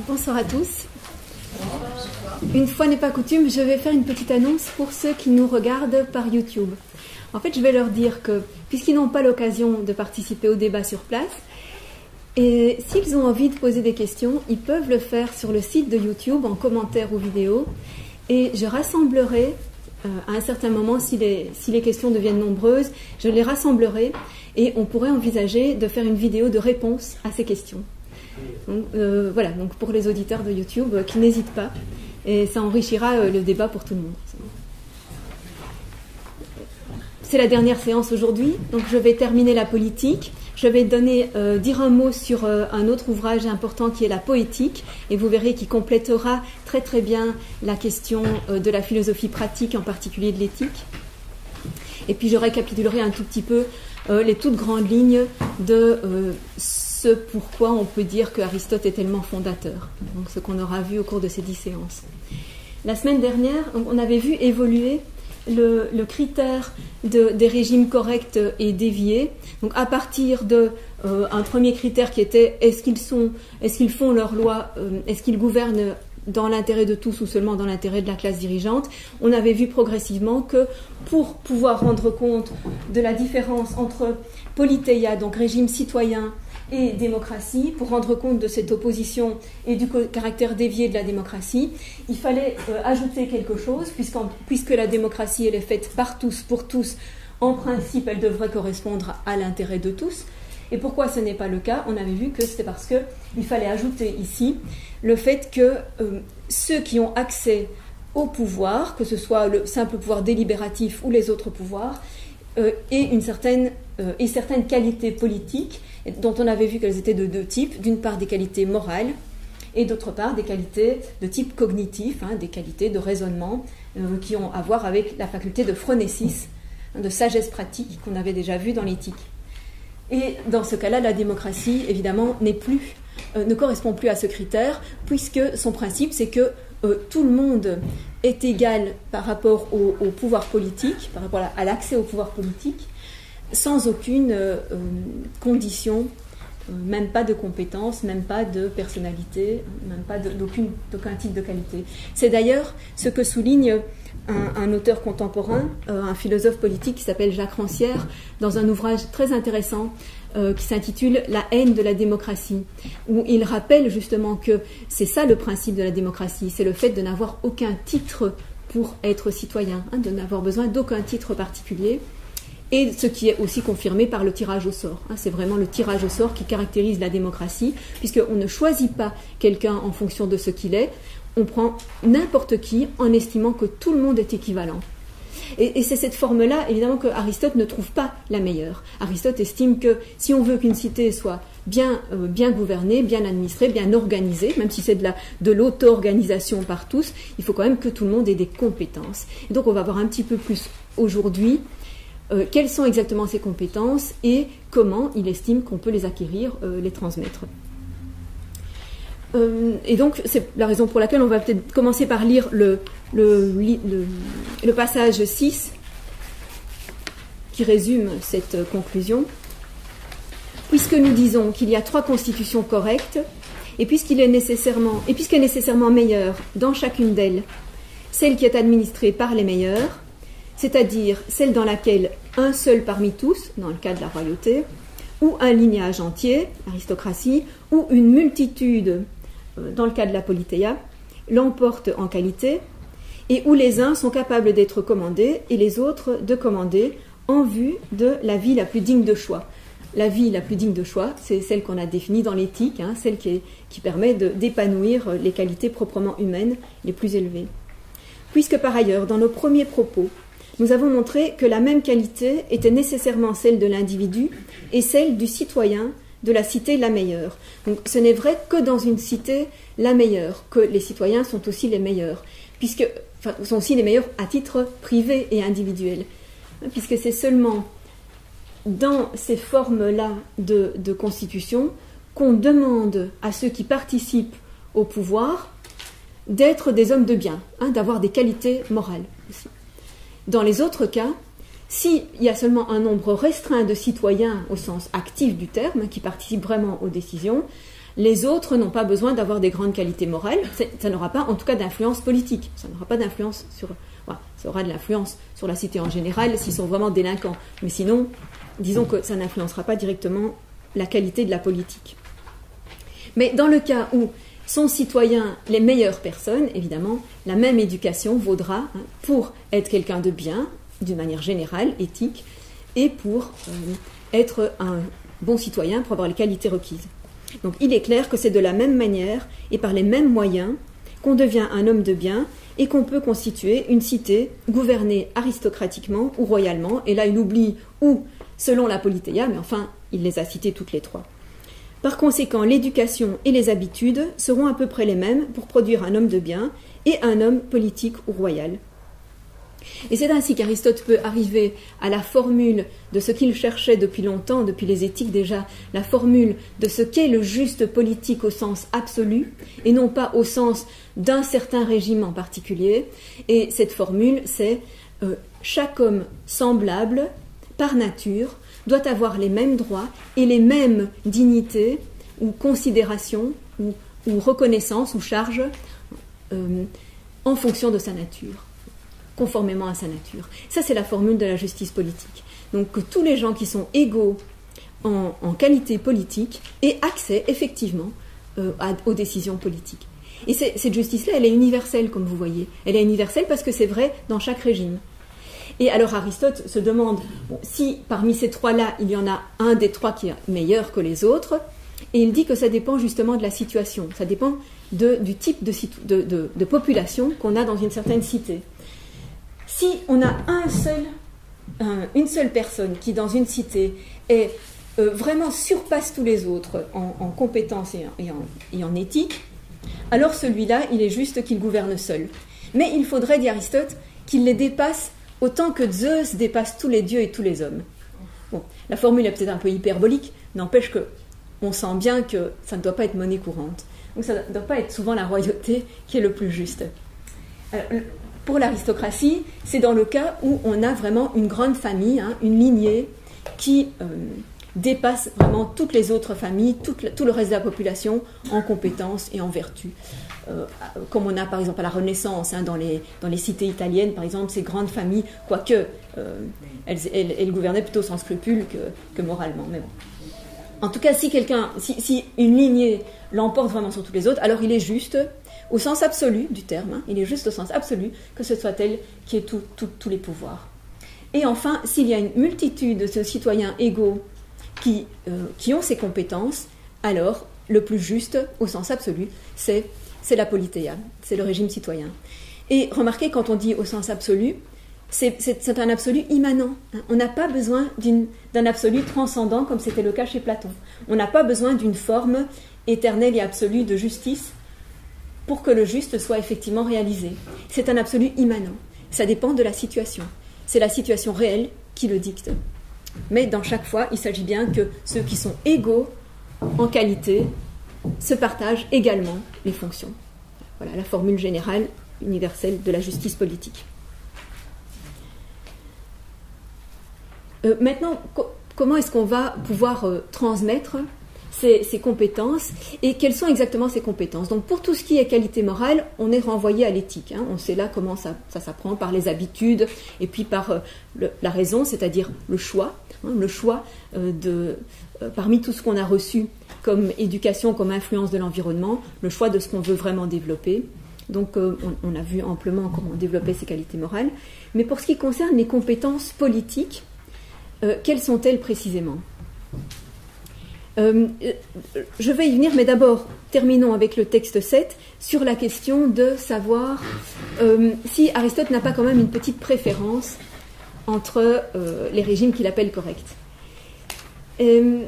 Bonsoir à tous. Une fois n'est pas coutume, je vais faire une petite annonce pour ceux qui nous regardent par YouTube. En fait, je vais leur dire que, puisqu'ils n'ont pas l'occasion de participer au débat sur place, et s'ils ont envie de poser des questions, ils peuvent le faire sur le site de YouTube en commentaire ou vidéo. Et je rassemblerai, à un certain moment, si les questions deviennent nombreuses, je les rassemblerai et on pourrait envisager de faire une vidéo de réponse à ces questions. Donc, voilà, donc pour les auditeurs de YouTube, qui n'hésitent pas, et ça enrichira le débat pour tout le monde. C'est la dernière séance aujourd'hui, donc je vais terminer la politique. Je vais dire un mot sur un autre ouvrage important qui est la poétique, et vous verrez qu'il complétera très très bien la question de la philosophie pratique, en particulier de l'éthique. Et puis je récapitulerai un tout petit peu les toutes grandes lignes de ce pourquoi on peut dire qu'Aristote est tellement fondateur, donc ce qu'on aura vu au cours de ces 10 séances. La semaine dernière, on avait vu évoluer le critère des régimes corrects et déviés, donc à partir d'un premier critère qui était est-ce qu'ils font leurs lois, est-ce qu'ils gouvernent dans l'intérêt de tous ou seulement dans l'intérêt de la classe dirigeante. On avait vu progressivement que pour pouvoir rendre compte de la différence entre politeia, donc régime citoyen, et démocratie, pour rendre compte de cette opposition et du caractère dévié de la démocratie, il fallait ajouter quelque chose, puisque la démocratie elle est faite par tous, pour tous, en principe elle devrait correspondre à l'intérêt de tous. Et pourquoi ce n'est pas le cas? On avait vu que c'était parce qu'il fallait ajouter ici le fait que ceux qui ont accès au pouvoir, que ce soit le simple pouvoir délibératif ou les autres pouvoirs, aient certaines qualités politiques, dont on avait vu qu'elles étaient de deux types. D'une part des qualités morales et d'autre part des qualités de type cognitif, des qualités de raisonnement qui ont à voir avec la faculté de phronésis, de sagesse pratique qu'on avait déjà vu dans l'éthique. Et dans ce cas-là, la démocratie, évidemment, ne correspond plus à ce critère, puisque son principe, c'est que tout le monde est égal par rapport au pouvoir politique, par rapport à l'accès au pouvoir politique, sans aucune condition, même pas de compétence, même pas de personnalité, même pas d'aucun type de qualité. C'est d'ailleurs ce que souligne un auteur contemporain, un philosophe politique qui s'appelle Jacques Rancière, dans un ouvrage très intéressant qui s'intitule « La haine de la démocratie », où il rappelle justement que c'est ça le principe de la démocratie, c'est le fait de n'avoir aucun titre pour être citoyen, de n'avoir besoin d'aucun titre particulier, et ce qui est aussi confirmé par le tirage au sort. C'est vraiment le tirage au sort qui caractérise la démocratie, puisqu'on ne choisit pas quelqu'un en fonction de ce qu'il est, on prend n'importe qui en estimant que tout le monde est équivalent. Et c'est cette forme-là, évidemment, que Aristote ne trouve pas la meilleure. Aristote estime que si on veut qu'une cité soit bien gouvernée, bien administrée, bien organisée, même si c'est de l'auto-organisation par tous, il faut quand même que tout le monde ait des compétences. Et donc on va voir un petit peu plus aujourd'hui quelles sont exactement ces compétences et comment il estime qu'on peut les acquérir, les transmettre. Et donc, c'est la raison pour laquelle on va peut-être commencer par lire le passage 6 qui résume cette conclusion. Puisque nous disons qu'il y a 3 constitutions correctes, et puisqu'est nécessairement meilleure dans chacune d'elles celle qui est administrée par les meilleurs, c'est-à-dire celle dans laquelle un seul parmi tous, dans le cas de la royauté, ou un lignage entier, l'aristocratie, ou une multitude, dans le cas de la politeia, l'emporte en qualité, et où les uns sont capables d'être commandés et les autres de commander en vue de la vie la plus digne de choix. La vie la plus digne de choix, c'est celle qu'on a définie dans l'éthique, celle qui permet d'épanouir les qualités proprement humaines les plus élevées. Puisque par ailleurs, dans nos premiers propos, nous avons montré que la même qualité était nécessairement celle de l'individu et celle du citoyen de la cité la meilleure. Donc ce n'est vrai que dans une cité la meilleure, que les citoyens sont aussi les meilleurs, sont aussi les meilleurs à titre privé et individuel, puisque c'est seulement dans ces formes-là de constitution qu'on demande à ceux qui participent au pouvoir d'être des hommes de bien, d'avoir des qualités morales aussi. Dans les autres cas, s'il y a seulement un nombre restreint de citoyens au sens actif du terme, qui participent vraiment aux décisions, les autres n'ont pas besoin d'avoir des grandes qualités morales, ça n'aura pas en tout cas d'influence politique, ça n'aura pas d'influence sur... Voilà, ça aura de l'influence sur la cité en général s'ils sont vraiment délinquants, mais sinon, disons que ça n'influencera pas directement la qualité de la politique. Mais dans le cas où sont citoyens les meilleures personnes, évidemment, la même éducation vaudra pour être quelqu'un de bien, d'une manière générale, éthique, et pour être un bon citoyen, pour avoir les qualités requises. Donc il est clair que c'est de la même manière et par les mêmes moyens qu'on devient un homme de bien et qu'on peut constituer une cité gouvernée aristocratiquement ou royalement. Et là, il oublie ou selon la Politeia, mais enfin, il les a citées toutes les trois. Par conséquent, l'éducation et les habitudes seront à peu près les mêmes pour produire un homme de bien et un homme politique ou royal. Et c'est ainsi qu'Aristote peut arriver à la formule de ce qu'il cherchait depuis longtemps, depuis les éthiques déjà, la formule de ce qu'est le juste politique au sens absolu, et non pas au sens d'un certain régime en particulier. Et cette formule, c'est chaque homme semblable, par nature, doit avoir les mêmes droits et les mêmes dignités ou considérations ou reconnaissance ou charges en fonction de sa nature, conformément à sa nature. Ça, c'est la formule de la justice politique. Donc que tous les gens qui sont égaux en qualité politique aient accès effectivement aux décisions politiques. Et cette justice-là, elle est universelle, comme vous voyez. Elle est universelle parce que c'est vrai dans chaque régime. Et alors Aristote se demande si parmi ces trois-là, il y en a un des trois qui est meilleur que les autres, et il dit que ça dépend justement de la situation, ça dépend du type de population qu'on a dans une certaine cité. Si on a une seule personne qui dans une cité vraiment surpasse tous les autres en compétences et en éthique, alors celui-là, il est juste qu'il gouverne seul. Mais il faudrait, dit Aristote, qu'il les dépasse autant que Zeus dépasse tous les dieux et tous les hommes. Bon, la formule est peut-être un peu hyperbolique, n'empêche qu'on sent bien que ça ne doit pas être monnaie courante. Donc ça ne doit pas être souvent la royauté qui est le plus juste. Alors, pour l'aristocratie, c'est dans le cas où on a vraiment une grande famille, une lignée qui dépasse vraiment toutes les autres familles, tout le reste de la population en compétences et en vertu. Comme on a par exemple à la Renaissance, dans les cités italiennes, par exemple, ces grandes familles, quoique elles gouvernaient plutôt sans scrupule que moralement. Mais bon. En tout cas, si une lignée l'emporte vraiment sur toutes les autres, alors il est juste, au sens absolu du terme, il est juste au sens absolu que ce soit elle qui ait tous les pouvoirs. Et enfin, s'il y a une multitude de citoyens égaux qui ont ces compétences, alors le plus juste, au sens absolu, c'est la politeia, c'est le régime citoyen. Et remarquez, quand on dit au sens absolu, c'est un absolu immanent. On n'a pas besoin d'un absolu transcendant comme c'était le cas chez Platon. On n'a pas besoin d'une forme éternelle et absolue de justice pour que le juste soit effectivement réalisé. C'est un absolu immanent. Ça dépend de la situation. C'est la situation réelle qui le dicte. Mais dans chaque fois, il s'agit bien que ceux qui sont égaux en qualité se partagent également les fonctions. Voilà la formule générale universelle de la justice politique. Maintenant, comment est-ce qu'on va pouvoir transmettre ces compétences et quelles sont exactement ces compétences? Donc pour tout ce qui est qualité morale, on est renvoyé à l'éthique. On sait là comment ça s'apprend par les habitudes et puis par la raison, c'est-à-dire le choix. Le choix parmi tout ce qu'on a reçu comme éducation, comme influence de l'environnement, le choix de ce qu'on veut vraiment développer. Donc on a vu amplement comment développer ces qualités morales. Mais pour ce qui concerne les compétences politiques, quelles sont-elles précisément? Je vais y venir, mais d'abord, terminons avec le texte 7 sur la question de savoir si Aristote n'a pas quand même une petite préférence entre les régimes qu'il appelle corrects. Il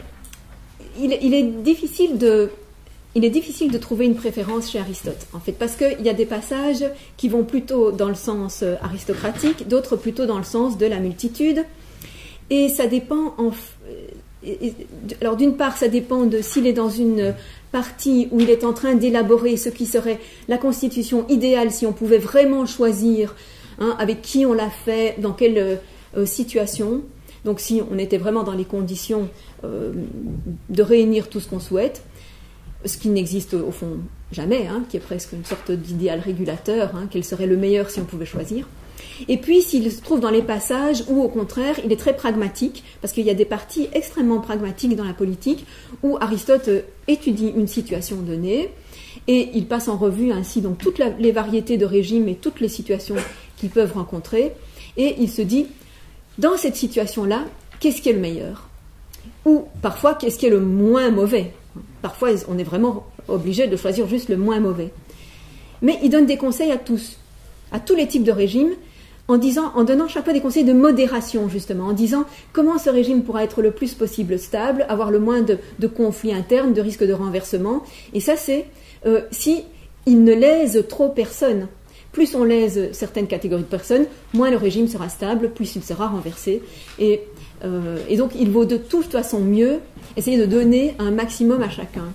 est difficile de trouver une préférence chez Aristote, en fait, parce qu'il y a des passages qui vont plutôt dans le sens aristocratique, d'autres plutôt dans le sens de la multitude, et ça dépend alors d'une part, ça dépend de s'il est dans une partie où il est en train d'élaborer ce qui serait la constitution idéale, si on pouvait vraiment choisir avec qui on l'a fait, dans quelle situation. Donc si on était vraiment dans les conditions de réunir tout ce qu'on souhaite. ce qui n'existe au fond jamais, hein, qui est presque une sorte d'idéal régulateur, hein, quel serait le meilleur si on pouvait choisir. Et puis s'il se trouve dans les passages où au contraire il est très pragmatique, parce qu'il y a des parties extrêmement pragmatiques dans la politique, où Aristote étudie une situation donnée, et il passe en revue ainsi donc toutes les variétés de régimes et toutes les situations qu'ils peuvent rencontrer, et il se dit, dans cette situation-là, qu'est-ce qui est le meilleur? Ou parfois, qu'est-ce qui est le moins mauvais? Parfois, on est vraiment obligé de choisir juste le moins mauvais. Mais il donne des conseils à tous les types de régimes, en donnant chaque fois des conseils de modération, justement, en disant comment ce régime pourra être le plus possible stable, avoir le moins de conflits internes, de risques de renversement. Et ça, c'est si il ne lèse trop personne. Plus on lèse certaines catégories de personnes, moins le régime sera stable, plus il sera renversé. Et donc, il vaut de toute façon mieux essayer de donner un maximum à chacun,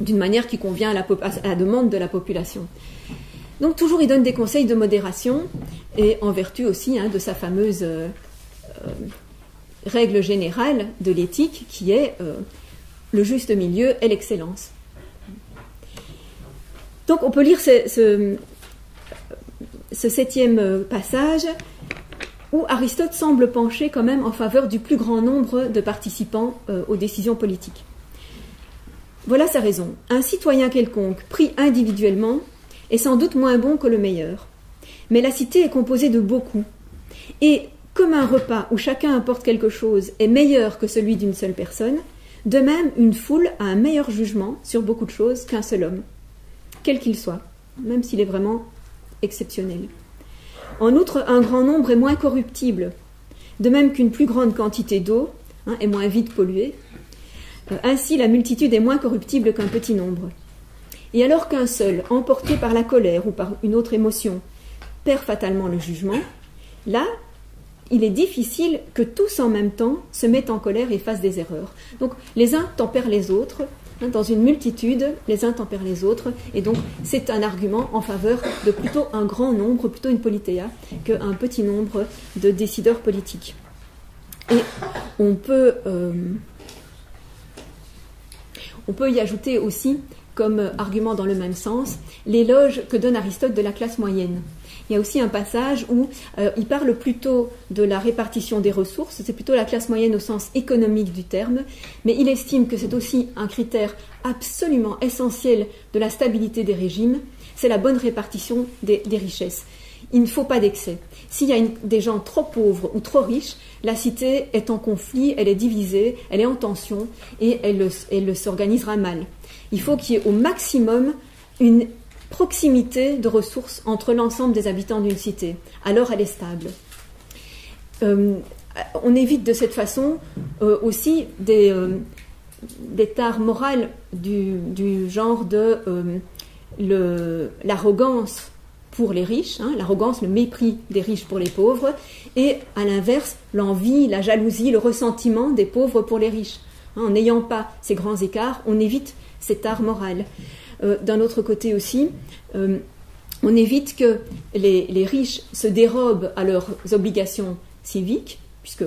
d'une manière qui convient à la demande de la population. Donc, toujours, il donne des conseils de modération, et en vertu aussi de sa fameuse règle générale de l'éthique, qui est le juste milieu et l'excellence. Donc, on peut lire ce 7e passage, où Aristote semble pencher quand même en faveur du plus grand nombre de participants aux décisions politiques. Voilà sa raison. Un citoyen quelconque, pris individuellement, est sans doute moins bon que le meilleur. Mais la cité est composée de beaucoup. Et comme un repas où chacun apporte quelque chose est meilleur que celui d'une seule personne, de même une foule a un meilleur jugement sur beaucoup de choses qu'un seul homme, quel qu'il soit, même s'il est vraiment exceptionnel. En outre, un grand nombre est moins corruptible, de même qu'une plus grande quantité d'eau est moins vite polluée. Ainsi, la multitude est moins corruptible qu'un petit nombre. Et alors qu'un seul, emporté par la colère ou par une autre émotion, perd fatalement le jugement, là, il est difficile que tous en même temps se mettent en colère et fassent des erreurs. Donc, les uns tempèrent les autres. Dans une multitude, les uns tempèrent les autres, et donc c'est un argument en faveur de plutôt un grand nombre, plutôt une politeia, qu'un petit nombre de décideurs politiques. Et on peut y ajouter aussi, comme argument dans le même sens, l'éloge que donne Aristote de la classe moyenne. Il y a aussi un passage où il parle plutôt de la répartition des ressources, c'est plutôt la classe moyenne au sens économique du terme, mais il estime que c'est aussi un critère absolument essentiel de la stabilité des régimes, c'est la bonne répartition des richesses. Il ne faut pas d'excès. S'il y a des gens trop pauvres ou trop riches, la cité est en conflit, elle est divisée, elle est en tension et elle s'organisera mal. Il faut qu'il y ait au maximum une proximité de ressources entre l'ensemble des habitants d'une cité. Alors elle est stable. On évite de cette façon aussi des tares morales du genre de l'arrogance pour les riches, l'arrogance, le mépris des riches pour les pauvres, et à l'inverse, l'envie, la jalousie, le ressentiment des pauvres pour les riches. En n'ayant pas ces grands écarts, on évite cet art moral. D'un autre côté aussi, on évite que les riches se dérobent à leurs obligations civiques, puisque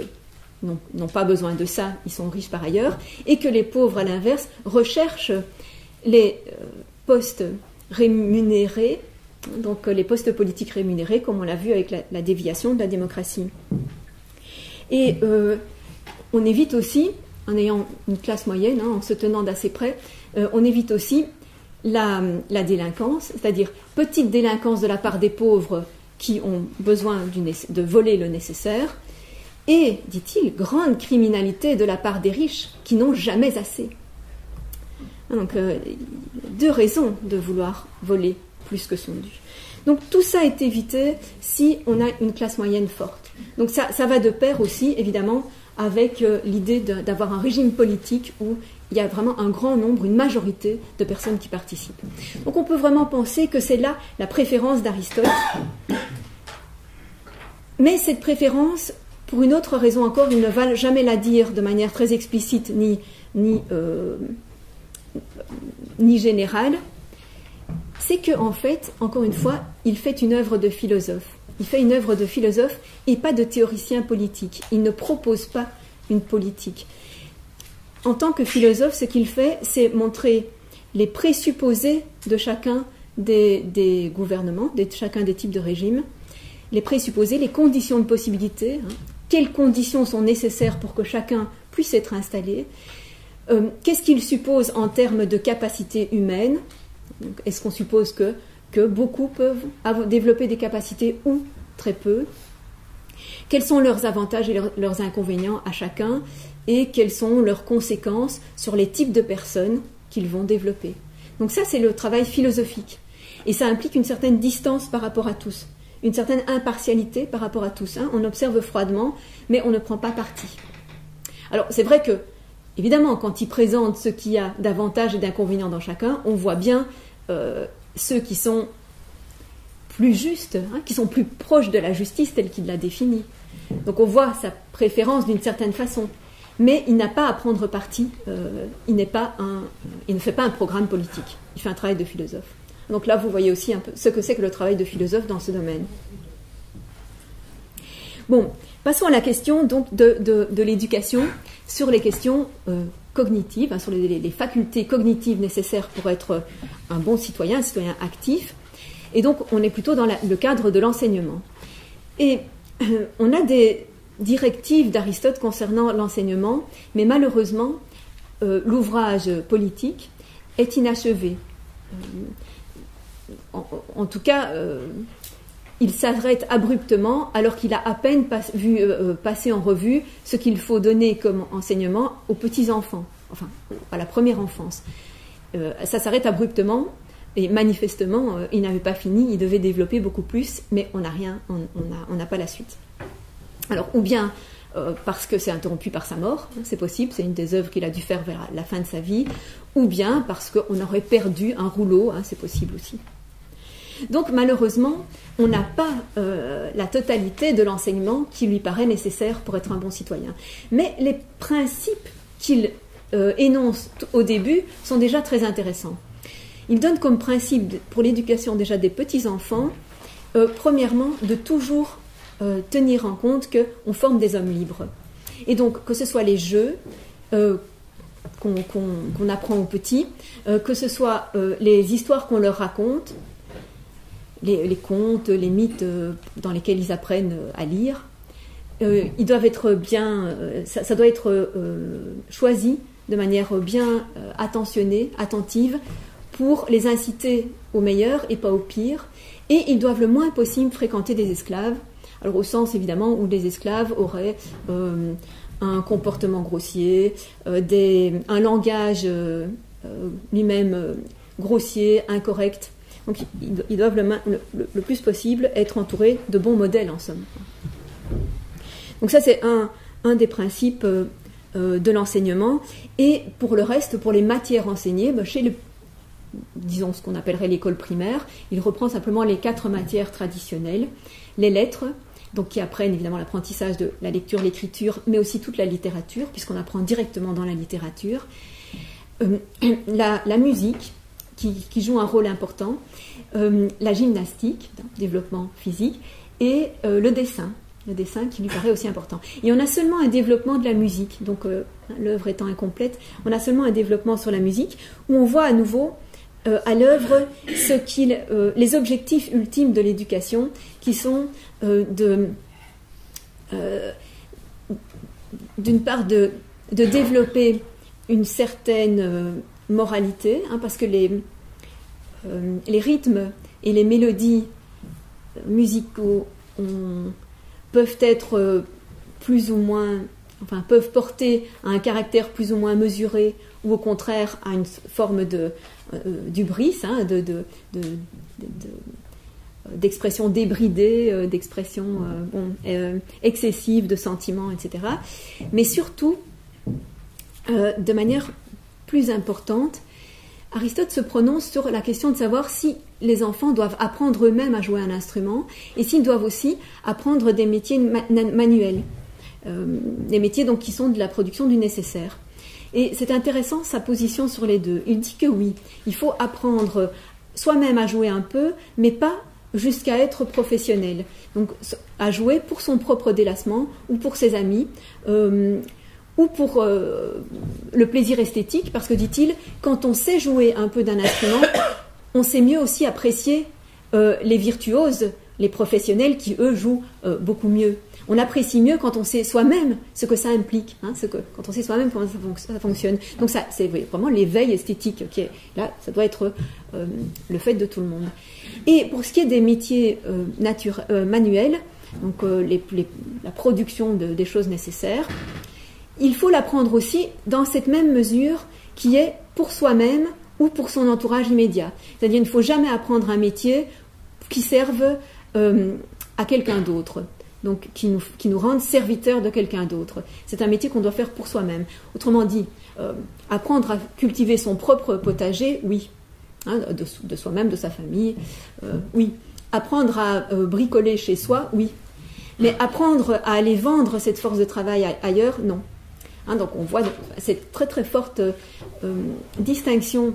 n'ont pas besoin de ça, ils sont riches par ailleurs, et que les pauvres, à l'inverse, recherchent les postes rémunérés, donc les postes politiques rémunérés, comme on l'a vu avec la déviation de la démocratie. Et on évite aussi, en ayant une classe moyenne, en se tenant d'assez près, on évite aussi la délinquance, c'est-à-dire petite délinquance de la part des pauvres qui ont besoin de voler le nécessaire, et, dit-il, grande criminalité de la part des riches qui n'ont jamais assez. Donc, deux raisons de vouloir voler plus que son dû. Donc, tout ça est évité si on a une classe moyenne forte. Donc, ça va de pair aussi, évidemment, avec l'idée d'avoir un régime politique où il y a vraiment un grand nombre, une majorité de personnes qui participent. Donc on peut vraiment penser que c'est là la préférence d'Aristote. Mais cette préférence, pour une autre raison encore, il ne va jamais la dire de manière très explicite ni générale, c'est qu'en fait, encore une fois, il fait une œuvre de philosophe. Il fait une œuvre de philosophe et pas de théoricien politique. Il ne propose pas une politique. En tant que philosophe, ce qu'il fait, c'est montrer les présupposés de chacun des gouvernements, de chacun des types de régimes, les présupposés, les conditions de possibilité, quelles conditions sont nécessaires pour que chacun puisse être installé, qu'est-ce qu'il suppose en termes de capacité humaine, est-ce qu'on suppose que beaucoup peuvent développer des capacités ou très peu, quels sont leurs avantages et leurs inconvénients à chacun, et quelles sont leurs conséquences sur les types de personnes qu'ils vont développer. Donc ça, c'est le travail philosophique. Et ça implique une certaine distance par rapport à tous, une certaine impartialité par rapport à tous. On observe froidement, mais on ne prend pas parti. Alors, c'est vrai que, évidemment, quand il présente ce qu'il y a d'avantages et d'inconvénients dans chacun, on voit bien ceux qui sont plus justes, qui sont plus proches de la justice telle qu'il l'a définie. Donc on voit sa préférence d'une certaine façon. Mais il n'a pas à prendre parti, il ne fait pas un programme politique, il fait un travail de philosophe. Donc là, vous voyez aussi un peu ce que c'est que le travail de philosophe dans ce domaine. Bon, passons à la question donc, de l'éducation sur les questions cognitives, sur les facultés cognitives nécessaires pour être un bon citoyen, un citoyen actif. Et donc, on est plutôt dans le cadre de l'enseignement. Et on a des directives d'Aristote concernant l'enseignement, mais malheureusement, l'ouvrage politique est inachevé. En tout cas, il s'arrête abruptement alors qu'il a à peine vu passer en revue ce qu'il faut donner comme enseignement aux petits-enfants, enfin à la première enfance. Ça s'arrête abruptement et manifestement, il n'avait pas fini, il devait développer beaucoup plus, mais on n'a rien, on n'a pas la suite. Alors, ou bien parce que c'est interrompu par sa mort, c'est possible, c'est une des œuvres qu'il a dû faire vers la fin de sa vie, ou bien parce qu'on aurait perdu un rouleau, c'est possible aussi. Donc malheureusement, on n'a pas la totalité de l'enseignement qui lui paraît nécessaire pour être un bon citoyen. Mais les principes qu'il énonce au début sont déjà très intéressants. Il donne comme principe pour l'éducation déjà des petits-enfants, premièrement, de toujours tenir en compte qu'on forme des hommes libres. Et donc, que ce soit les jeux qu'on apprend aux petits, que ce soit les histoires qu'on leur raconte, les contes, les mythes dans lesquels ils apprennent à lire, ils doivent être bien, ça doit être choisi de manière bien attentionnée, attentive, pour les inciter au meilleur et pas au pire, et ils doivent le moins possible fréquenter des esclaves, alors au sens évidemment où les esclaves auraient un comportement grossier, un langage lui-même grossier, incorrect. Donc ils doivent le plus possible être entourés de bons modèles en somme. Donc ça c'est un des principes de l'enseignement. Et pour le reste, pour les matières enseignées, disons ce qu'on appellerait l'école primaire, il reprend simplement les 4 matières traditionnelles, les lettres, donc qui apprennent évidemment l'apprentissage de la lecture, l'écriture, mais aussi toute la littérature, puisqu'on apprend directement dans la littérature, la musique, qui joue un rôle important, la gymnastique, développement physique, et le dessin qui lui paraît aussi important. Et on a seulement un développement de la musique, donc l'œuvre étant incomplète, on a seulement un développement sur la musique, où on voit à nouveau à l'œuvre les objectifs ultimes de l'éducation, qui sont d'une part de développer une certaine moralité, parce que les rythmes et les mélodies musicaux peuvent être plus ou moins, peuvent porter à un caractère plus ou moins mesuré, ou au contraire à une forme d'hubris, d'expression débridée, d'expression excessive de sentiments, etc. Mais surtout, de manière plus importante, Aristote se prononce sur la question de savoir si les enfants doivent apprendre eux-mêmes à jouer un instrument et s'ils doivent aussi apprendre des métiers manuels, des métiers donc qui sont de la production du nécessaire. Et c'est intéressant sa position sur les deux. Il dit que oui, il faut apprendre soi-même à jouer un peu, mais pas jusqu'à être professionnel. Donc à jouer pour son propre délassement ou pour ses amis, ou pour le plaisir esthétique, parce que, dit-il, quand on sait jouer un peu d'un instrument, on sait mieux aussi apprécier les virtuoses, les professionnels qui, eux, jouent beaucoup mieux. On apprécie mieux quand on sait soi-même ce que ça implique, hein, quand on sait soi-même comment ça fonctionne. Donc ça, c'est vraiment l'éveil esthétique qui est là, ça doit être le fait de tout le monde. Et pour ce qui est des métiers manuels, donc la production des choses nécessaires, il faut l'apprendre aussi dans cette même mesure qui est pour soi-même ou pour son entourage immédiat. C'est-à-dire qu'il ne faut jamais apprendre un métier qui serve à quelqu'un d'autre, donc qui nous rende serviteurs de quelqu'un d'autre. C'est un métier qu'on doit faire pour soi-même. Autrement dit, apprendre à cultiver son propre potager, oui, hein, de soi-même, de sa famille, oui. Apprendre à bricoler chez soi, oui. Mais apprendre à aller vendre cette force de travail ailleurs, non. Hein, donc on voit cette très très forte distinction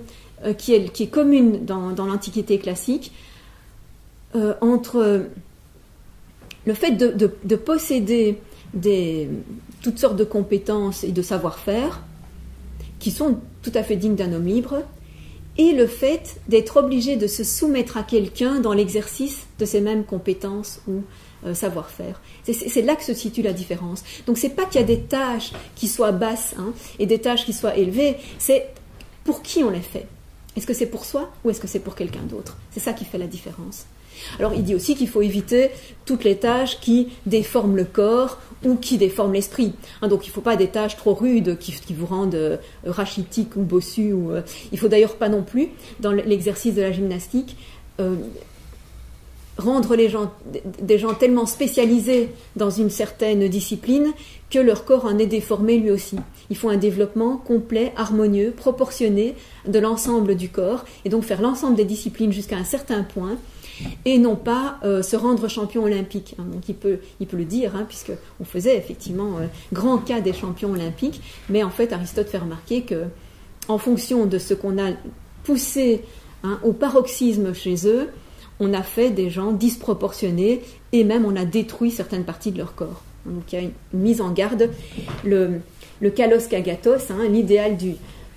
qui est commune dans l'Antiquité classique entre le fait de posséder toutes sortes de compétences et de savoir-faire qui sont tout à fait dignes d'un homme libre, et le fait d'être obligé de se soumettre à quelqu'un dans l'exercice de ces mêmes compétences ou savoir-faire. C'est là que se situe la différence. Donc c'est pas qu'il y a des tâches qui soient basses, hein, et des tâches qui soient élevées, c'est pour qui on les fait. Est-ce que c'est pour soi ou est-ce que c'est pour quelqu'un d'autre? C'est ça qui fait la différence. Alors il dit aussi qu'il faut éviter toutes les tâches qui déforment le corps ou qui déforment l'esprit. Hein, donc il ne faut pas des tâches trop rudes qui vous rendent rachitique ou bossu. Il ne faut d'ailleurs pas non plus, dans l'exercice de la gymnastique, rendre des gens tellement spécialisés dans une certaine discipline que leur corps en est déformé lui aussi. Il faut un développement complet, harmonieux, proportionné de l'ensemble du corps, et donc faire l'ensemble des disciplines jusqu'à un certain point, et non pas se rendre champion olympique. Hein. Donc il peut le dire, hein, puisqu'on faisait effectivement grand cas des champions olympiques, mais en fait Aristote fait remarquer que en fonction de ce qu'on a poussé, hein, au paroxysme chez eux, on a fait des gens disproportionnés et même on a détruit certaines parties de leur corps. Donc il y a une mise en garde, le kalos kagatos, hein, l'idéal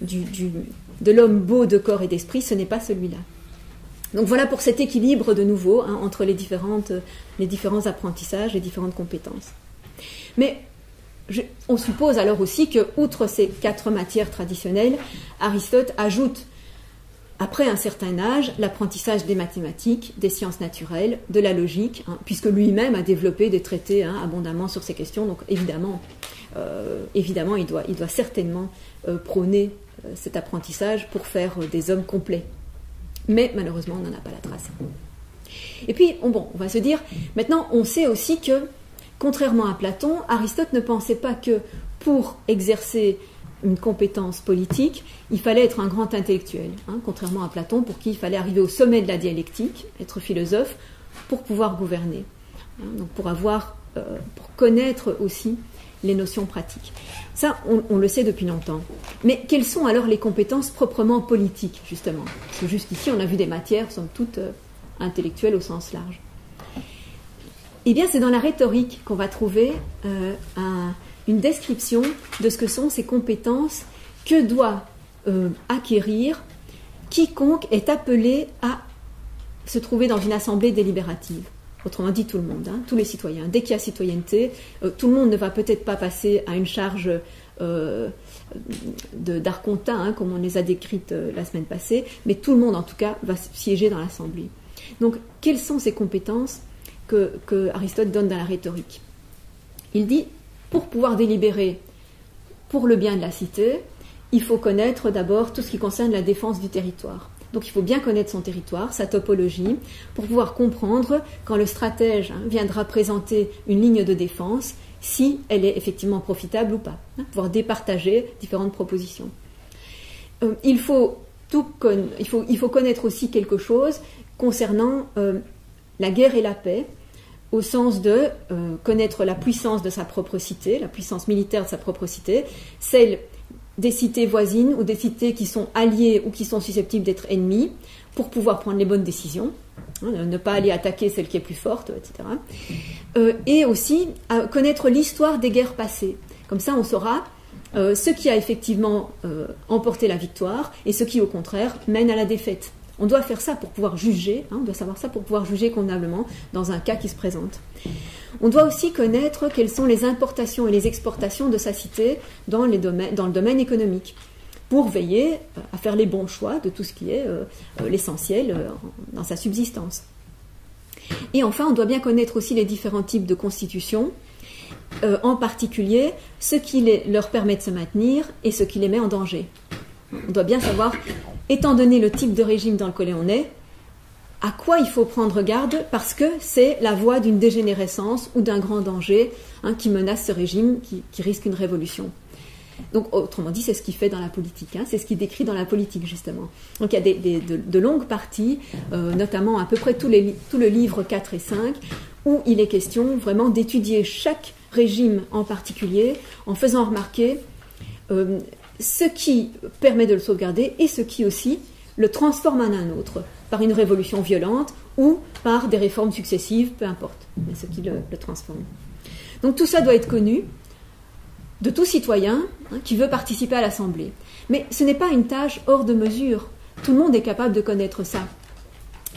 de l'homme beau de corps et d'esprit, ce n'est pas celui-là. Donc voilà pour cet équilibre de nouveau, hein, entre les différents apprentissages, les différentes compétences. Mais on suppose alors aussi que, outre ces 4 matières traditionnelles, Aristote ajoute, après un certain âge, l'apprentissage des mathématiques, des sciences naturelles, de la logique, hein, puisque lui-même a développé des traités, hein, abondamment sur ces questions. Donc évidemment, il doit certainement prôner cet apprentissage pour faire des hommes complets. Mais malheureusement, on n'en a pas la trace. Et puis, on va se dire, maintenant, on sait aussi que, contrairement à Platon, Aristote ne pensait pas que pour exercer une compétence politique, il fallait être un grand intellectuel, hein, contrairement à Platon, pour qui il fallait arriver au sommet de la dialectique, être philosophe, pour pouvoir gouverner, hein, donc pour connaître aussi les notions pratiques. Ça, on le sait depuis longtemps. Mais quelles sont alors les compétences proprement politiques, justement? Parce que jusqu'ici, on a vu des matières, somme toute, intellectuelles au sens large. Eh bien, c'est dans la rhétorique qu'on va trouver une description de ce que sont ces compétences que doit acquérir quiconque est appelé à se trouver dans une assemblée délibérative. Autrement dit, tout le monde, hein, tous les citoyens. Dès qu'il y a citoyenneté, tout le monde ne va peut-être pas passer à une charge d'archontin, hein, comme on les a décrites la semaine passée, mais tout le monde, en tout cas, va siéger dans l'assemblée. Donc, quelles sont ces compétences que Aristote donne dans la rhétorique? Il dit, pour pouvoir délibérer pour le bien de la cité, il faut connaître d'abord tout ce qui concerne la défense du territoire. Donc il faut bien connaître son territoire, sa topologie, pour pouvoir comprendre quand le stratège, hein, viendra présenter une ligne de défense, si elle est effectivement profitable ou pas, hein, pouvoir départager différentes propositions. Il faut connaître aussi quelque chose concernant la guerre et la paix, au sens de connaître la puissance de sa propre cité, la puissance militaire de sa propre cité, celle des cités voisines ou des cités qui sont alliées ou qui sont susceptibles d'être ennemies, pour pouvoir prendre les bonnes décisions, hein, ne pas aller attaquer celle qui est plus forte, etc. Et aussi connaître l'histoire des guerres passées. Comme ça, on saura ce qui a effectivement emporté la victoire et ce qui, au contraire, mène à la défaite. On doit faire ça pour pouvoir juger, on doit savoir ça pour pouvoir juger convenablement dans un cas qui se présente. On doit aussi connaître quelles sont les importations et les exportations de sa cité dans le domaine économique, pour veiller à faire les bons choix de tout ce qui est l'essentiel dans sa subsistance. Et enfin, on doit bien connaître aussi les différents types de constitutions, en particulier ce qui leur permet de se maintenir et ce qui les met en danger. On doit bien savoir, étant donné le type de régime dans lequel on est, à quoi il faut prendre garde, parce que c'est la voie d'une dégénérescence ou d'un grand danger qui menace ce régime, qui risque une révolution. Donc, autrement dit, c'est ce qu'il fait dans la politique, c'est ce qu'il décrit dans la politique, justement. Donc, il y a de longues parties, notamment à peu près tout le livre 4 et 5, où il est question vraiment d'étudier chaque régime en particulier, en faisant remarquer ce qui permet de le sauvegarder et ce qui aussi le transforme en un autre, par une révolution violente ou par des réformes successives, peu importe, mais ce qui le transforme. Donc tout ça doit être connu de tout citoyen qui veut participer à l'Assemblée. Mais ce n'est pas une tâche hors de mesure. Tout le monde est capable de connaître ça.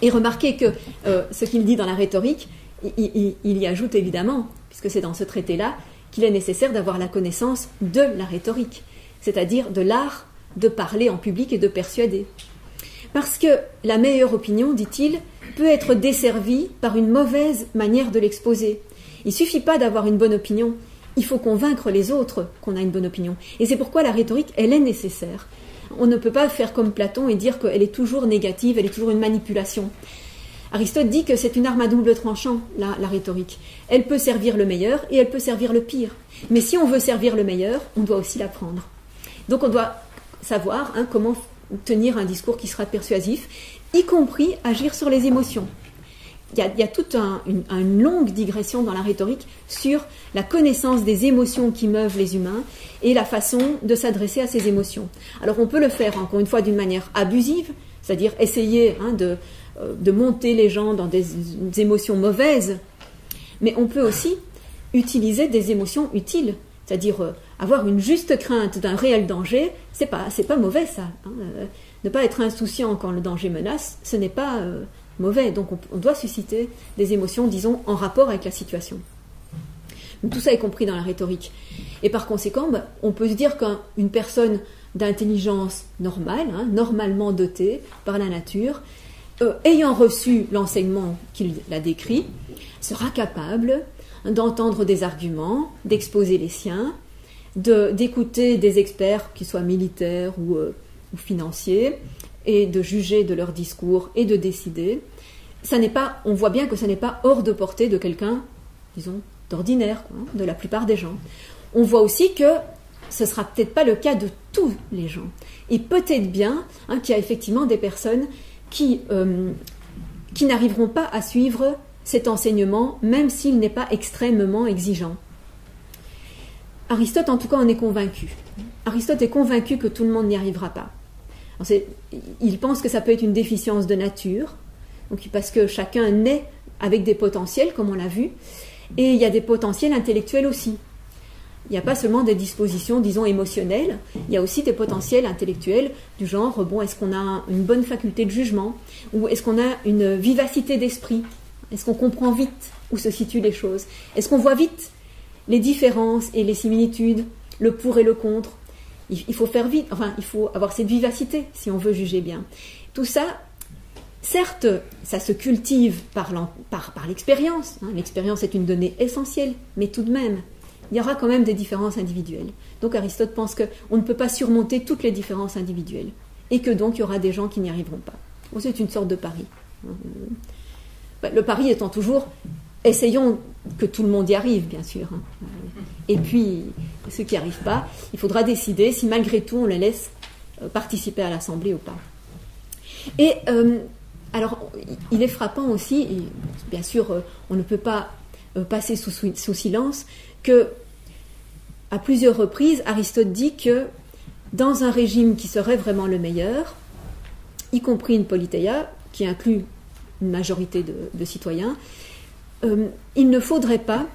Et remarquez que ce qu'il dit dans la rhétorique, il y ajoute évidemment, puisque c'est dans ce traité-là, qu'il est nécessaire d'avoir la connaissance de la rhétorique, c'est-à-dire de l'art de parler en public et de persuader. Parce que la meilleure opinion, dit-il, peut être desservie par une mauvaise manière de l'exposer. Il ne suffit pas d'avoir une bonne opinion, il faut convaincre les autres qu'on a une bonne opinion. Et c'est pourquoi la rhétorique, elle est nécessaire. On ne peut pas faire comme Platon et dire qu'elle est toujours négative, elle est toujours une manipulation. Aristote dit que c'est une arme à double tranchant, la rhétorique. Elle peut servir le meilleur et elle peut servir le pire. Mais si on veut servir le meilleur, on doit aussi l'apprendre. Donc on doit savoir comment tenir un discours qui sera persuasif, y compris agir sur les émotions. Il y a toute une longue digression dans la rhétorique sur la connaissance des émotions qui meuvent les humains et la façon de s'adresser à ces émotions. Alors on peut le faire, encore une fois, d'une manière abusive, c'est-à-dire essayer de monter les gens dans des émotions mauvaises, mais on peut aussi utiliser des émotions utiles, c'est-à-dire avoir une juste crainte d'un réel danger, c'est pas mauvais ça. Ne pas être insouciant quand le danger menace, ce n'est pas mauvais. Donc on doit susciter des émotions, disons, en rapport avec la situation. Donc, tout ça est compris dans la rhétorique. Et par conséquent, on peut se dire qu'une personne d'intelligence normale, normalement dotée par la nature, ayant reçu l'enseignement qu'il a décrit, sera capable d'entendre des arguments, d'exposer les siens, d'écouter des experts, qu'ils soient militaires ou financiers, et de juger de leur discours et de décider. On voit bien que ça n'est pas hors de portée de quelqu'un, disons, d'ordinaire, de la plupart des gens. On voit aussi que ce ne sera peut-être pas le cas de tous les gens. Et peut-être bien qu'il y a effectivement des personnes qui n'arriveront pas à suivre cet enseignement, même s'il n'est pas extrêmement exigeant. Aristote, en tout cas, en est convaincu. Aristote est convaincu que tout le monde n'y arrivera pas. Alors il pense que ça peut être une déficience de nature, donc parce que chacun naît avec des potentiels, comme on l'a vu, et il y a des potentiels intellectuels aussi. Il n'y a pas seulement des dispositions, disons, émotionnelles, il y a aussi des potentiels intellectuels du genre, est-ce qu'on a une bonne faculté de jugement, ou est-ce qu'on a une vivacité d'esprit, est-ce qu'on comprend vite où se situent les choses, est-ce qu'on voit vite les différences et les similitudes, le pour et le contre. Il faut faire vite, il faut avoir cette vivacité si on veut juger bien. Tout ça, certes, ça se cultive par l'expérience. L'expérience est une donnée essentielle, mais tout de même, il y aura quand même des différences individuelles. Donc Aristote pense qu'on ne peut pas surmonter toutes les différences individuelles et que donc il y aura des gens qui n'y arriveront pas. C'est une sorte de pari. Le pari étant toujours, essayons que tout le monde y arrive, bien sûr. Et puis, ceux qui n'y arrivent pas, il faudra décider si malgré tout on les laisse participer à l'Assemblée ou pas. Et alors, il est frappant aussi, et bien sûr, on ne peut pas passer sous silence, que à plusieurs reprises, Aristote dit que dans un régime qui serait vraiment le meilleur, y compris une politeia, qui inclut une majorité de citoyens, il ne faudrait pas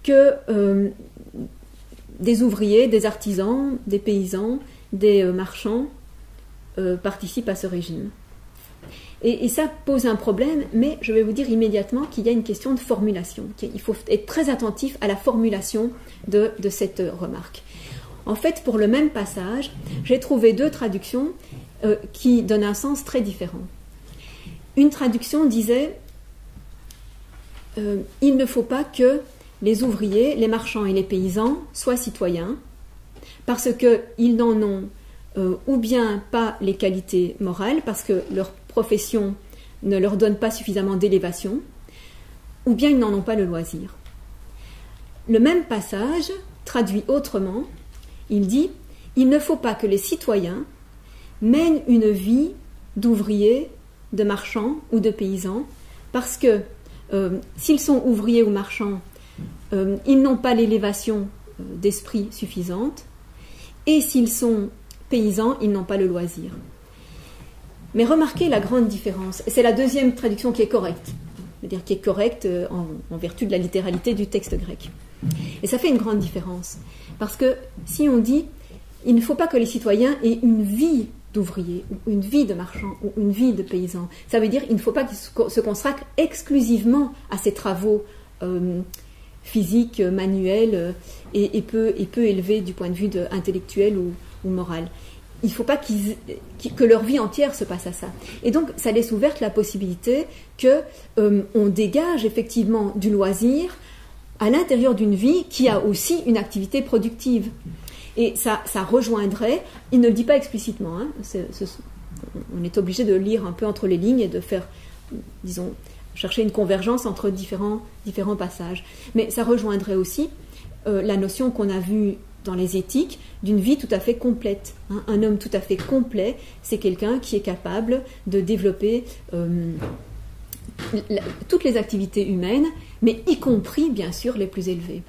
que des ouvriers, des artisans, des paysans, des marchands participent à ce régime. Et ça pose un problème, mais je vais vous dire immédiatement qu'il y a une question de formulation. Il faut être très attentif à la formulation de cette remarque. En fait, pour le même passage, j'ai trouvé deux traductions qui donnent un sens très différent. Une traduction disait « Il ne faut pas que les ouvriers, les marchands et les paysans soient citoyens, parce qu'ils n'en ont ou bien pas les qualités morales, parce que leur profession ne leur donne pas suffisamment d'élévation, ou bien ils n'en ont pas le loisir. » Le même passage, traduit autrement, il dit « Il ne faut pas que les citoyens mènent une vie d'ouvriers, de marchands ou de paysans, parce que s'ils sont ouvriers ou marchands, ils n'ont pas l'élévation d'esprit suffisante, et s'ils sont paysans, ils n'ont pas le loisir. » Mais remarquez la grande différence. C'est la deuxième traduction qui est correcte, c'est-à-dire qui est correcte en vertu de la littéralité du texte grec. Et ça fait une grande différence, parce que si on dit « il ne faut pas que les citoyens aient une vie d'ouvriers, ou une vie de marchands, ou une vie de paysans », ça veut dire qu'il ne faut pas qu'ils se consacrent exclusivement à ces travaux physiques, manuels, et peu élevés du point de vue intellectuel ou moral. Il ne faut pas que leur vie entière se passe à ça. Et donc, ça laisse ouverte la possibilité qu'on dégage effectivement du loisir à l'intérieur d'une vie qui a aussi une activité productive. Et ça rejoindrait, il ne le dit pas explicitement, hein, on est obligé de lire un peu entre les lignes et de faire, disons, chercher une convergence entre différents passages. Mais ça rejoindrait aussi la notion qu'on a vue dans les éthiques d'une vie tout à fait complète. Hein. Un homme tout à fait complet, c'est quelqu'un qui est capable de développer toutes les activités humaines, mais y compris, bien sûr, les plus élevées.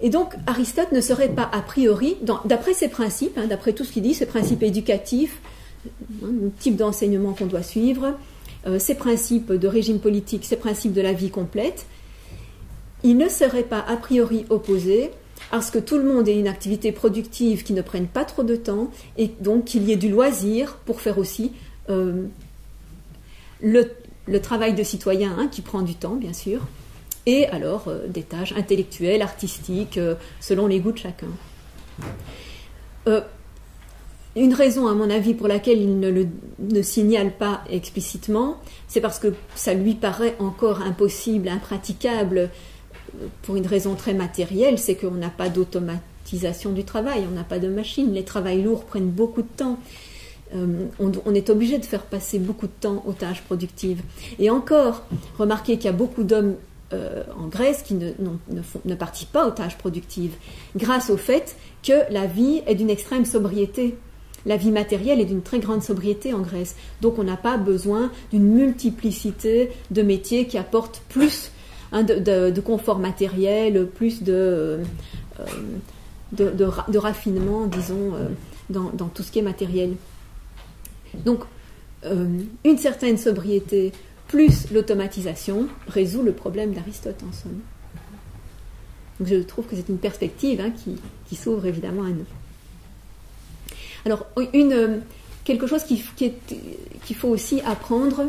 Et donc, Aristote ne serait pas a priori, d'après ses principes, hein, d'après tout ce qu'il dit, ses principes éducatifs, le type d'enseignement qu'on doit suivre, ses principes de régime politique, ses principes de la vie complète, il ne serait pas a priori opposé à ce que tout le monde ait une activité productive qui ne prenne pas trop de temps et donc qu'il y ait du loisir pour faire aussi le travail de citoyen, hein, qui prend du temps, bien sûr, et alors des tâches intellectuelles, artistiques, selon les goûts de chacun. Une raison, à mon avis, pour laquelle il ne signale pas explicitement, c'est parce que ça lui paraît encore impossible, impraticable, pour une raison très matérielle, c'est qu'on n'a pas d'automatisation du travail, on n'a pas de machine, les travails lourds prennent beaucoup de temps. On est obligé de faire passer beaucoup de temps aux tâches productives. Et encore, remarquez qu'il y a beaucoup d'hommes en Grèce qui ne participent pas aux tâches productives, grâce au fait que la vie est d'une extrême sobriété. La vie matérielle est d'une très grande sobriété en Grèce. Donc on n'a pas besoin d'une multiplicité de métiers qui apportent plus de confort matériel, plus de raffinement, disons, dans tout ce qui est matériel. Donc, une certaine sobriété plus l'automatisation résout le problème d'Aristote, en somme. Donc, je trouve que c'est une perspective, hein, qui s'ouvre évidemment à nous. Alors, quelque chose qu'il faut aussi apprendre,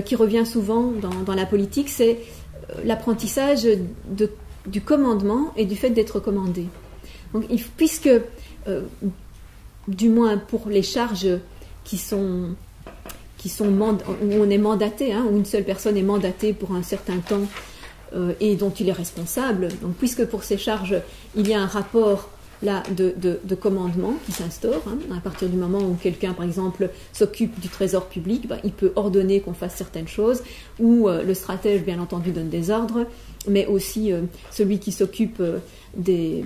qui revient souvent dans la politique, c'est l'apprentissage du commandement et du fait d'être commandé. Donc, puisque, du moins pour les charges où on est mandaté, hein, où une seule personne est mandatée pour un certain temps et dont il est responsable, donc puisque pour ces charges, il y a un rapport là de commandement qui s'instaure, hein, à partir du moment où quelqu'un, par exemple, s'occupe du trésor public, il peut ordonner qu'on fasse certaines choses, ou le stratège, bien entendu, donne des ordres, mais aussi celui qui s'occupe des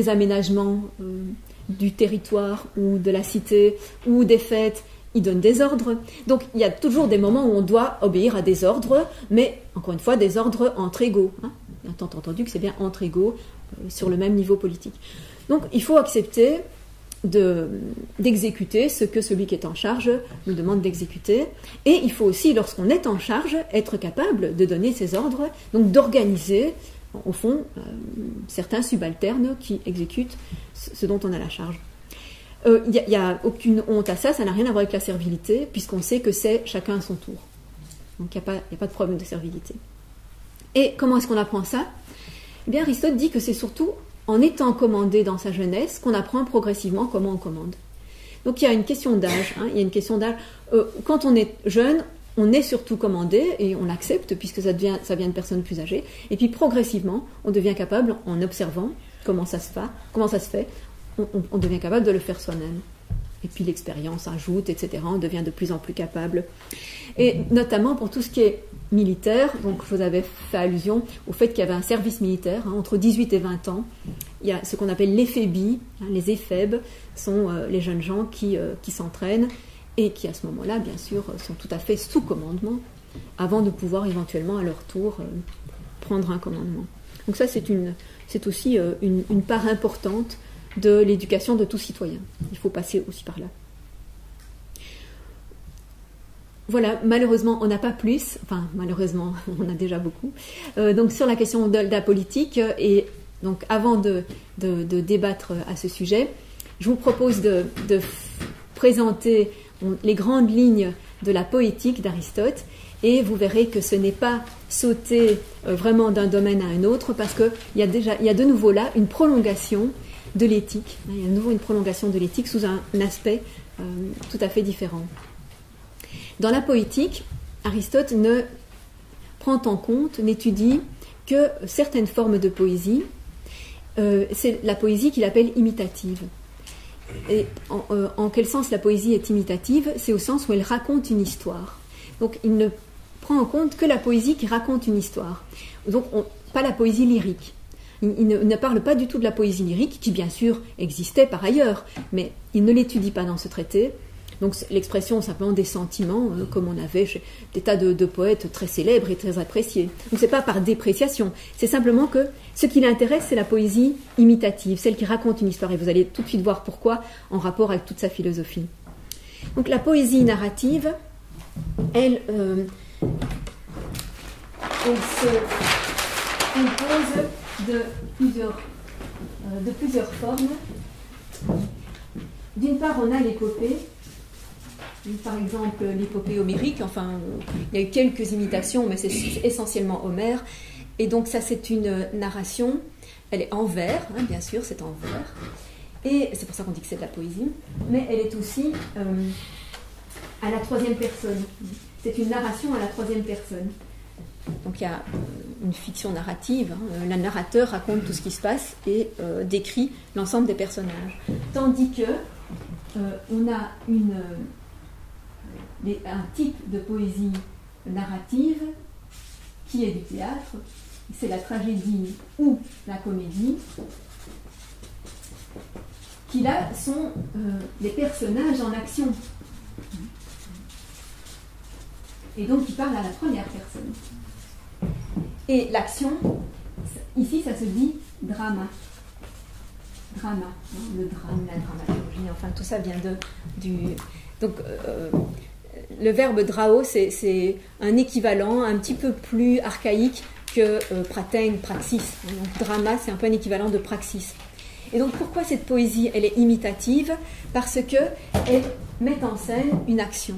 aménagements du territoire ou de la cité ou des fêtes, il donne des ordres. Donc il y a toujours des moments où on doit obéir à des ordres, mais encore une fois des ordres entre égaux, hein. Bien entendu que c'est bien entre égaux, sur le même niveau politique. Donc il faut accepter d'exécuter ce que celui qui est en charge nous demande d'exécuter, et il faut aussi, lorsqu'on est en charge, être capable de donner ces ordres, donc d'organiser au fond, certains subalternes qui exécutent ce dont on a la charge. Il n'y a aucune honte à ça, ça n'a rien à voir avec la servilité, puisqu'on sait que c'est chacun à son tour. Donc il n'y a pas de problème de servilité. Et comment est-ce qu'on apprend ça? Eh bien, Aristote dit que c'est surtout en étant commandé dans sa jeunesse qu'on apprend progressivement comment on commande. Donc il y a une question d'âge. Il y a une question d'âge. Quand on est jeune, on est surtout commandé et on l'accepte puisque ça vient de personnes plus âgées. Et puis progressivement, on devient capable, en observant comment ça se fait, on devient capable de le faire soi-même. Et puis l'expérience ajoute, etc. On devient de plus en plus capable. Et notamment pour tout ce qui est militaire, donc je vous avais fait allusion au fait qu'il y avait un service militaire, entre 18 et 20 ans. Il y a ce qu'on appelle l'éphébie. Les éphèbes sont les jeunes gens qui s'entraînent et qui à ce moment-là, bien sûr, sont tout à fait sous commandement avant de pouvoir éventuellement à leur tour prendre un commandement. Donc ça, c'est aussi une part importante de l'éducation de tout citoyen. Il faut passer aussi par là. Voilà, malheureusement, on n'a pas plus. Enfin, malheureusement, on a déjà beaucoup. Donc, sur la question de la politique, et donc, avant de débattre à ce sujet, je vous propose de présenter les grandes lignes de la poétique d'Aristote, et vous verrez que ce n'est pas sauter vraiment d'un domaine à un autre, parce qu'il y a de nouveau là une prolongation de l'éthique. Il y a de nouveau une prolongation de l'éthique sous un aspect tout à fait différent. Dans la poétique, Aristote ne prend en compte, n'étudie que certaines formes de poésie. C'est la poésie qu'il appelle imitative. Et en quel sens la poésie est imitative? C'est au sens où elle raconte une histoire. Donc il ne prend en compte que la poésie qui raconte une histoire. Donc pas la poésie lyrique. Il ne parle pas du tout de la poésie lyrique, qui bien sûr existait par ailleurs, mais il ne l'étudie pas dans ce traité. Donc l'expression simplement des sentiments, comme on avait chez des tas de poètes très célèbres et très appréciés. Donc c'est pas par dépréciation, c'est simplement que ce qui l'intéresse, c'est la poésie imitative, celle qui raconte une histoire, et vous allez tout de suite voir pourquoi, en rapport avec toute sa philosophie. Donc la poésie narrative, elle se compose de plusieurs formes. D'une part, on a l'épopée. Par exemple, l'épopée homérique, enfin, il y a eu quelques imitations, mais c'est essentiellement Homère. Et donc ça, c'est une narration, elle est en vers, bien sûr, c'est en vers. Et c'est pour ça qu'on dit que c'est de la poésie. Mais elle est aussi à la troisième personne. C'est une narration à la troisième personne. Donc il y a une fiction narrative, le narrateur raconte tout ce qui se passe et décrit l'ensemble des personnages. Tandis que on a un type de poésie narrative qui est du théâtre, c'est la tragédie ou la comédie, qui là sont les personnages en action. Et donc qui parlent à la première personne. Et l'action, ici ça se dit drama. Drama, le drame, la dramaturgie, enfin tout ça vient du... Donc le verbe drao, c'est un équivalent un petit peu plus archaïque que pratein, praxis. Donc drama, c'est un peu un équivalent de praxis. Et donc pourquoi cette poésie, elle est imitative? Parce qu'elle met en scène une action.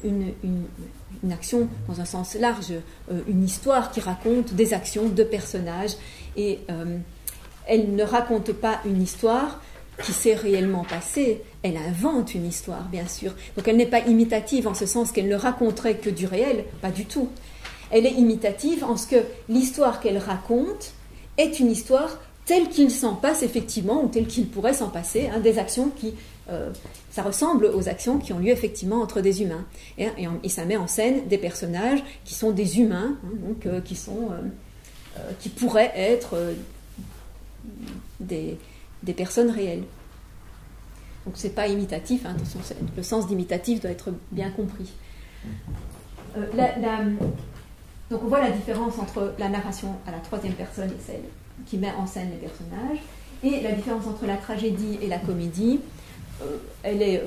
Une action dans un sens large, une histoire qui raconte des actions de personnages. Et elle ne raconte pas une histoire qui s'est réellement passée, elle invente une histoire, bien sûr. Donc elle n'est pas imitative en ce sens qu'elle ne raconterait que du réel, pas du tout. Elle est imitative en ce que l'histoire qu'elle raconte est une histoire telle qu'il s'en passe effectivement, ou telle qu'il pourrait s'en passer, des actions qui... ça ressemble aux actions qui ont lieu effectivement entre des humains. Et ça met en scène des personnages qui sont des humains, donc, qui pourraient être des personnes réelles. Donc c'est pas imitatif, le sens d'imitatif doit être bien compris. Donc on voit la différence entre la narration à la troisième personne et celle qui met en scène les personnages, et la différence entre la tragédie et la comédie. Elle est,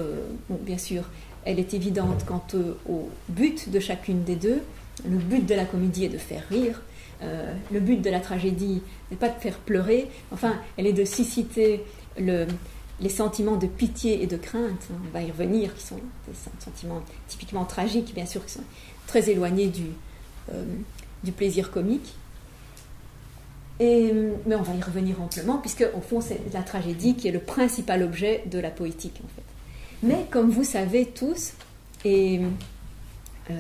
bien sûr, elle est évidente quant au but de chacune des deux. Le but de la comédie est de faire rire, le but de la tragédie n'est pas de faire pleurer, enfin, elle est de susciter les sentiments de pitié et de crainte, on va y revenir, qui sont des sentiments typiquement tragiques, bien sûr, qui sont très éloignés du plaisir comique. Mais on va y revenir amplement, puisque au fond, c'est la tragédie qui est le principal objet de la poétique, en fait. Mais comme vous savez tous, et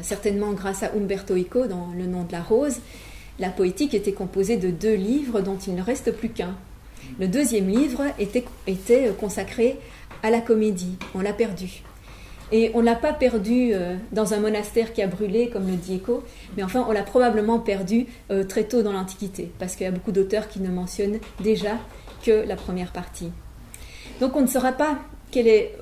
certainement grâce à Umberto Eco dans Le nom de la rose, la poétique était composée de 2 livres dont il ne reste plus qu'un. Le 2e livre était consacré à la comédie. On l'a perdu. Et on ne l'a pas perdu dans un monastère qui a brûlé, comme le dit Eco, mais enfin, on l'a probablement perdu très tôt dans l'Antiquité, parce qu'il y a beaucoup d'auteurs qui ne mentionnent déjà que la première partie. Donc on ne saura pas quelle est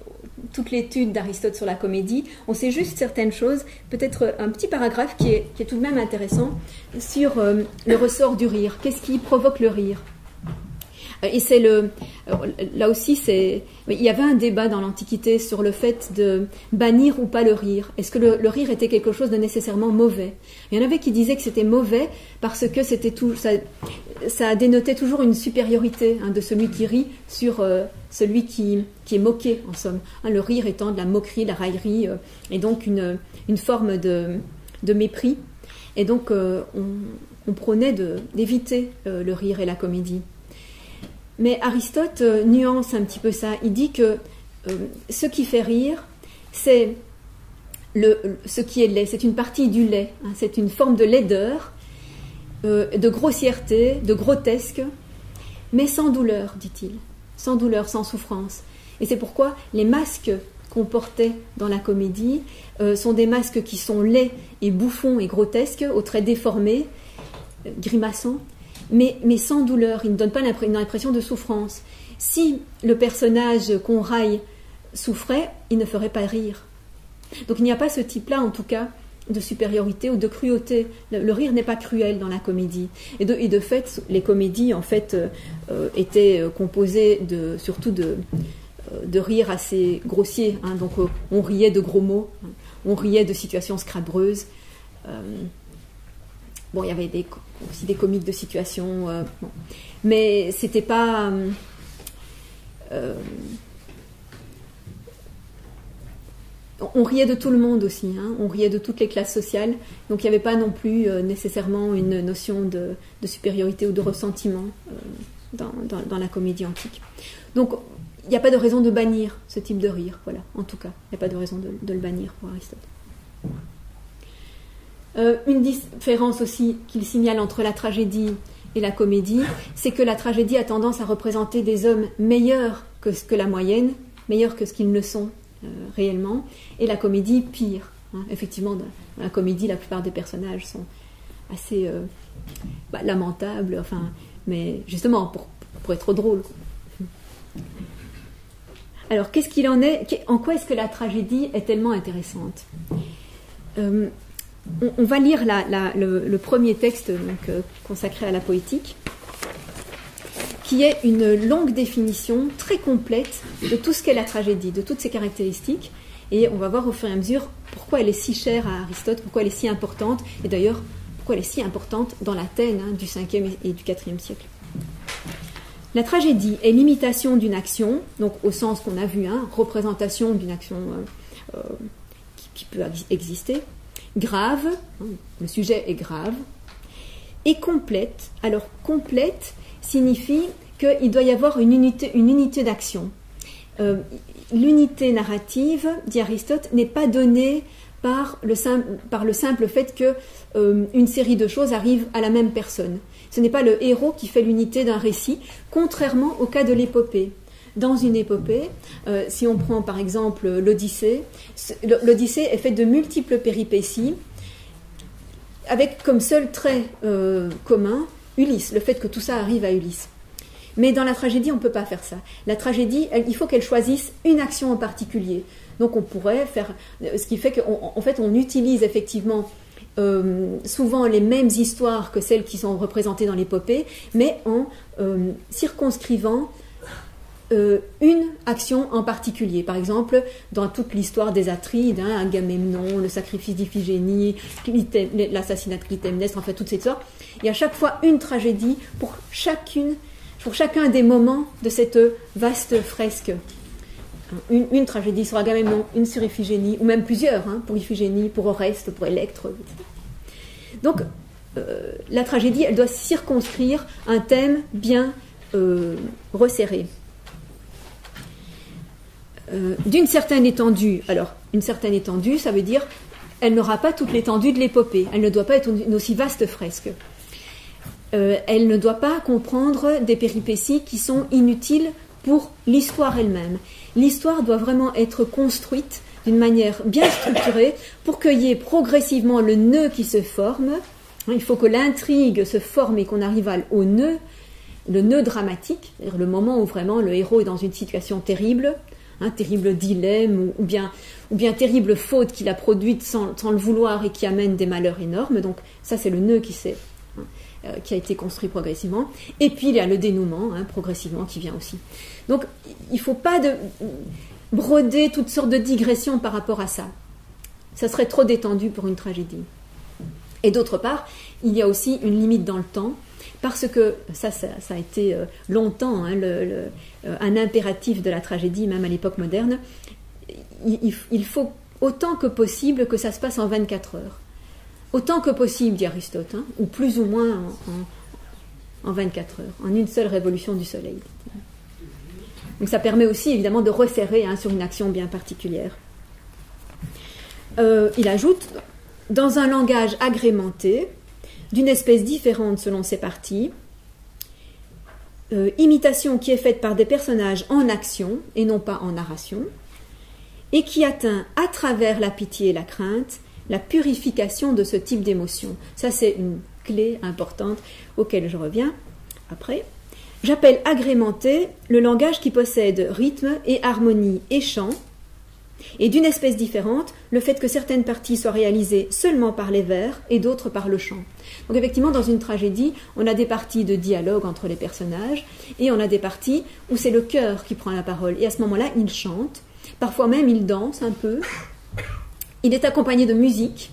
toute l'étude d'Aristote sur la comédie, on sait juste certaines choses, peut-être un petit paragraphe qui est tout de même intéressant, sur le ressort du rire. Qu'est-ce qui provoque le rire ? Et c'est là aussi, il y avait un débat dans l'Antiquité sur le fait de bannir ou pas le rire. Est-ce que le rire était quelque chose de nécessairement mauvais ? Il y en avait qui disaient que c'était mauvais parce que ça dénotait toujours une supériorité de celui qui rit sur celui qui est moqué, en somme. Le rire étant de la moquerie, de la raillerie, et donc une forme de mépris. Et donc, on prônait d'éviter le rire et la comédie. Mais Aristote nuance un petit peu ça. Il dit que ce qui fait rire, c'est ce qui est laid. C'est une partie du laid. C'est une forme de laideur, de grossièreté, de grotesque, mais sans douleur, dit-il. Sans douleur, sans souffrance. Et c'est pourquoi les masques qu'on portait dans la comédie sont des masques qui sont laids et bouffons et grotesques, aux traits déformés, grimaçants, mais sans douleur. Il ne donne pas une impression de souffrance. Si le personnage qu'on raille souffrait, il ne ferait pas rire. Donc il n'y a pas ce type-là, en tout cas, de supériorité ou de cruauté. Le rire n'est pas cruel dans la comédie. Et de fait, les comédies, en fait, étaient composées surtout de rires assez grossiers. Donc on riait de gros mots, on riait de situations scabreuses. Bon, il y avait aussi des comiques de situation, bon. Mais c'était pas... on riait de tout le monde aussi, on riait de toutes les classes sociales, donc il n'y avait pas non plus nécessairement une notion de supériorité ou de ressentiment dans la comédie antique. Donc il n'y a pas de raison de bannir ce type de rire, voilà, en tout cas, il n'y a pas de raison de le bannir pour Aristote. Une différence aussi qu'il signale entre la tragédie et la comédie, c'est que la tragédie a tendance à représenter des hommes meilleurs que la moyenne, meilleurs que ce qu'ils ne sont réellement, et la comédie pire. Effectivement, dans la comédie, la plupart des personnages sont assez lamentables, enfin, mais justement pour être drôle. Alors, qu'est-ce qu'il en est ? En quoi est-ce que la tragédie est tellement intéressante ? On va lire le premier texte donc, consacré à la poétique, qui est une longue définition très complète de tout ce qu'est la tragédie, de toutes ses caractéristiques, et on va voir au fur et à mesure pourquoi elle est si chère à Aristote, pourquoi elle est si importante, et d'ailleurs pourquoi elle est si importante dans l'Athènes du 5e et du 4e siècle. La tragédie est l'imitation d'une action, donc au sens qu'on a vu, représentation d'une action qui peut exister, grave, le sujet est grave, et complète. Alors complète signifie qu'il doit y avoir une unité d'action. L'unité narrative, dit Aristote, n'est pas donnée par le simple fait qu'une série de choses arrivent à la même personne. Ce n'est pas le héros qui fait l'unité d'un récit, contrairement au cas de l'épopée. Dans une épopée, si on prend par exemple l'Odyssée, l'Odyssée est faite de multiples péripéties, avec comme seul trait commun Ulysse, le fait que tout ça arrive à Ulysse. Mais dans la tragédie, on ne peut pas faire ça. La tragédie, il faut qu'elle choisisse une action en particulier. Donc on pourrait faire... Ce qui fait qu'en fait, on utilise effectivement souvent les mêmes histoires que celles qui sont représentées dans l'épopée, mais en circonscrivant une action en particulier. Par exemple, dans toute l'histoire des Atrides, Agamemnon, le sacrifice d'Iphigénie, l'assassinat de Clytemnestre, en fait, toutes ces histoires, il y a à chaque fois une tragédie pour chacun des moments de cette vaste fresque. Une tragédie sur Agamemnon, une sur Iphigénie, ou même plusieurs, pour Iphigénie, pour Oreste, pour Électre, etc. Donc, la tragédie, elle doit circonscrire un thème bien resserré. D'une certaine étendue. Alors, une certaine étendue, ça veut dire elle n'aura pas toute l'étendue de l'épopée. Elle ne doit pas être une aussi vaste fresque. Elle ne doit pas comprendre des péripéties qui sont inutiles pour l'histoire elle-même. L'histoire doit vraiment être construite d'une manière bien structurée pour qu'il y ait progressivement le nœud qui se forme. Il faut que l'intrigue se forme et qu'on arrive au nœud, le nœud dramatique, c'est-à-dire le moment où vraiment le héros est dans une situation terrible, un terrible dilemme ou bien terrible faute qu'il a produite sans le vouloir et qui amène des malheurs énormes. Donc ça, c'est le nœud qui a été construit progressivement. Et puis il y a le dénouement, progressivement, qui vient aussi. Donc il ne faut pas broder toutes sortes de digressions par rapport à ça. Ça serait trop détendu pour une tragédie. Et d'autre part, il y a aussi une limite dans le temps, parce que ça a été longtemps un impératif de la tragédie, même à l'époque moderne. Il faut autant que possible que ça se passe en 24 heures. Autant que possible, dit Aristote, ou plus ou moins en 24 heures, en une seule révolution du soleil. Donc ça permet aussi évidemment de resserrer sur une action bien particulière. Il ajoute, dans un langage agrémenté, d'une espèce différente selon ses parties, imitation qui est faite par des personnages en action et non pas en narration, et qui atteint à travers la pitié et la crainte la purification de ce type d'émotion. Ça, c'est une clé importante auquel je reviens après. J'appelle agrémenté le langage qui possède rythme et harmonie et chant, et d'une espèce différente, le fait que certaines parties soient réalisées seulement par les vers et d'autres par le chant. Donc effectivement, dans une tragédie, on a des parties de dialogue entre les personnages, et on a des parties où c'est le cœur qui prend la parole. Et à ce moment-là, il chante, parfois même il danse un peu, il est accompagné de musique,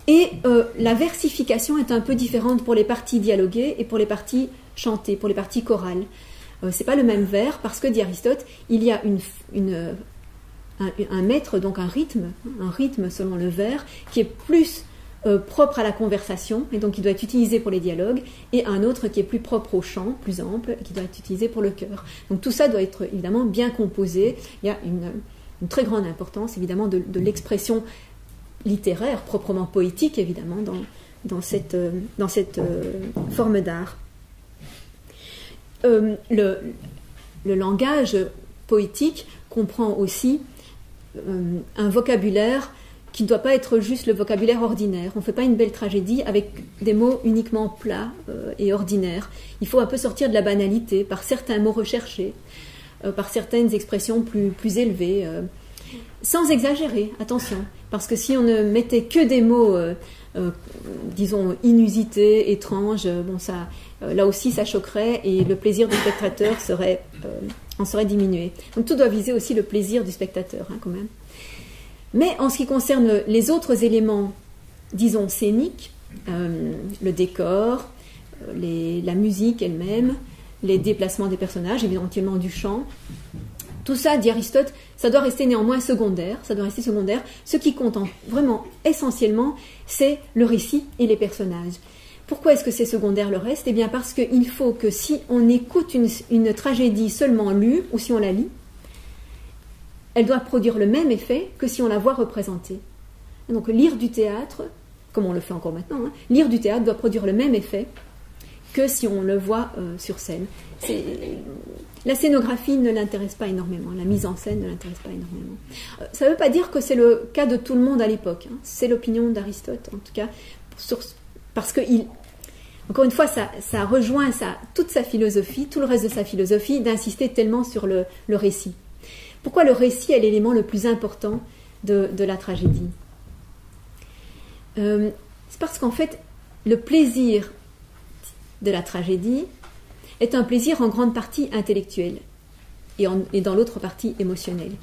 et la versification est un peu différente pour les parties dialoguées et pour les parties chantées, pour les parties chorales. C'est pas le même vers, parce que, dit Aristote, il y a un mètre, donc un rythme selon le vers, qui est plus propre à la conversation, et donc qui doit être utilisé pour les dialogues, et un autre qui est plus propre au chant, plus ample, et qui doit être utilisé pour le chœur. Donc tout ça doit être évidemment bien composé. Il y a une très grande importance évidemment de l'expression littéraire, proprement poétique évidemment, dans cette forme d'art. Le langage poétique comprend aussi un vocabulaire qui ne doit pas être juste le vocabulaire ordinaire. On ne fait pas une belle tragédie avec des mots uniquement plats et ordinaires. Il faut un peu sortir de la banalité par certains mots recherchés, par certaines expressions plus élevées, sans exagérer, attention, parce que si on ne mettait que des mots, disons, inusités, étranges, là aussi ça choquerait et le plaisir du spectateur en serait diminué. Donc tout doit viser aussi le plaisir du spectateur, quand même. Mais en ce qui concerne les autres éléments, disons, scéniques, le décor, la musique elle-même, les déplacements des personnages, éventuellement du chant, tout ça, dit Aristote, ça doit rester néanmoins secondaire. Ce qui compte vraiment essentiellement, c'est le récit et les personnages. Pourquoi est-ce que c'est secondaire le reste ? Eh bien parce qu'il faut que si on écoute une tragédie seulement lue, ou si on la lit, elle doit produire le même effet que si on la voit représentée. Donc lire du théâtre, comme on le fait encore maintenant, lire du théâtre doit produire le même effet que si on le voit sur scène. La scénographie ne l'intéresse pas énormément, la mise en scène ne l'intéresse pas énormément. Ça ne veut pas dire que c'est le cas de tout le monde à l'époque, c'est l'opinion d'Aristote en tout cas, parce que encore une fois, ça rejoint toute sa philosophie, tout le reste de sa philosophie, d'insister tellement sur le récit. Pourquoi le récit est l'élément le plus important de la tragédie ? C'est parce qu'en fait, le plaisir de la tragédie est un plaisir en grande partie intellectuel. et dans l'autre partie émotionnelle.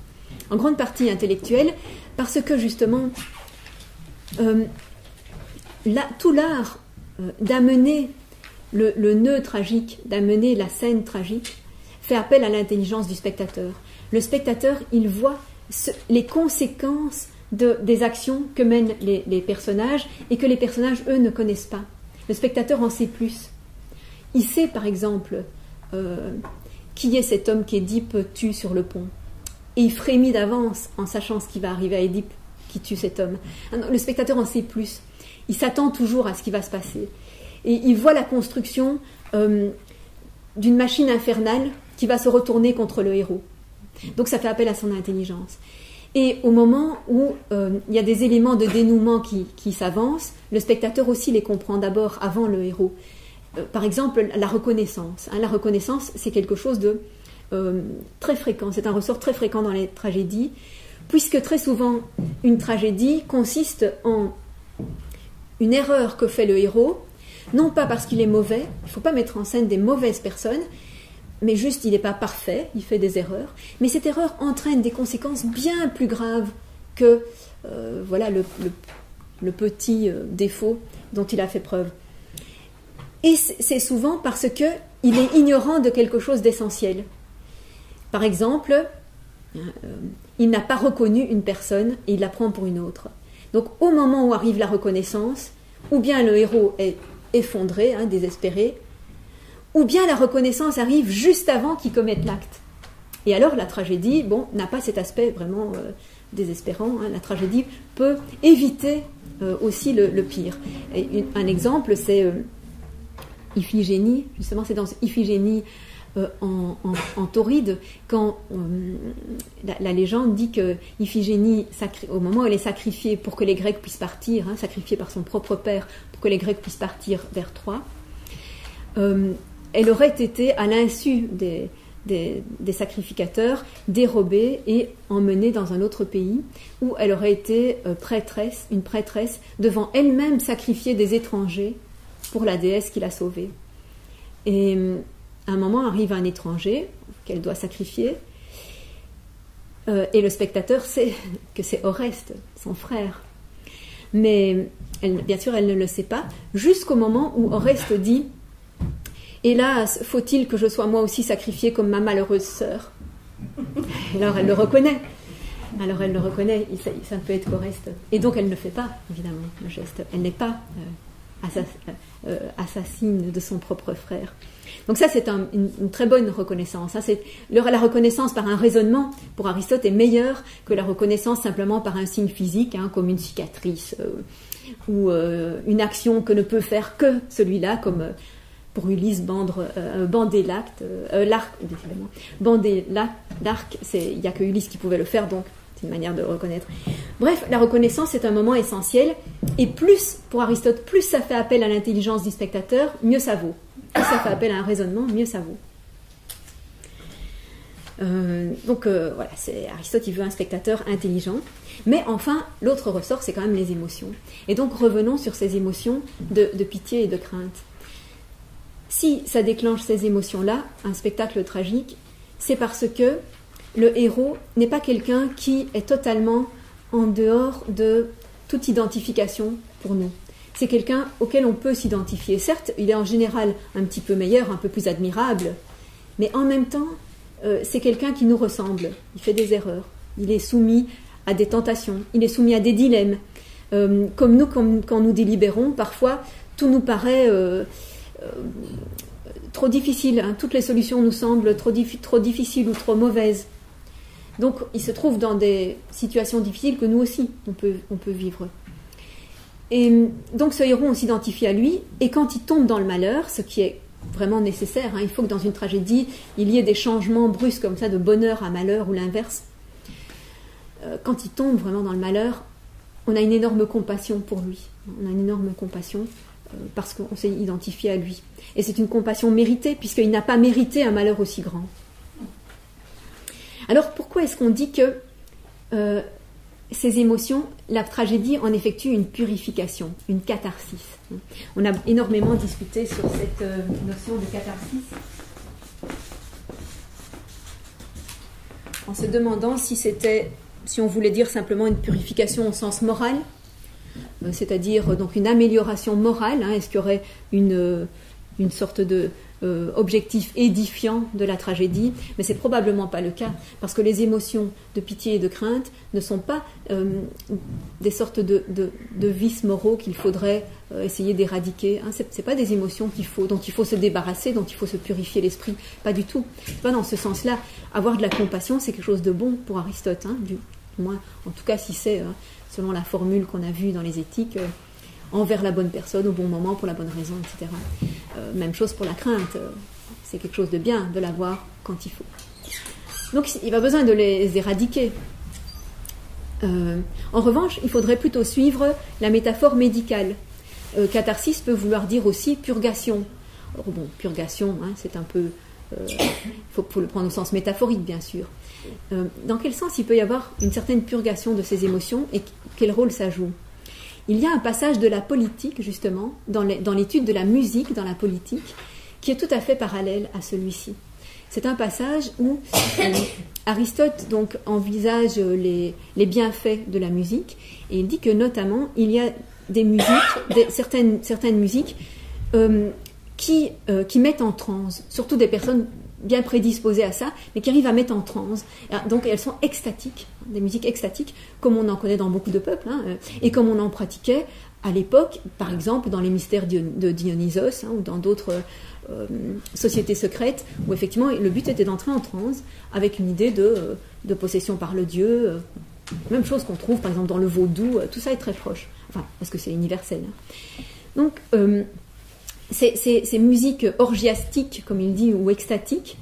En grande partie intellectuelle, parce que justement, tout l'art d'amener le nœud tragique, d'amener la scène tragique, fait appel à l'intelligence du spectateur. Le spectateur, il voit les conséquences des actions que mènent les personnages et que les personnages, eux, ne connaissent pas. Le spectateur en sait plus. Il sait, par exemple, qui est cet homme qu'Édipe tue sur le pont. Et il frémit d'avance en sachant ce qui va arriver à Édipe qui tue cet homme. Le spectateur en sait plus. Il s'attend toujours à ce qui va se passer. Et il voit la construction d'une machine infernale qui va se retourner contre le héros. Donc ça fait appel à son intelligence. Et au moment où il y a des éléments de dénouement qui s'avancent, le spectateur aussi les comprend d'abord avant le héros. Par exemple, la reconnaissance. La reconnaissance, c'est quelque chose de très fréquent. C'est un ressort très fréquent dans les tragédies, puisque très souvent, une tragédie consiste en une erreur que fait le héros, non pas parce qu'il est mauvais, il ne faut pas mettre en scène des mauvaises personnes, mais juste il n'est pas parfait, il fait des erreurs, mais cette erreur entraîne des conséquences bien plus graves que voilà, le petit défaut dont il a fait preuve. Et c'est souvent parce qu'il est ignorant de quelque chose d'essentiel. Par exemple, il n'a pas reconnu une personne et il la prend pour une autre. Donc au moment où arrive la reconnaissance, ou bien le héros est effondré, désespéré, ou bien la reconnaissance arrive juste avant qu'il commette l'acte. Et alors la tragédie, n'a pas cet aspect vraiment désespérant. La tragédie peut éviter aussi le pire. Et un exemple, c'est Iphigénie. Justement, c'est dans Iphigénie en Tauride, quand la légende dit que Iphigénie, au moment où elle est sacrifiée pour que les Grecs puissent partir, sacrifiée par son propre père pour que les Grecs puissent partir vers Troie, elle aurait été, à l'insu des sacrificateurs, dérobée et emmenée dans un autre pays, où elle aurait été une prêtresse, devant elle-même sacrifier des étrangers pour la déesse qui l'a sauvée. Et à un moment arrive un étranger qu'elle doit sacrifier, et le spectateur sait que c'est Oreste, son frère. Mais bien sûr, elle ne le sait pas, jusqu'au moment où Oreste dit « Hélas, faut-il que je sois moi aussi sacrifiée comme ma malheureuse sœur ?» Alors elle le reconnaît. Ça ne peut être qu'Oreste. Et donc elle ne fait pas, évidemment, le geste. Elle n'est pas assassine de son propre frère. Donc ça, c'est une très bonne reconnaissance. La reconnaissance par un raisonnement, pour Aristote, est meilleure que la reconnaissance simplement par un signe physique, comme une cicatrice ou une action que ne peut faire que celui-là, comme pour Ulysse, bander l'arc, il n'y a que Ulysse qui pouvait le faire, donc c'est une manière de reconnaître. Bref, la reconnaissance est un moment essentiel, et plus, pour Aristote, plus ça fait appel à l'intelligence du spectateur, mieux ça vaut. Plus ça fait appel à un raisonnement, mieux ça vaut. Voilà, Aristote, il veut un spectateur intelligent. Mais enfin, l'autre ressort, c'est quand même les émotions. Et donc, revenons sur ces émotions de pitié et de crainte. Si ça déclenche ces émotions-là, un spectacle tragique, c'est parce que le héros n'est pas quelqu'un qui est totalement en dehors de toute identification pour nous. C'est quelqu'un auquel on peut s'identifier. Certes, il est en général un petit peu meilleur, un peu plus admirable, mais en même temps, c'est quelqu'un qui nous ressemble. Il fait des erreurs. Il est soumis à des tentations. Il est soumis à des dilemmes. Comme nous, quand nous délibérons, parfois, tout nous paraît trop difficile. Toutes les solutions nous semblent trop difficiles ou trop mauvaises. Donc, il se trouve dans des situations difficiles que nous aussi, on peut vivre. Et donc, ce héros, on s'identifie à lui, et quand il tombe dans le malheur, ce qui est vraiment nécessaire, il faut que dans une tragédie, il y ait des changements brusques comme ça, de bonheur à malheur ou l'inverse. Quand il tombe vraiment dans le malheur, on a une énorme compassion pour lui. On a une énorme compassion parce qu'on s'est identifié à lui. Et c'est une compassion méritée, puisqu'il n'a pas mérité un malheur aussi grand. Alors, pourquoi est-ce qu'on dit que ces émotions, la tragédie en effectue une purification, une catharsis? On a énormément discuté sur cette notion de catharsis. en se demandant si on voulait dire simplement une purification au sens moral, c'est-à-dire donc une amélioration morale, est-ce qu'il y aurait une sorte de objectif édifiant de la tragédie, mais c'est probablement pas le cas, parce que les émotions de pitié et de crainte ne sont pas des sortes de vices moraux qu'il faudrait essayer d'éradiquer. C'est pas des émotions dont il faut se débarrasser, dont il faut se purifier l'esprit, pas du tout. C'est pas dans ce sens-là. Avoir de la compassion, c'est quelque chose de bon pour Aristote, du moins, en tout cas si c'est selon la formule qu'on a vue dans les éthiques, envers la bonne personne, au bon moment, pour la bonne raison, etc. Même chose pour la crainte. C'est quelque chose de bien de l'avoir quand il faut. Donc il n'y a pas besoin de les éradiquer. En revanche, il faudrait plutôt suivre la métaphore médicale. Catharsis peut vouloir dire aussi purgation. Alors, bon, purgation, c'est un peu... faut le prendre au sens métaphorique, bien sûr. Dans quel sens il peut y avoir une certaine purgation de ces émotions et quel rôle ça joue ? Il y a un passage de la politique, justement, dans l'étude de la musique dans la politique, qui est tout à fait parallèle à celui-ci. C'est un passage où Aristote donc envisage les bienfaits de la musique, et il dit que notamment, il y a des musiques, certaines musiques qui mettent en transe, surtout des personnes bien prédisposées à ça, mais qui arrivent à mettre en transe. Donc elles sont extatiques, des musiques extatiques, comme on en connaît dans beaucoup de peuples, et comme on en pratiquait à l'époque, par exemple dans les mystères de Dionysos, ou dans d'autres sociétés secrètes, où effectivement le but était d'entrer en transe, avec une idée de possession par le dieu, même chose qu'on trouve par exemple dans le vaudou, tout ça est très proche, parce que c'est universel. Donc ces musiques orgiastiques, comme il dit, ou extatiques,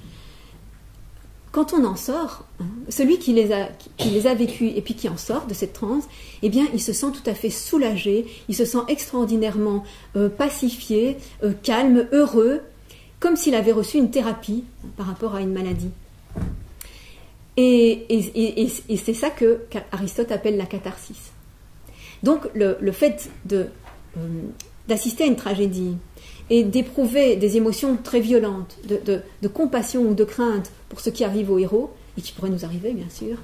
quand on en sort, celui qui les a vécues et puis qui en sort de cette transe, eh bien, il se sent tout à fait soulagé, il se sent extraordinairement pacifié, calme, heureux, comme s'il avait reçu une thérapie par rapport à une maladie. Et c'est ça qu'Aristote appelle la catharsis. Donc, le fait d'assister à une tragédie, et d'éprouver des émotions très violentes, de compassion ou de crainte pour ce qui arrive au héros, et qui pourrait nous arriver, bien sûr,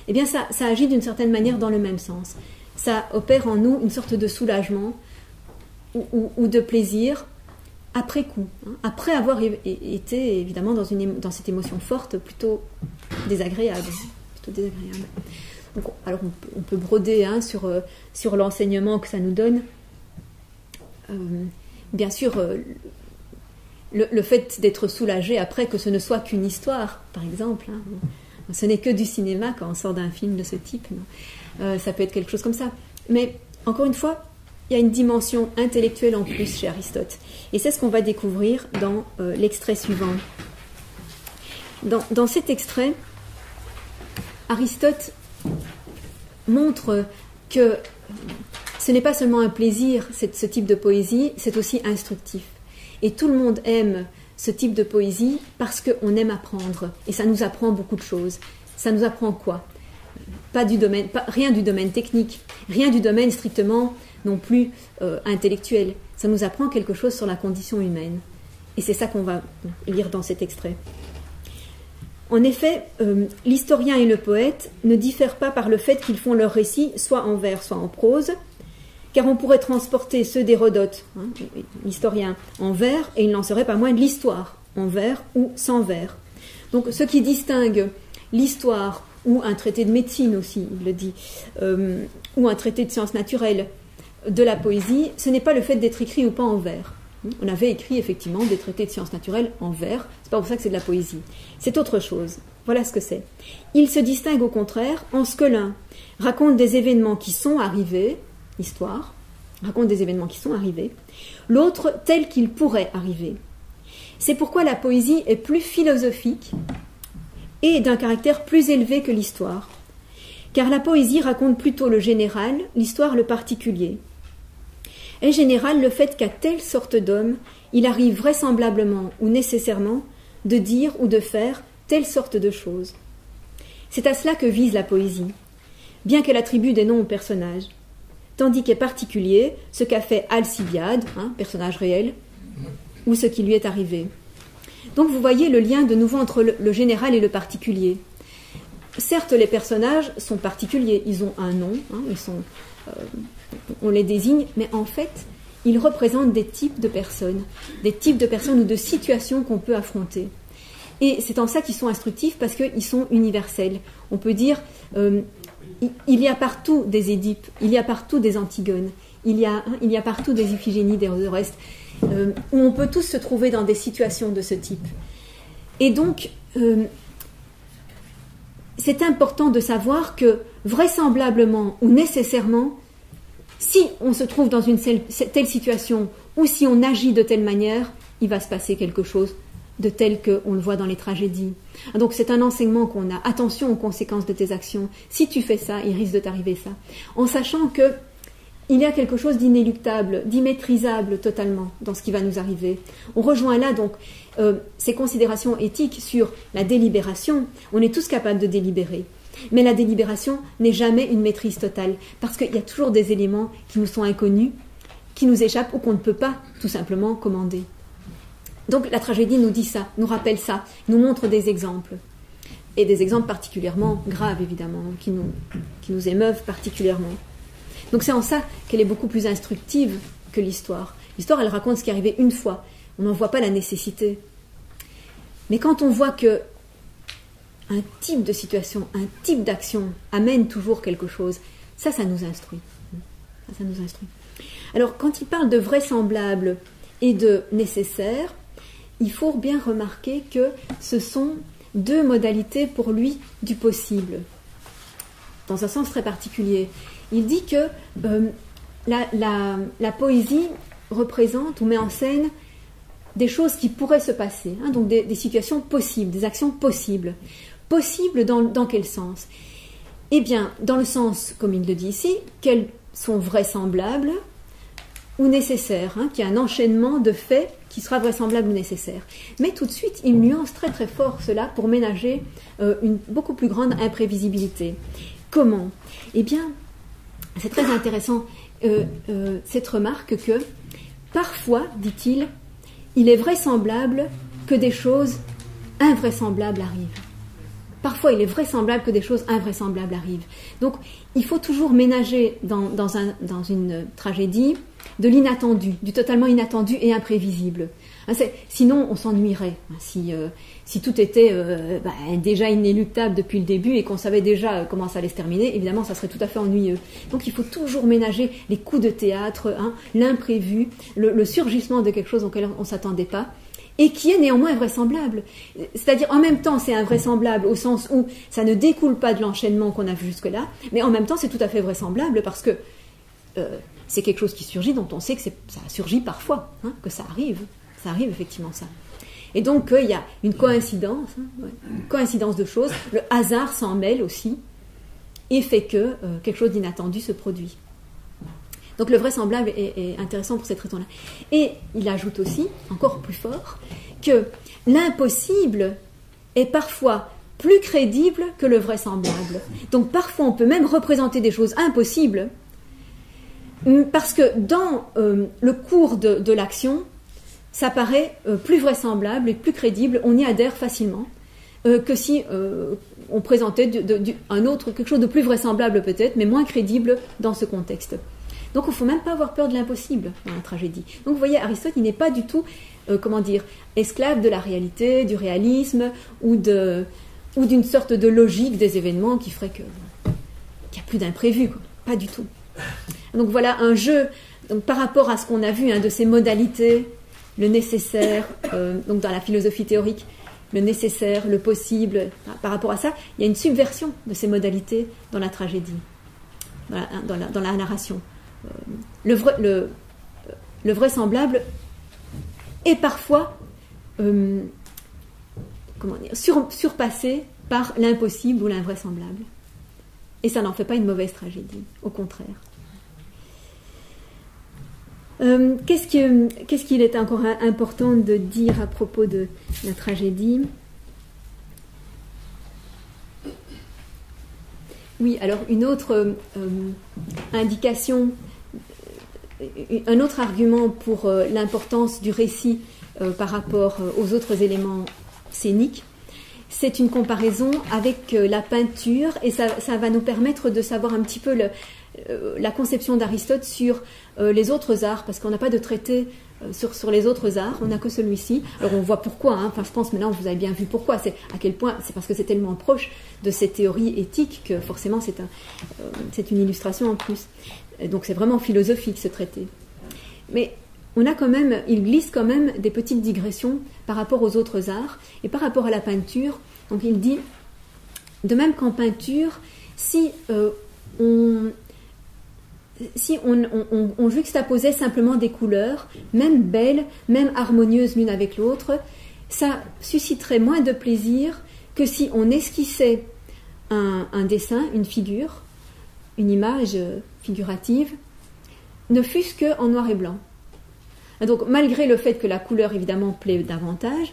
eh bien ça agit d'une certaine manière dans le même sens. Ça opère en nous une sorte de soulagement ou de plaisir après coup, après avoir été, évidemment, dans cette émotion forte, plutôt désagréable. Donc, alors on peut broder sur l'enseignement que ça nous donne. Bien sûr, le fait d'être soulagé après, que ce ne soit qu'une histoire, par exemple, ce n'est que du cinéma quand on sort d'un film de ce type, ça peut être quelque chose comme ça. Mais encore une fois, il y a une dimension intellectuelle en plus chez Aristote. Et c'est ce qu'on va découvrir dans l'extrait suivant. Dans cet extrait, Aristote montre que ce n'est pas seulement un plaisir, ce type de poésie, c'est aussi instructif. Et tout le monde aime ce type de poésie parce qu'on aime apprendre. Et ça nous apprend beaucoup de choses. Ça nous apprend quoi ? Rien du domaine technique, rien du domaine strictement non plus intellectuel. Ça nous apprend quelque chose sur la condition humaine. Et c'est ça qu'on va lire dans cet extrait. En effet, l'historien et le poète ne diffèrent pas par le fait qu'ils font leur récit soit en vers, soit en prose, car on pourrait transporter ceux d'Hérodote, l'historien, en vers, et il n'en serait pas moins de l'histoire, en vers ou sans vers. Donc ce qui distingue l'histoire, ou un traité de médecine aussi, il le dit, ou un traité de sciences naturelles, de la poésie, ce n'est pas le fait d'être écrit ou pas en vers. On avait écrit effectivement des traités de sciences naturelles en vers, c'est pas pour ça que c'est de la poésie. C'est autre chose. Voilà ce que c'est. Il se distingue au contraire en ce que l'un raconte des événements qui sont arrivés, l'histoire, raconte des événements qui sont arrivés, l'autre tel qu'il pourrait arriver. C'est pourquoi la poésie est plus philosophique et d'un caractère plus élevé que l'histoire, car la poésie raconte plutôt le général, l'histoire le particulier. Est général le fait qu'à telle sorte d'homme, il arrive vraisemblablement ou nécessairement de dire ou de faire telle sorte de choses. C'est à cela que vise la poésie, bien qu'elle attribue des noms aux personnages, tandis qu'est particulier ce qu'a fait Alcibiade, personnage réel, ou ce qui lui est arrivé. Donc vous voyez le lien de nouveau entre le général et le particulier. certes, les personnages sont particuliers, ils ont un nom, hein, on les désigne, mais en fait, ils représentent des types de personnes ou de situations qu'on peut affronter. Et c'est en ça qu'ils sont instructifs, parce qu'ils sont universels. On peut dire, il y a partout des Édipes, il y a partout des Antigones, il y a partout des Iphigénies, des Orestes, où on peut tous se trouver dans des situations de ce type. Et donc, c'est important de savoir que, vraisemblablement ou nécessairement, si on se trouve dans une telle situation, ou si on agit de telle manière, il va se passer quelque chose de tel qu'on le voit dans les tragédies. Donc c'est un enseignement qu'on a. Attention aux conséquences de tes actions. Si tu fais ça, il risque de t'arriver ça. En sachant que il y a quelque chose d'inéluctable, d'immaîtrisable totalement dans ce qui va nous arriver. On rejoint là donc ces considérations éthiques sur la délibération. On est tous capables de délibérer. Mais la délibération n'est jamais une maîtrise totale, parce qu'il y a toujours des éléments qui nous sont inconnus, qui nous échappent ou qu'on ne peut pas tout simplement commander. Donc la tragédie nous dit ça, nous rappelle ça, nous montre des exemples. Et des exemples particulièrement graves, évidemment, qui nous émeuvent particulièrement. Donc c'est en ça qu'elle est beaucoup plus instructive que l'histoire. L'histoire, elle raconte ce qui est arrivé une fois. On n'en voit pas la nécessité. Mais quand on voit que un type de situation, un type d'action amène toujours quelque chose, ça nous instruit. Ça nous instruit. Alors, quand il parle de vraisemblable et de nécessaire, il faut bien remarquer que ce sont deux modalités pour lui du possible, dans un sens très particulier. Il dit que la poésie représente ou met en scène des choses qui pourraient se passer, hein, donc des situations possibles, des actions possibles. Possibles dans quel sens? Eh bien, dans le sens, comme il le dit ici, qu'elles sont vraisemblables ou nécessaires, hein, qu'il y a un enchaînement de faits qui sera vraisemblable ou nécessaire. Mais tout de suite, il nuance très très fort cela pour ménager une beaucoup plus grande imprévisibilité. Comment? Eh bien, c'est très intéressant cette remarque que parfois, dit-il, il est vraisemblable que des choses invraisemblables arrivent. Parfois, il est vraisemblable que des choses invraisemblables arrivent. Donc, il faut toujours ménager dans une tragédie de l'inattendu, du totalement inattendu et imprévisible. Sinon, on s'ennuierait. Si tout était déjà inéluctable depuis le début et qu'on savait déjà comment ça allait se terminer, évidemment, ça serait tout à fait ennuyeux. Donc, il faut toujours ménager les coups de théâtre, l'imprévu, le surgissement de quelque chose auquel on ne s'attendait pas, et qui est néanmoins invraisemblable. C'est-à-dire, en même temps, c'est invraisemblable au sens où ça ne découle pas de l'enchaînement qu'on a vu jusque-là, mais en même temps, c'est tout à fait vraisemblable parce que c'est quelque chose qui surgit dont on sait que ça surgit parfois, hein, que ça arrive effectivement ça. Et donc, il y a une coïncidence de choses, le hasard s'en mêle aussi, et fait que quelque chose d'inattendu se produit. Donc le vraisemblable est intéressant pour cette raison-là. Et il ajoute aussi, encore plus fort, que l'impossible est parfois plus crédible que le vraisemblable. Donc parfois on peut même représenter des choses impossibles, parce que dans le cours de l'action, ça paraît plus vraisemblable et plus crédible, on y adhère facilement, que si on présentait quelque chose de plus vraisemblable peut-être, mais moins crédible dans ce contexte. Donc il ne faut même pas avoir peur de l'impossible dans la tragédie. Donc vous voyez, Aristote, il n'est pas du tout, esclave de la réalité, du réalisme, ou d'une sorte de logique des événements qui ferait qu'il n'y a plus d'imprévu, quoi. Pas du tout. Donc voilà un jeu, donc, par rapport à ce qu'on a vu, de ces modalités, le nécessaire, donc dans la philosophie théorique, le nécessaire, le possible, par rapport à ça, il y a une subversion de ces modalités dans la tragédie, dans la narration. Le vraisemblable est parfois surpassé par l'impossible ou l'invraisemblable. Et ça n'en fait pas une mauvaise tragédie, au contraire. Qu'est-ce qu'il est encore important de dire à propos de la tragédie? Oui, alors une autre indication, un autre argument pour l'importance du récit par rapport aux autres éléments scéniques, c'est une comparaison avec la peinture, et ça va nous permettre de savoir un petit peu la conception d'Aristote sur les autres arts, parce qu'on n'a pas de traité sur les autres arts, on n'a que celui-ci. Alors on voit pourquoi, hein. Enfin, je pense maintenant vous avez bien vu pourquoi, c'est à quel point, c'est parce que c'est tellement proche de ces théories éthiques que forcément c'est une illustration en plus. Et donc c'est vraiment philosophique ce traité. Mais il glisse quand même des petites digressions par rapport aux autres arts et par rapport à la peinture. Donc il dit, de même qu'en peinture, si on juxtaposait simplement des couleurs, même belles, même harmonieuses l'une avec l'autre, ça susciterait moins de plaisir que si on esquissait un dessin, une figure, une image figurative, ne fût-ce qu'en noir et blanc. Donc, malgré le fait que la couleur, évidemment, plaît davantage,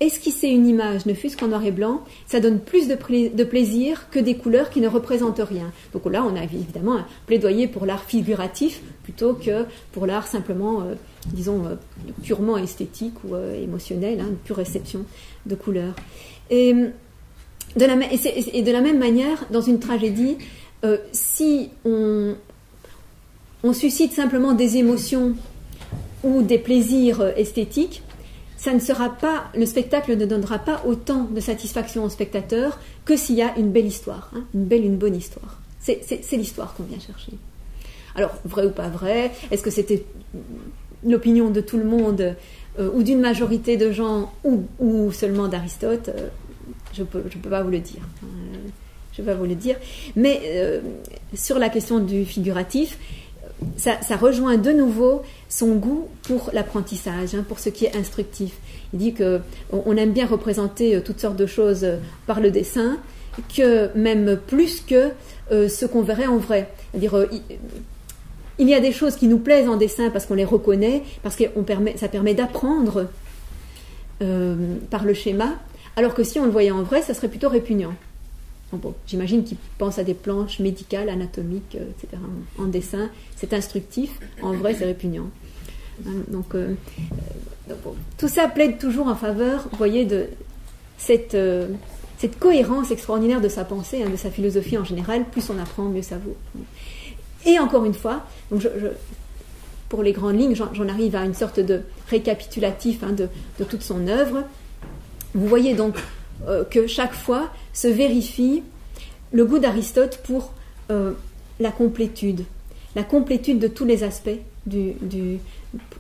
esquisser une image, ne fût-ce qu'en noir et blanc, ça donne plus de plaisir que des couleurs qui ne représentent rien. Donc là, on a évidemment un plaidoyer pour l'art figuratif plutôt que pour l'art simplement, purement esthétique ou émotionnel, hein, une pure réception de couleurs. Et de la même manière, dans une tragédie, si on suscite simplement des émotions ou des plaisirs esthétiques, le spectacle ne donnera pas autant de satisfaction au spectateur que s'il y a une belle histoire, hein, une bonne histoire. C'est l'histoire qu'on vient chercher. Alors, vrai ou pas vrai, est-ce que c'était l'opinion de tout le monde ou d'une majorité de gens ou seulement d'Aristote, je peux pas vous le dire. Je vais pas vous le dire. Mais sur la question du figuratif, ça rejoint de nouveau son goût pour l'apprentissage, hein, pour ce qui est instructif. Il dit qu'on aime bien représenter toutes sortes de choses par le dessin, que même plus que ce qu'on verrait en vrai. C'est-à-dire, il y a des choses qui nous plaisent en dessin parce qu'on les reconnaît, parce que ça permet d'apprendre par le schéma, alors que si on le voyait en vrai, ça serait plutôt répugnant. Bon, j'imagine qu'il pense à des planches médicales, anatomiques, etc. En dessin, c'est instructif. En vrai, c'est répugnant. Donc, bon, tout ça plaide toujours en faveur, vous voyez, de cette cohérence extraordinaire de sa pensée, hein, de sa philosophie en général. Plus on apprend, mieux ça vaut. Et encore une fois, donc pour les grandes lignes, j'en arrive à une sorte de récapitulatif, hein, de toute son œuvre. Vous voyez donc que chaque fois se vérifie le goût d'Aristote pour la complétude de tous les aspects d'une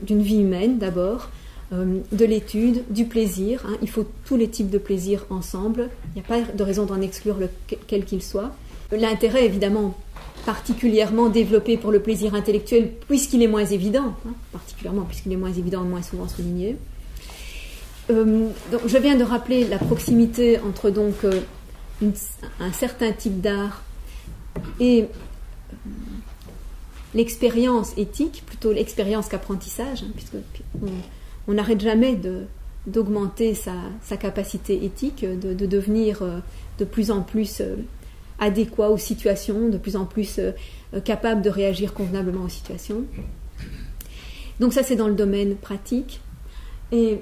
vie humaine d'abord, de l'étude, du plaisir. Hein. Il faut tous les types de plaisir ensemble. Il n'y a pas de raison d'en exclure quel qu'il soit. L'intérêt, évidemment, particulièrement développé pour le plaisir intellectuel, puisqu'il est moins évident, hein, particulièrement puisqu'il est moins évident, moins souvent souligné. Donc, je viens de rappeler la proximité entre donc un certain type d'art et l'expérience éthique, plutôt l'expérience qu'apprentissage, hein, puisque on n'arrête jamais d'augmenter sa capacité éthique, de devenir de plus en plus adéquat aux situations, de plus en plus capable de réagir convenablement aux situations. Donc ça, c'est dans le domaine pratique. Et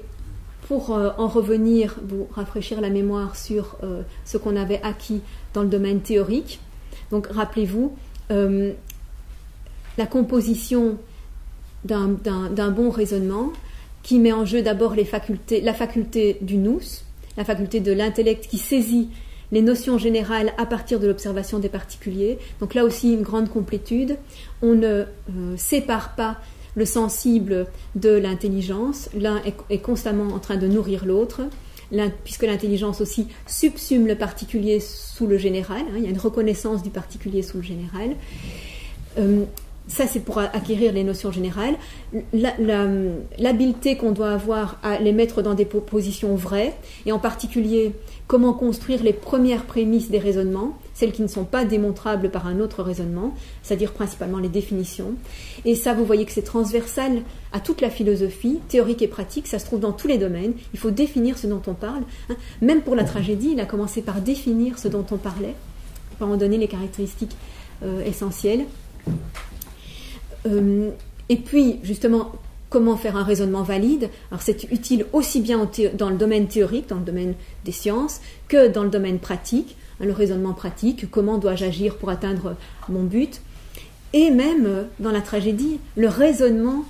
pour en revenir, vous rafraîchir la mémoire sur ce qu'on avait acquis dans le domaine théorique. Donc rappelez-vous, la composition d'un bon raisonnement qui met en jeu d'abord la faculté du nous, la faculté de l'intellect qui saisit les notions générales à partir de l'observation des particuliers. Donc là aussi une grande complétude. On ne sépare pas le sensible de l'intelligence. L'un est constamment en train de nourrir l'autre, puisque l'intelligence aussi subsume le particulier sous le général. Hein, il y a une reconnaissance du particulier sous le général. Ça, c'est pour acquérir les notions générales. L'habileté qu'on doit avoir à les mettre dans des positions vraies, et en particulier comment construire les premières prémices des raisonnements, celles qui ne sont pas démontrables par un autre raisonnement, c'est-à-dire principalement les définitions. Et ça, vous voyez que c'est transversal à toute la philosophie, théorique et pratique, ça se trouve dans tous les domaines. Il faut définir ce dont on parle. Hein. Même pour la tragédie, il a commencé par définir ce dont on parlait, par en donner les caractéristiques essentielles. Et puis, justement, comment faire un raisonnement valide. Alors c'est utile aussi bien dans le domaine théorique, dans le domaine des sciences, que dans le domaine pratique, le raisonnement pratique, comment dois-je agir pour atteindre mon but, et même dans la tragédie, le raisonnement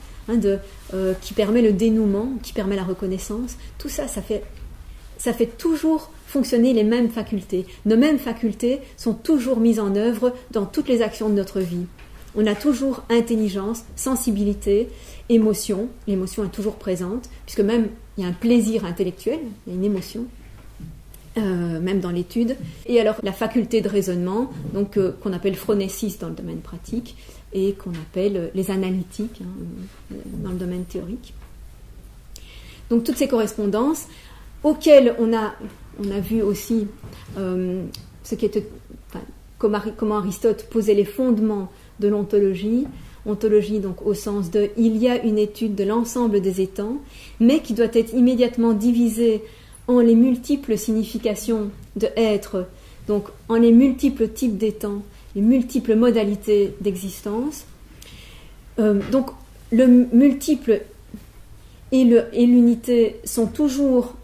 qui permet le dénouement, qui permet la reconnaissance, tout ça, ça fait toujours fonctionner les mêmes facultés. Nos mêmes facultés sont toujours mises en œuvre dans toutes les actions de notre vie. On a toujours intelligence, sensibilité, émotion. L'émotion est toujours présente, puisque même il y a un plaisir intellectuel, il y a une émotion, même dans l'étude. Et alors la faculté de raisonnement, donc qu'on appelle phronésis dans le domaine pratique, et qu'on appelle les analytiques dans le domaine théorique. Donc toutes ces correspondances auxquelles on a vu aussi ce qui était, comment Aristote posait les fondements de l'ontologie. Ontologie donc au sens de il y a une étude de l'ensemble des étangs, mais qui doit être immédiatement divisée en les multiples significations de être, donc en les multiples types d'étangs, les multiples modalités d'existence. Donc le multiple et l'unité sont toujours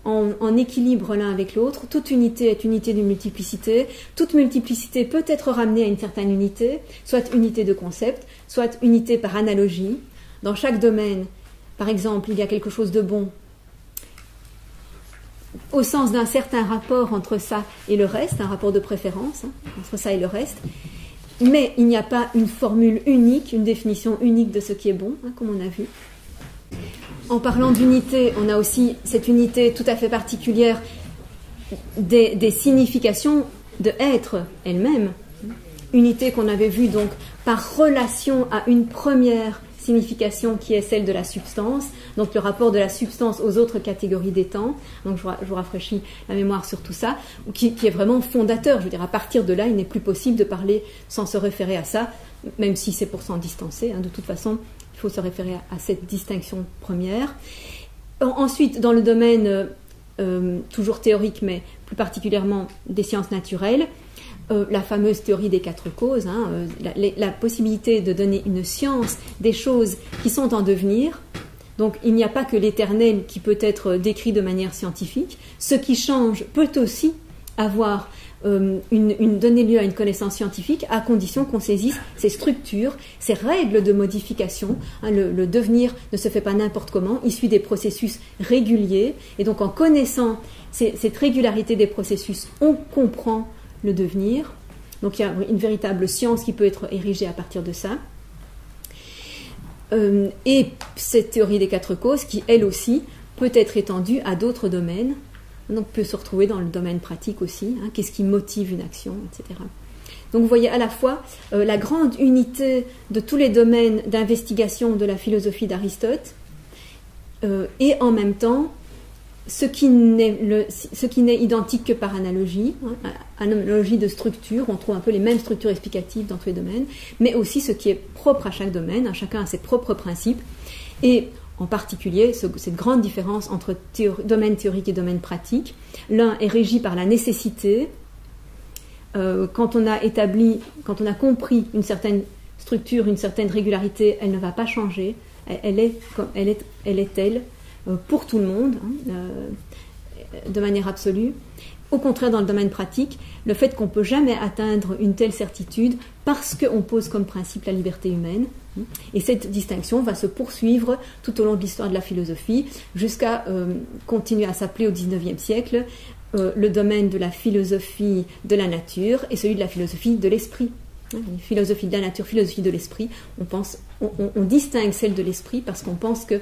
en équilibre l'un avec l'autre. Toute unité est unité d'une multiplicité. Toute multiplicité peut être ramenée à une certaine unité, soit unité de concept, soit unité par analogie. Dans chaque domaine, par exemple, il y a quelque chose de bon au sens d'un certain rapport entre ça et le reste, un rapport de préférence entre ça et le reste. Mais il n'y a pas une formule unique, une définition unique de ce qui est bon, comme on a vu. En parlant d'unité, on a aussi cette unité tout à fait particulière des significations de être elle-même. Unité qu'on avait vue donc par relation à une première signification qui est celle de la substance, donc le rapport de la substance aux autres catégories d'étangs. Donc je vous rafraîchis la mémoire sur tout ça, qui est vraiment fondateur. Je veux dire, à partir de là, il n'est plus possible de parler sans se référer à ça, même si c'est pour s'en distancer. De toute façon, il faut se référer à cette distinction première. Ensuite, dans le domaine toujours théorique, mais plus particulièrement des sciences naturelles, la fameuse théorie des quatre causes, la possibilité de donner une science des choses qui sont en devenir. Donc il n'y a pas que l'éternel qui peut être décrit de manière scientifique. Ce qui change peut aussi avoir donner lieu à une connaissance scientifique, à condition qu'on saisisse ces structures, ces règles de modification. Le devenir ne se fait pas n'importe comment, il suit des processus réguliers, et donc en connaissant cette régularité des processus, on comprend le devenir. Donc il y a une véritable science qui peut être érigée à partir de ça. Et cette théorie des quatre causes, qui elle aussi peut être étendue à d'autres domaines, donc peut se retrouver dans le domaine pratique aussi, qu'est-ce qui motive une action, etc. Donc vous voyez à la fois la grande unité de tous les domaines d'investigation de la philosophie d'Aristote, et en même temps ce qui n'est identique que par analogie, analogie de structure, on trouve un peu les mêmes structures explicatives dans tous les domaines, mais aussi ce qui est propre à chaque domaine, chacun a ses propres principes, et en particulier cette grande différence entre domaine théorique et domaine pratique. L'un est régi par la nécessité. Quand on a compris une certaine structure, une certaine régularité, elle ne va pas changer, elle est telle pour tout le monde, de manière absolue. Au contraire, dans le domaine pratique, le fait qu'on ne peut jamais atteindre une telle certitude parce qu'on pose comme principe la liberté humaine. Et cette distinction va se poursuivre tout au long de l'histoire de la philosophie, jusqu'à continuer à s'appeler au XIXe siècle le domaine de la philosophie de la nature et celui de la philosophie de l'esprit. Philosophie de la nature, philosophie de l'esprit, on distingue celle de l'esprit parce qu'on pense que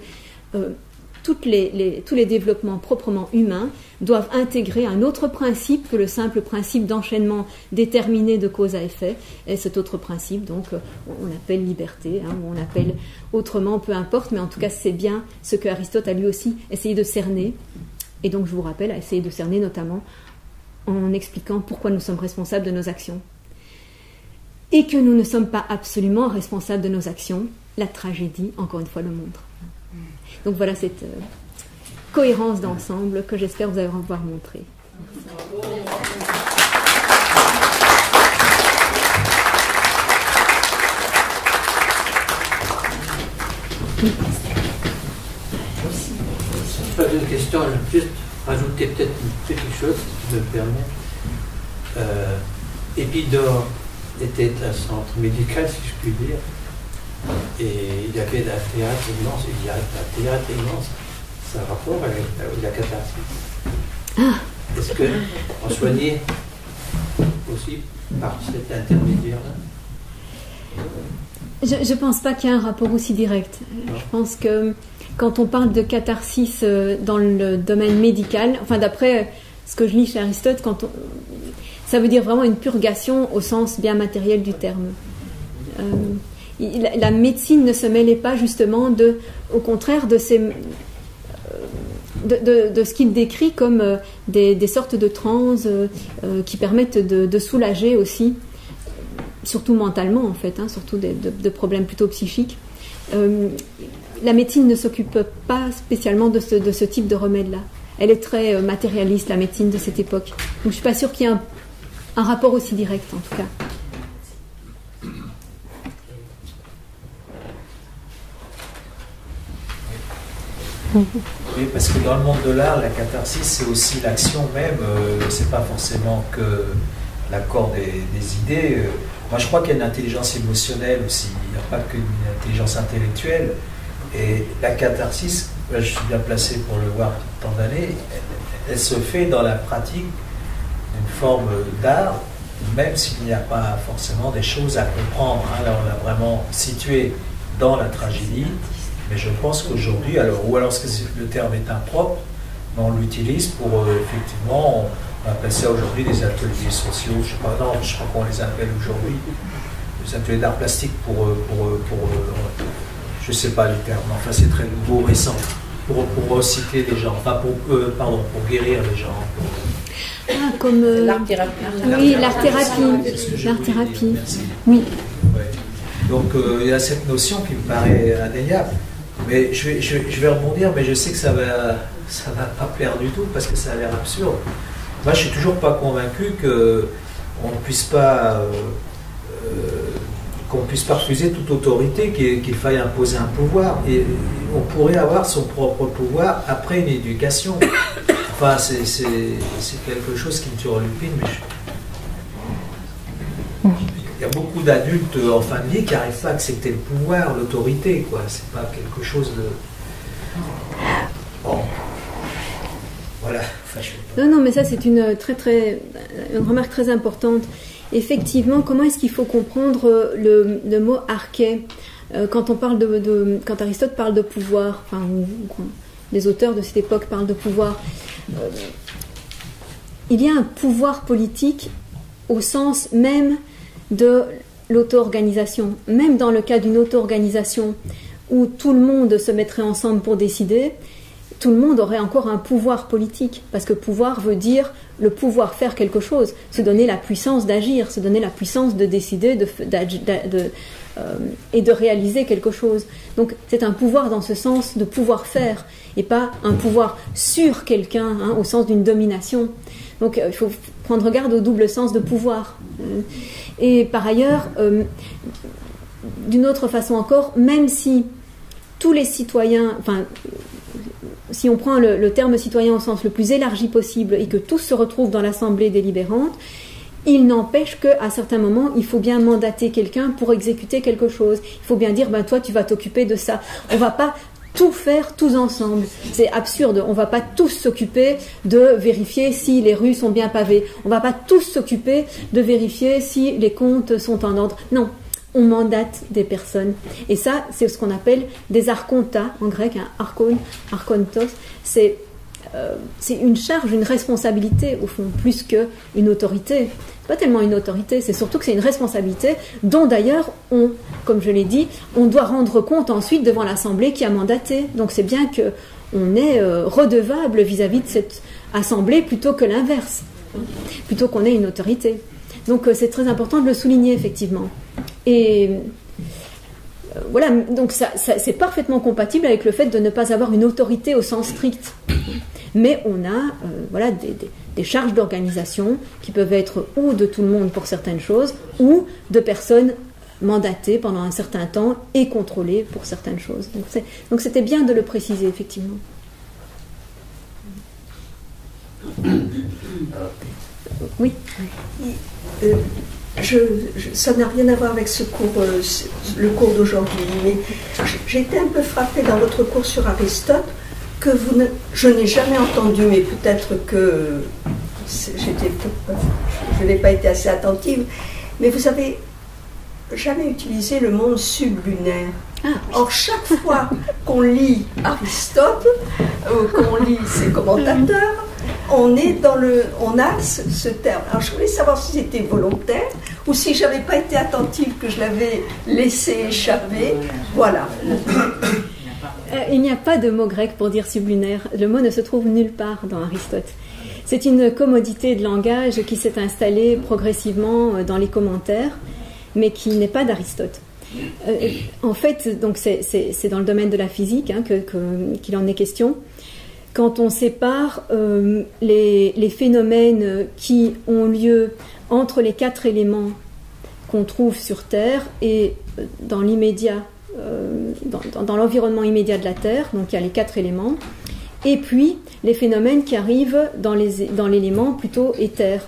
tous les développements proprement humains doivent intégrer un autre principe que le simple principe d'enchaînement déterminé de cause à effet. Et cet autre principe, donc, on l'appelle liberté, ou on l'appelle autrement, peu importe, mais en tout cas, c'est bien ce que Aristote a lui aussi essayé de cerner. Et donc, je vous rappelle, a essayé de cerner notamment en expliquant pourquoi nous sommes responsables de nos actions. Et que nous ne sommes pas absolument responsables de nos actions. La tragédie, encore une fois, le montre. Donc voilà cette cohérence d'ensemble que j'espère vous avoir montrée. Pas une question, juste rajouter peut-être une petite chose, si tu me le permets. Épidore était un centre médical, si je puis dire, et il y avait un théâtre immense, il y a un théâtre immense, c'est un rapport avec la catharsis. Est-ce qu'on soignait aussi par cet intermédiaire-là? Je ne pense pas qu'il y ait un rapport aussi direct. Je pense que quand on parle de catharsis dans le domaine médical, enfin d'après ce que je lis chez Aristote, ça veut dire vraiment une purgation au sens bien matériel du terme. La médecine ne se mêlait pas justement au contraire de ce qu'il décrit comme des sortes de transes qui permettent de soulager aussi, surtout mentalement en fait, surtout de problèmes plutôt psychiques. La médecine ne s'occupe pas spécialement de ce type de remède-là. Elle est très matérialiste, la médecine de cette époque. Donc je ne suis pas sûre qu'il y ait un rapport aussi direct en tout cas. Oui, parce que dans le monde de l'art, la catharsis, c'est aussi l'action même. C'est pas forcément que l'accord des idées. Moi, je crois qu'il y a une intelligence émotionnelle aussi. Il n'y a pas qu'une intelligence intellectuelle. Et la catharsis, je suis bien placé pour le voir tant d'années, elle se fait dans la pratique d'une forme d'art, même s'il n'y a pas forcément des choses à comprendre. Là, on a vraiment situé dans la tragédie. Mais je pense qu'aujourd'hui, ou alors le terme est impropre, mais on l'utilise pour effectivement, on appelle ça aujourd'hui des ateliers sociaux, je sais pas comment on les appelle aujourd'hui, des ateliers d'art plastique je sais pas les termes, enfin c'est très nouveau, récent, pour recycler les gens, enfin pour guérir les gens. Comme l'art-thérapie. Oui, l'art-thérapie. L'art-thérapie. Merci. Oui. Ouais. Donc il y a cette notion qui me paraît indéniable. Mais je vais rebondir, mais je sais que ça va pas plaire du tout parce que ça a l'air absurde. Moi, je suis toujours pas convaincu qu'on ne puisse pas refuser toute autorité, qu'il faille imposer un pouvoir. Et on pourrait avoir son propre pouvoir après une éducation. Enfin, c'est quelque chose qui me turlupine, mais il y a beaucoup d'adultes en fin de vie qui n'arrivent pas à accepter le pouvoir, l'autorité, quoi. C'est pas quelque chose de... Bon. Voilà. Non, mais ça c'est une remarque très importante. Effectivement, comment est-ce qu'il faut comprendre le mot arché quand Aristote parle de pouvoir, enfin, quand les auteurs de cette époque parlent de pouvoir, il y a un pouvoir politique au sens même de l'auto-organisation. Même dans le cas d'une auto-organisation où tout le monde se mettrait ensemble pour décider, tout le monde aurait encore un pouvoir politique, parce que pouvoir veut dire le pouvoir faire quelque chose, se donner la puissance d'agir, se donner la puissance de décider et de réaliser quelque chose. Donc c'est un pouvoir dans ce sens de pouvoir faire, et pas un pouvoir sur quelqu'un, au sens d'une domination. Donc il faut prendre garde au double sens de pouvoir. Et par ailleurs, d'une autre façon encore, même si tous les citoyens, enfin, si on prend le terme citoyen au sens le plus élargi possible et que tous se retrouvent dans l'assemblée délibérante, il n'empêche qu'à certains moments, il faut bien mandater quelqu'un pour exécuter quelque chose. Il faut bien dire, toi, tu vas t'occuper de ça. On ne va pas tout faire tous ensemble. C'est absurde. On ne va pas tous s'occuper de vérifier si les rues sont bien pavées. On ne va pas tous s'occuper de vérifier si les comptes sont en ordre. Non, on mandate des personnes. Et ça, c'est ce qu'on appelle des archonta, en grec, archontos. C'est une charge, une responsabilité, au fond, plus qu'une autorité. Pas tellement une autorité, c'est surtout que c'est une responsabilité dont d'ailleurs, comme je l'ai dit, on doit rendre compte ensuite devant l'Assemblée qui a mandaté. Donc c'est bien qu'on est redevable vis-à-vis de cette Assemblée plutôt que l'inverse, plutôt qu'on ait une autorité. Donc c'est très important de le souligner effectivement. Et voilà, donc ça c'est parfaitement compatible avec le fait de ne pas avoir une autorité au sens strict. Mais on a des charges d'organisation qui peuvent être ou de tout le monde pour certaines choses, ou de personnes mandaté pendant un certain temps et contrôlé pour certaines choses. Donc c'était bien de le préciser, effectivement. Oui. Ça n'a rien à voir avec ce cours, le cours d'aujourd'hui, mais j'ai été un peu frappée dans votre cours sur Aristote que je n'ai jamais entendu, mais peut-être que je n'ai pas été assez attentive, mais vous avez jamais utilisé le monde sublunaire. Or, chaque fois qu'on lit Aristote, qu'on lit ses commentateurs, on a ce terme. Alors, je voulais savoir si c'était volontaire ou si je n'avais pas été attentive, que je l'avais laissé échapper. Voilà. Il n'y a pas de mot grec pour dire sublunaire. Le mot ne se trouve nulle part dans Aristote. C'est une commodité de langage qui s'est installée progressivement dans les commentaires, mais qui n'est pas d'Aristote. En fait, donc c'est dans le domaine de la physique qu'il en est question. Quand on sépare les phénomènes qui ont lieu entre les 4 éléments qu'on trouve sur Terre et dans l'immédiat, dans l'environnement immédiat de la Terre, donc il y a les 4 éléments, et puis les phénomènes qui arrivent dans l'élément plutôt éther.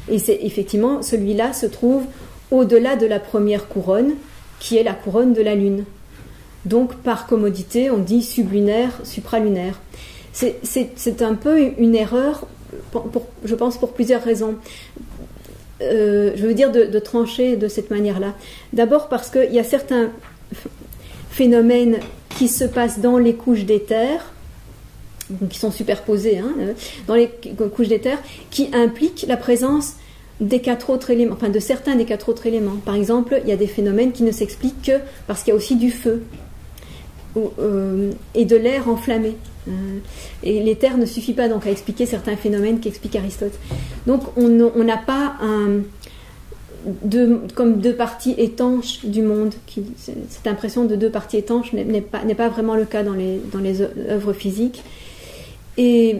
Et c'est effectivement, celui-là se trouve au-delà de la première couronne, qui est la couronne de la Lune. Donc par commodité, on dit sublunaire, supralunaire. C'est un peu une erreur, je pense, pour plusieurs raisons. Je veux dire de trancher de cette manière-là. D'abord parce qu'il y a certains phénomènes qui se passent dans les couches d'éther, qui sont superposés dans les couches d'éther, qui impliquent la présence des 4 autres éléments, enfin de certains des 4 autres éléments. Par exemple, il y a des phénomènes qui ne s'expliquent que parce qu'il y a aussi du feu et de l'air enflammé. Et l'éther ne suffit pas donc à expliquer certains phénomènes qu'explique Aristote. Donc on n'a pas comme 2 parties étanches du monde. Cette impression de 2 parties étanches n'est pas vraiment le cas dans les œuvres physiques. Et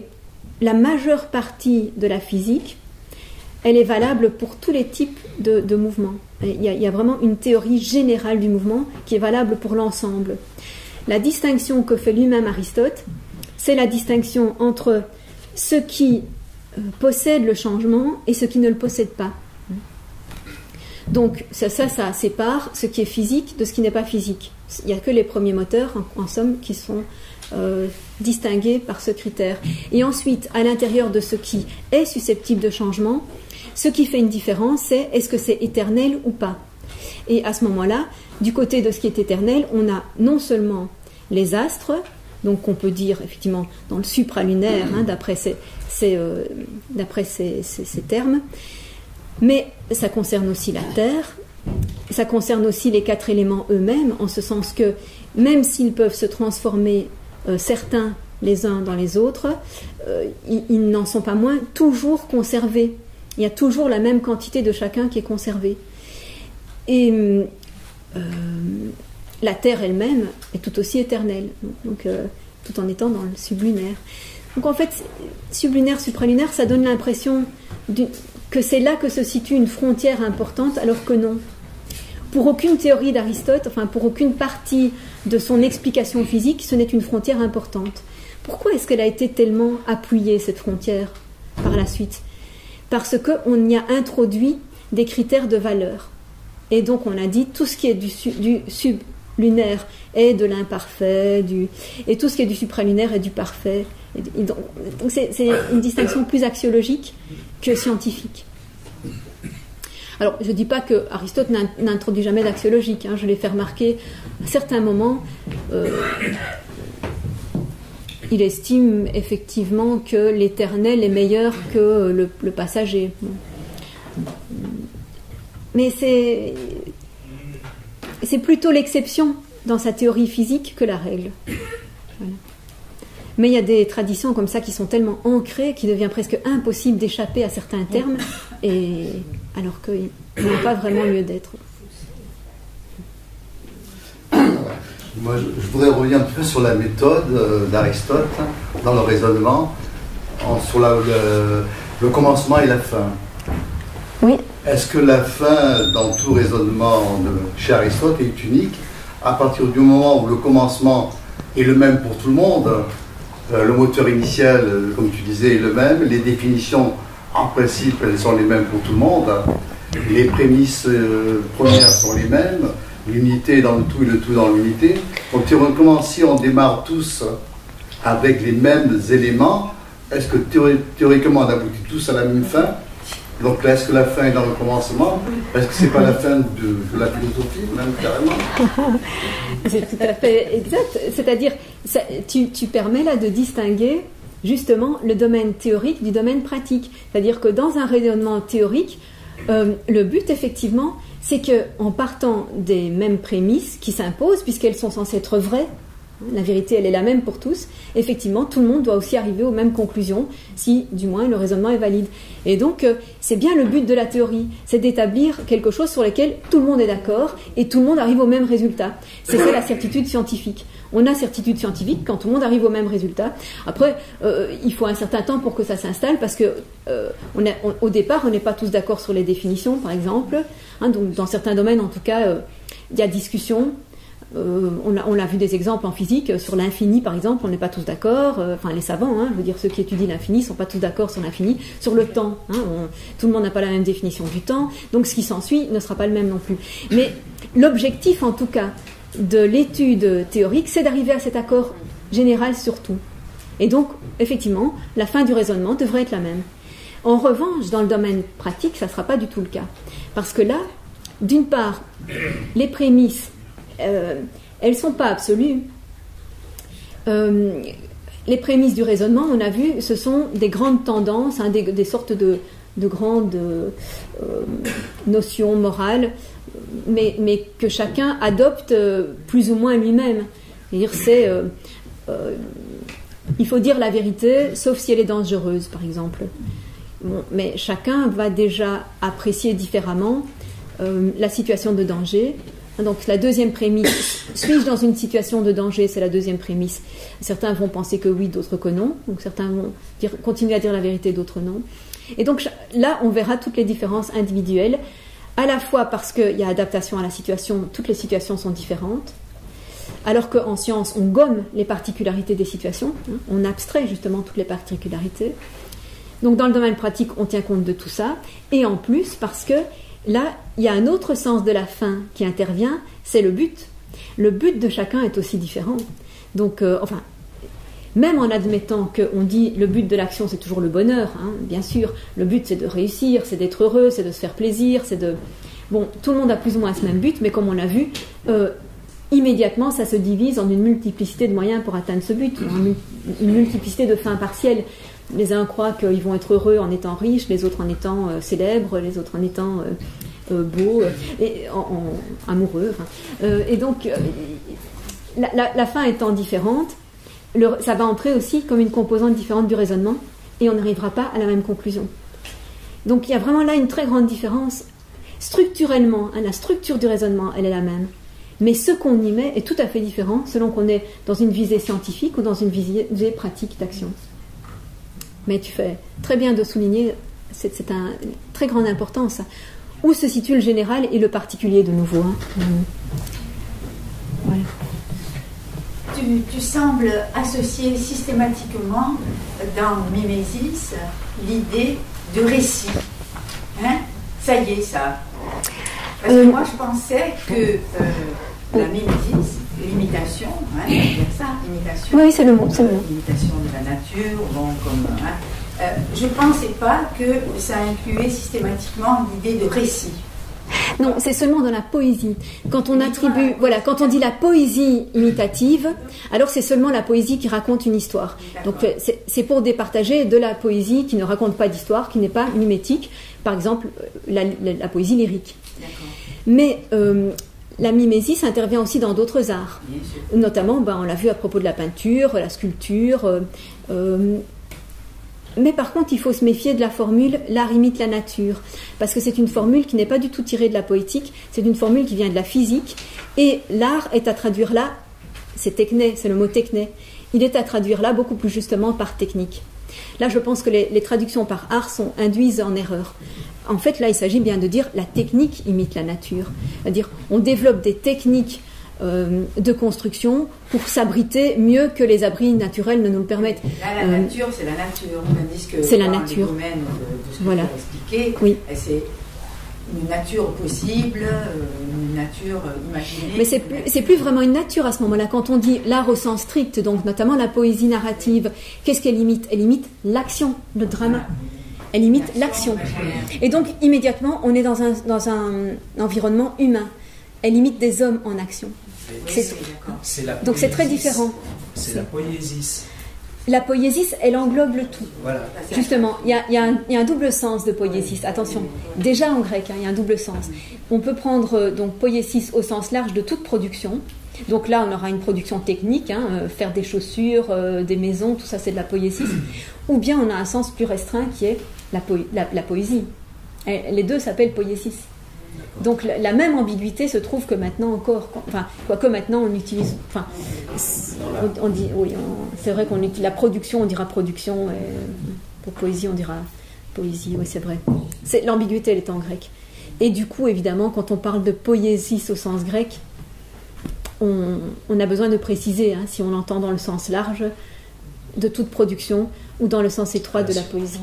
la majeure partie de la physique, elle est valable pour tous les types de mouvements. Il y a vraiment une théorie générale du mouvement qui est valable pour l'ensemble. La distinction que fait lui-même Aristote, c'est la distinction entre ce qui possède le changement et ce qui ne le possède pas. Donc ça sépare ce qui est physique de ce qui n'est pas physique. Il n'y a que les premiers moteurs, en somme, qui sont distingués par ce critère. Et ensuite, à l'intérieur de ce qui est susceptible de changement, ce qui fait une différence, c'est est-ce que c'est éternel ou pas. Et à ce moment-là, du côté de ce qui est éternel, on a non seulement les astres, donc on peut dire effectivement dans le supralunaire, d'après ces termes, mais ça concerne aussi la Terre, ça concerne aussi les 4 éléments eux-mêmes, en ce sens que même s'ils peuvent se transformer certains les uns dans les autres, ils n'en sont pas moins toujours conservés. Il y a toujours la même quantité de chacun qui est conservée. Et la Terre elle-même est tout aussi éternelle, donc, tout en étant dans le sublunaire. Donc en fait, sublunaire, supralunaire, ça donne l'impression que c'est là que se situe une frontière importante, alors que non. Pour aucune théorie d'Aristote, enfin pour aucune partie de son explication physique, ce n'est une frontière importante. Pourquoi est-ce qu'elle a été tellement appuyée, cette frontière, par la suite ? Parce qu'on y a introduit des critères de valeur. Et donc on a dit tout ce qui est du sublunaire est de l'imparfait, et tout ce qui est du supralunaire est du parfait. Donc c'est une distinction plus axiologique que scientifique. Alors je ne dis pas que Aristote n'introduit jamais d'axiologique, je l'ai fait remarquer à certains moments. Il estime effectivement que l'éternel est meilleur que le passager. Mais c'est plutôt l'exception dans sa théorie physique que la règle. Voilà. Mais il y a des traditions comme ça qui sont tellement ancrées qu'il devient presque impossible d'échapper à certains termes, alors qu'ils n'ont pas vraiment lieu d'être. Moi, je voudrais revenir un petit peu sur la méthode d'Aristote dans le raisonnement, sur le commencement et la fin. Oui. Est-ce que la fin dans tout raisonnement chez Aristote est unique à partir du moment où le commencement est le même pour tout le monde, le moteur initial, comme tu disais, est le même, les définitions, en principe, elles sont les mêmes pour tout le monde, les prémices premières sont les mêmes, l'unité dans le tout et le tout dans l'unité. Donc théoriquement, si on démarre tous avec les mêmes éléments, est-ce que théoriquement on aboutit tous à la même fin? Donc là, est-ce que la fin est dans le commencement? Est-ce que c'est pas la fin de la philosophie, même carrément? C'est tout à fait exact. C'est-à-dire, tu permets là de distinguer justement le domaine théorique du domaine pratique. C'est-à-dire que dans un raisonnement théorique, le but effectivement, c'est qu'en partant des mêmes prémices qui s'imposent, puisqu'elles sont censées être vraies, la vérité, elle est la même pour tous. Effectivement, tout le monde doit aussi arriver aux mêmes conclusions, si, du moins, le raisonnement est valide. Et donc, c'est bien le but de la théorie, c'est d'établir quelque chose sur lequel tout le monde est d'accord et tout le monde arrive au même résultat. C'est ça la certitude scientifique. On a certitude scientifique quand tout le monde arrive au même résultat. Après, il faut un certain temps pour que ça s'installe, parce que au départ, on n'est pas tous d'accord sur les définitions, par exemple. Donc, dans certains domaines, en tout cas, il y a discussion. On a vu des exemples en physique, sur l'infini par exemple, on n'est pas tous d'accord, enfin les savants, je veux dire ceux qui étudient l'infini ne sont pas tous d'accord sur l'infini, sur le temps, tout le monde n'a pas la même définition du temps, donc ce qui s'ensuit ne sera pas le même non plus. Mais l'objectif en tout cas de l'étude théorique, c'est d'arriver à cet accord général sur tout. Et donc effectivement, la fin du raisonnement devrait être la même. En revanche, dans le domaine pratique, ça ne sera pas du tout le cas. Parce que là, d'une part, les prémices, elles ne sont pas absolues. Les prémices du raisonnement, on a vu, ce sont des grandes tendances, des sortes de grandes notions morales, mais que chacun adopte plus ou moins lui-même. C'est-à-dire, il faut dire la vérité, sauf si elle est dangereuse, par exemple. Bon, mais chacun va déjà apprécier différemment la situation de danger. Donc la deuxième prémisse, suis-je dans une situation de danger? C'est la deuxième prémisse. Certains vont penser que oui, d'autres que non. Donc certains vont continuer à dire la vérité, d'autres non. Et donc là, on verra toutes les différences individuelles, à la fois parce qu'il y a adaptation à la situation, toutes les situations sont différentes, alors qu'en science, on gomme les particularités des situations, on abstrait justement toutes les particularités. Donc dans le domaine pratique, on tient compte de tout ça, et en plus parce que là, il y a un autre sens de la fin qui intervient, c'est le but. Le but de chacun est aussi différent. Donc, même en admettant qu'on dit le but de l'action, c'est toujours le bonheur, bien sûr, le but c'est de réussir, c'est d'être heureux, c'est de se faire plaisir, c'est de... Bon, tout le monde a plus ou moins ce même but, mais comme on l'a vu, immédiatement, ça se divise en une multiplicité de moyens pour atteindre ce but, une multiplicité de fins partielles. Les uns croient qu'ils vont être heureux en étant riches, les autres en étant célèbres, les autres en étant beaux et amoureux. Et donc, la fin étant différente, ça va entrer aussi comme une composante différente du raisonnement et on n'arrivera pas à la même conclusion. Donc, il y a vraiment là une très grande différence. Structurellement, la structure du raisonnement, elle est la même. Mais ce qu'on y met est tout à fait différent selon qu'on est dans une visée scientifique ou dans une visée pratique d'action. Mais tu fais très bien de souligner, c'est une très grande importance, où se situe le général et le particulier de nouveau. Voilà. Tu sembles associer systématiquement dans Mimesis l'idée de récit. Ça y est, ça. Parce que moi, je pensais que la mimésis, l'imitation, on va dire ça, imitation. Oui, c'est le mot. L'imitation de la nature, je ne pensais pas que ça incluait systématiquement l'idée de récit. Non, c'est seulement dans la poésie. Quand on attribue, quand on dit la poésie imitative, alors c'est seulement la poésie qui raconte une histoire. Donc c'est pour départager de la poésie qui ne raconte pas d'histoire, qui n'est pas mimétique, par exemple la poésie lyrique. D'accord. Mais la mimésis intervient aussi dans d'autres arts. Notamment, on l'a vu à propos de la peinture, la sculpture. Mais par contre, il faut se méfier de la formule « l'art imite la nature », parce que c'est une formule qui n'est pas du tout tirée de la poétique, c'est une formule qui vient de la physique, et l'art est à traduire là, c'est techné, c'est le mot techné, il est à traduire là beaucoup plus justement par technique. Là, je pense que les traductions par art induisent en erreur. en fait, là, il s'agit bien de dire la technique imite la nature. C'est-à-dire, on développe des techniques de construction pour s'abriter mieux que les abris naturels ne nous le permettent. Là, la nature, c'est la nature. Tandis que c'est la dans nature. le domaine de ce que Voilà. vous expliquez, Oui. c'est une nature possible, une nature imaginée. Mais c'est plus vraiment une nature à ce moment-là. Quand on dit l'art au sens strict, donc notamment la poésie narrative, qu'est-ce qu'elle imite? Elle imite l'action, le drama. Elle imite l'action. Et donc, immédiatement, on est dans un environnement humain. Elle imite des hommes en action. Donc c'est très différent. C'est la poésie. La poésie, elle englobe le tout. Voilà. Justement, il y a un double sens de poésis. Attention, déjà en grec, il y a un double sens. On peut prendre donc poésis au sens large de toute production. Donc là, on aura une production technique, faire des chaussures, des maisons, tout ça, c'est de la poésis. Ou bien on a un sens plus restreint qui est la poésie. Les deux s'appellent poésis. Donc la même ambiguïté se trouve que maintenant encore, quoique maintenant on utilise, on dit, oui, c'est vrai qu'on utilise la production, on dira production, et pour poésie on dira poésie, oui c'est vrai. L'ambiguïté elle est en grec. Et du coup évidemment quand on parle de poésis au sens grec, on a besoin de préciser si on entend dans le sens large de toute production ou dans le sens étroit de la poésie.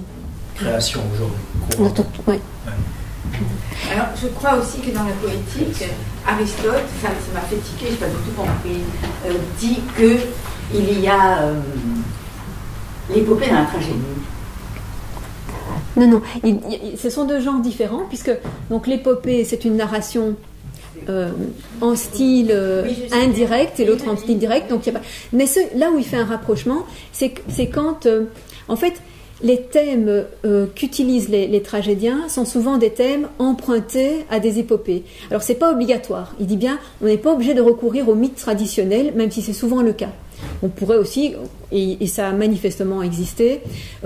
Création aujourd'hui. Oui. Alors, je crois aussi que dans la poétique, Aristote, ça m'a fait tiquer, je n'ai pas du tout compris, dit qu'il y a l'épopée dans la tragédie. Non, ce sont deux genres différents, puisque donc, l'épopée, c'est une narration en style indirect et l'autre en style direct. Donc, y a pas... Mais là où il fait un rapprochement, c'est quand, en fait, les thèmes qu'utilisent les tragédiens sont souvent des thèmes empruntés à des épopées. Alors, c'est pas obligatoire. Il dit bien, on n'est pas obligé de recourir aux mythes traditionnels, même si c'est souvent le cas. On pourrait aussi, et ça a manifestement existé,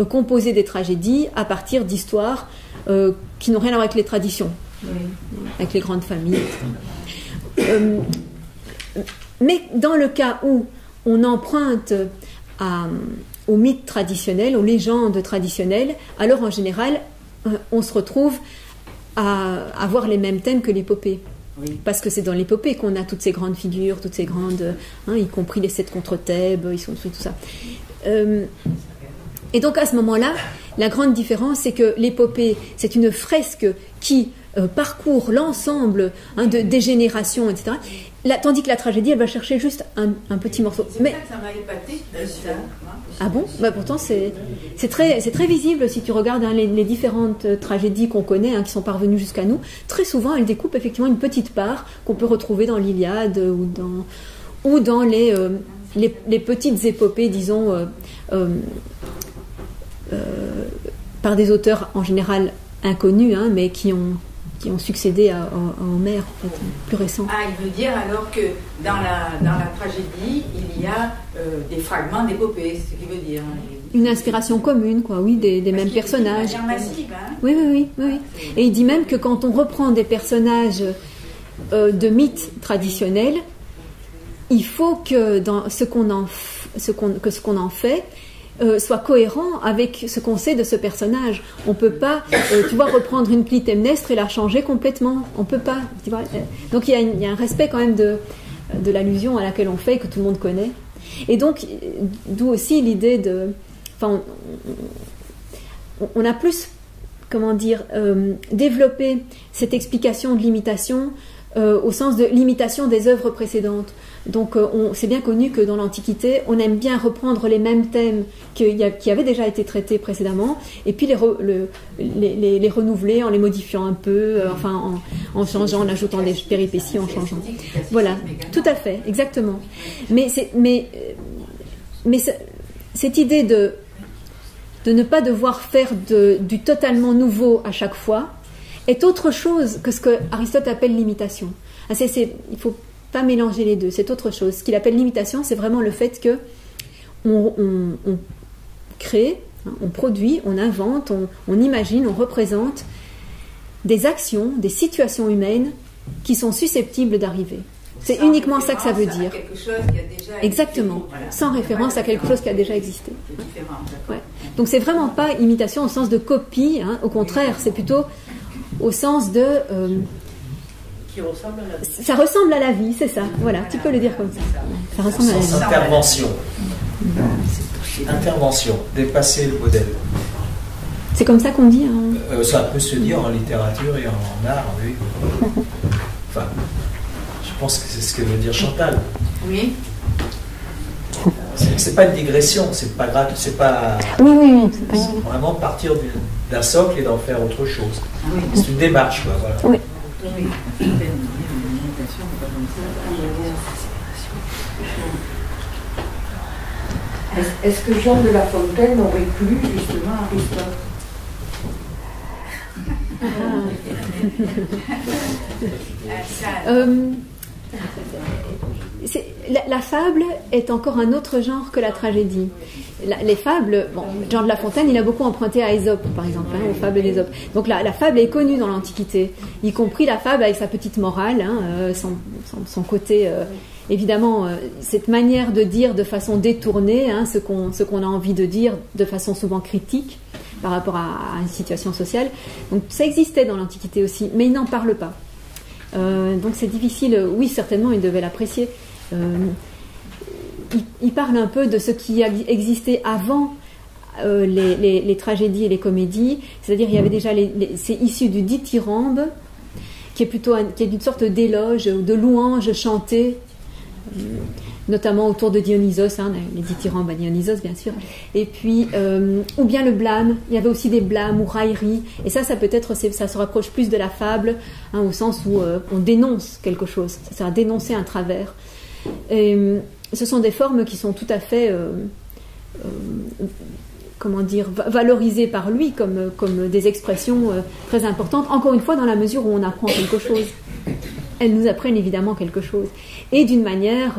composer des tragédies à partir d'histoires qui n'ont rien à voir avec les traditions, avec les grandes familles, etc. Mais dans le cas où on emprunte aux mythes traditionnels, aux légendes traditionnelles, alors en général, on se retrouve à avoir les mêmes thèmes que l'épopée. Oui. Parce que c'est dans l'épopée qu'on a toutes ces grandes figures, toutes ces grandes, y compris les 7 contre Thèbes, ils sont tout ça. Et donc à ce moment-là, la grande différence, c'est que l'épopée, c'est une fresque qui parcourt l'ensemble des générations, etc. Tandis que la tragédie, elle va chercher juste un petit morceau. C'est ça que ça m'a épaté. Ah bon ? Pourtant, c'est très visible si tu regardes les différentes tragédies qu'on connaît, qui sont parvenues jusqu'à nous. Très souvent, elles découpent effectivement une petite part qu'on peut retrouver dans l'Iliade ou dans les petites épopées, disons, par des auteurs en général inconnus, mais qui ont succédé à Homère, en fait, plus récent. Ah, il veut dire alors que dans la tragédie, il y a des fragments d'épopée, c'est ce qu'il veut dire. Une inspiration commune, quoi, oui, des mêmes personnages. De manière massive, Oui. Et il dit même que quand on reprend des personnages de mythes traditionnels, il faut que dans ce qu'on en fait soit cohérent avec ce qu'on sait de ce personnage. On peut pas, reprendre une Clytemnestre et la changer complètement. On peut pas. Tu vois. Donc il y a un respect quand même de l'allusion à laquelle on fait, que tout le monde connaît. Et donc, d'où aussi l'idée de... Enfin, on a plus, développé cette explication de l'imitation au sens de l'imitation des œuvres précédentes. Donc c'est bien connu que dans l'Antiquité, on aime bien reprendre les mêmes thèmes qui avaient déjà été traités précédemment, et puis les renouveler en les modifiant un peu, en changeant, en ajoutant des péripéties, en changeant. Voilà, tout à fait, exactement. Mais cette idée de ne pas devoir faire du totalement nouveau à chaque fois est autre chose que ce que Aristote appelle l'imitation. Il ne faut pas mélanger les deux, c'est autre chose. Ce qu'il appelle l'imitation, c'est vraiment le fait que on crée, on produit, on invente, on imagine, on représente des actions, des situations humaines qui sont susceptibles d'arriver. C'est uniquement ça que ça veut dire. Quelque chose qui a déjà exactement, voilà. Sans référence à quelque chose qui a déjà existé. Ouais. Donc c'est vraiment pas imitation au sens de copie, au contraire, c'est plutôt au sens de... Qui ressemble à la vie. Ça ressemble à la vie, c'est ça. Voilà, tu peux le dire comme ça. Ça ressemble à la vie. Intervention. Intervention, dépasser le modèle. C'est comme ça qu'on dit. Hein. Ça peut se dire en littérature et en art, oui. Enfin, je pense que c'est ce que veut dire Chantal. Oui. C'est pas une digression, c'est pas grave, c'est pas. Oui, c'est vraiment partir d'un socle et d'en faire autre chose. Oui. C'est une démarche, quoi, voilà. Oui. Est-ce que Jean de La Fontaine aurait plu justement Aristote? La fable est encore un autre genre que la tragédie. Les fables, bon, Jean de La Fontaine, il a beaucoup emprunté à Ésope, par exemple, hein, aux fables d'Ésope. Donc la fable est connue dans l'Antiquité, y compris la fable avec sa petite morale, hein, son côté, évidemment, cette manière de dire de façon détournée, hein, ce qu'on a envie de dire de façon souvent critique par rapport à une situation sociale. Donc ça existait dans l'Antiquité aussi, mais il n'en parle pas. Donc c'est difficile, oui, certainement, il devait l'apprécier. Il parle un peu de ce qui existait avant les tragédies et les comédies, c'est-à-dire il y avait déjà c'est issu du dithyrambe, qui est une sorte d'éloge ou de louange chantée, notamment autour de Dionysos, hein, les dithyrambes à Dionysos bien sûr, et puis ou bien le blâme. Il y avait aussi des blâmes ou railleries, et ça peut-être ça se rapproche plus de la fable, hein, au sens où on dénonce quelque chose, ça sert à dénoncer un travers. Et ce sont des formes qui sont tout à fait comment dire, valorisées par lui comme des expressions très importantes, encore une fois dans la mesure où on apprend quelque chose. Elles nous apprennent évidemment quelque chose, et d'une manière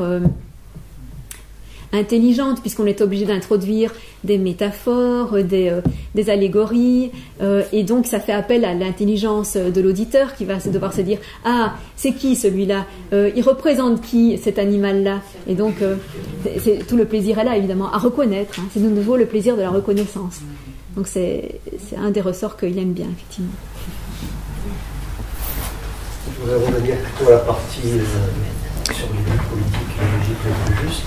intelligente, puisqu'on est obligé d'introduire des métaphores, des allégories, et donc ça fait appel à l'intelligence de l'auditeur qui va devoir se dire « Ah, c'est qui celui-là ? Il représente qui, cet animal-là ?» Et donc tout le plaisir est là, évidemment, à reconnaître, hein. C'est de nouveau le plaisir de la reconnaissance. Donc c'est un des ressorts qu'il aime bien, effectivement. Je voudrais revenir plutôt à la partie sur les vues politiques et logiques les plus justes.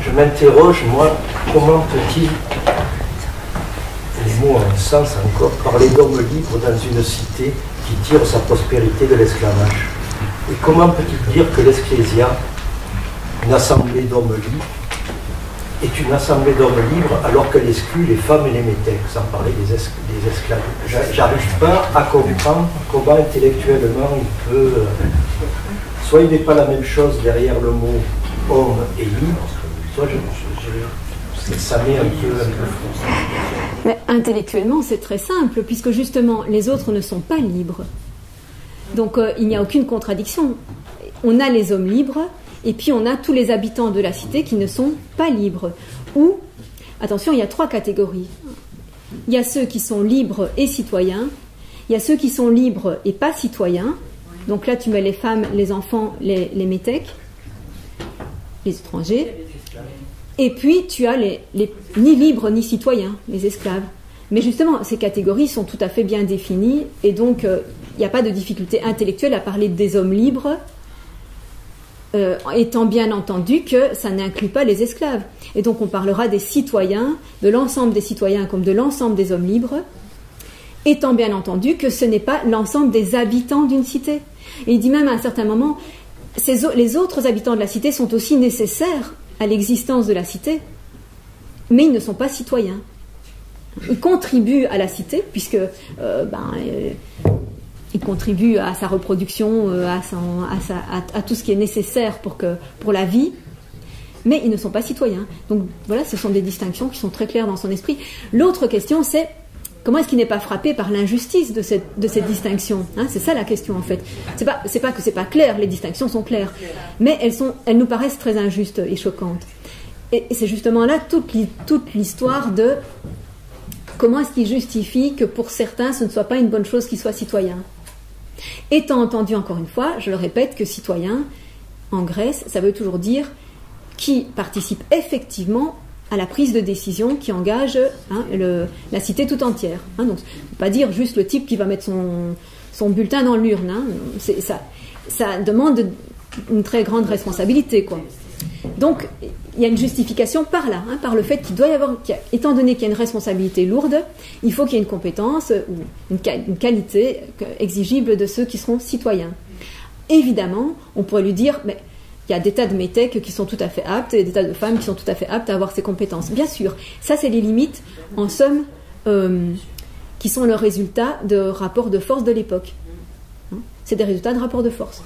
Je m'interroge, moi, comment peut-il, les mots ont un sens encore, parler d'homme libre dans une cité qui tire sa prospérité de l'esclavage? Et comment peut-il dire que l'Ecclésia, une assemblée d'hommes libres, est une assemblée d'hommes libres alors qu'elle exclut les femmes et les métèques, sans parler des esclaves? J'arrive pas à comprendre comment intellectuellement il peut... soit il n'est pas la même chose derrière le mot homme et libre, soit ça met un peu fou. Mais intellectuellement, c'est très simple, puisque justement, les autres ne sont pas libres. Donc, il n'y a aucune contradiction. On a les hommes libres, et puis on a tous les habitants de la cité qui ne sont pas libres. Ou, attention, il y a 3 catégories. Il y a ceux qui sont libres et citoyens, il y a ceux qui sont libres et pas citoyens. Donc là, tu mets les femmes, les enfants, les métèques, les étrangers. Et puis, tu as les ni libres ni citoyens, les esclaves. Mais justement, ces catégories sont tout à fait bien définies, et donc il n'y a pas de difficulté intellectuelle à parler des hommes libres, étant bien entendu que ça n'inclut pas les esclaves. Et donc on parlera des citoyens, de l'ensemble des citoyens comme de l'ensemble des hommes libres, étant bien entendu que ce n'est pas l'ensemble des habitants d'une cité. Et il dit même à un certain moment, les autres habitants de la cité sont aussi nécessaires à l'existence de la cité, mais ils ne sont pas citoyens. Ils contribuent à la cité, puisque ils contribuent à sa reproduction, à tout ce qui est nécessaire pour la vie, mais ils ne sont pas citoyens. Donc voilà, ce sont des distinctions qui sont très claires dans son esprit. L'autre question, c'est comment est-ce qu'il n'est pas frappé par l'injustice de cette distinction, hein? C'est ça la question en fait. C'est pas que c'est pas clair, les distinctions sont claires, mais elles nous paraissent très injustes et choquantes. Et c'est justement là toute l'histoire de comment est-ce qu'il justifie que pour certains ce ne soit pas une bonne chose qu'ils soient citoyens. Étant entendu encore une fois, je le répète, que citoyen en Grèce, ça veut toujours dire qui participe effectivement à la prise de décision qui engage la cité tout entière. Donc, pas dire juste le type qui va mettre son bulletin dans l'urne. Ça demande une très grande responsabilité, quoi. Donc, il y a une justification par là, par le fait qu'il doit y avoir, étant donné qu'il y a une responsabilité lourde, il faut qu'il y ait une compétence ou une qualité exigible de ceux qui seront citoyens. Évidemment, on pourrait lui dire, mais il y a des tas de métèques qui sont tout à fait aptes et des tas de femmes qui sont tout à fait aptes à avoir ces compétences. Bien sûr, ça c'est les limites, en somme, qui sont le résultat de rapports de force de l'époque. C'est des résultats de rapports de force.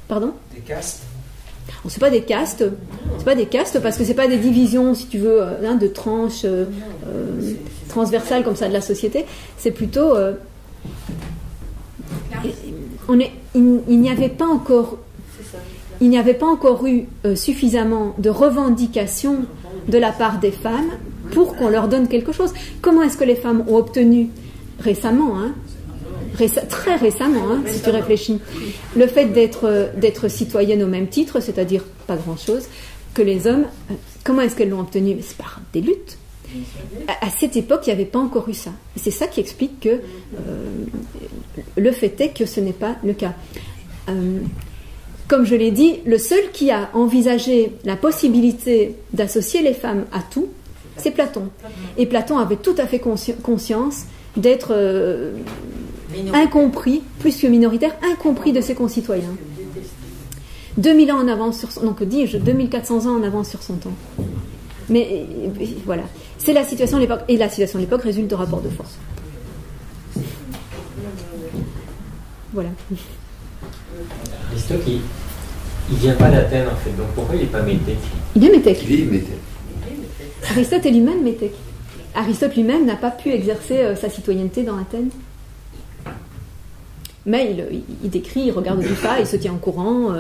Pardon ? Des castes ? C'est pas des castes, parce que c'est pas des divisions, si tu veux, de tranches transversales comme ça de la société. C'est plutôt, il n'y avait pas encore eu suffisamment de revendications de la part des femmes pour qu'on leur donne quelque chose. Comment est-ce que les femmes ont obtenu récemment, très récemment, si tu réfléchis, le fait d'être citoyenne au même titre, c'est-à-dire pas grand-chose, que les hommes, comment est-ce qu'elles l'ont obtenu? C'est par des luttes. À cette époque, il n'y avait pas encore eu ça. Et c'est ça qui explique que le fait est que ce n'est pas le cas. Comme je l'ai dit, le seul qui a envisagé la possibilité d'associer les femmes à tout, c'est Platon. Et Platon avait tout à fait conscience d'être incompris, plus que minoritaire, incompris de ses concitoyens. 2000 ans en avance sur son... Donc dis-je, 2400 ans en avance sur son temps. Mais voilà. C'est la situation de l'époque. Et la situation de l'époque résulte de rapports de force. Voilà. Aristote, il vient pas d'Athènes en fait. Donc pourquoi il n'est pas métèque? Il est métèque. Il est métèque. Aristote est lui-même métèque. Aristote lui-même n'a pas pu exercer sa citoyenneté dans Athènes. Mais il décrit, il regarde tout ça, il se tient au courant,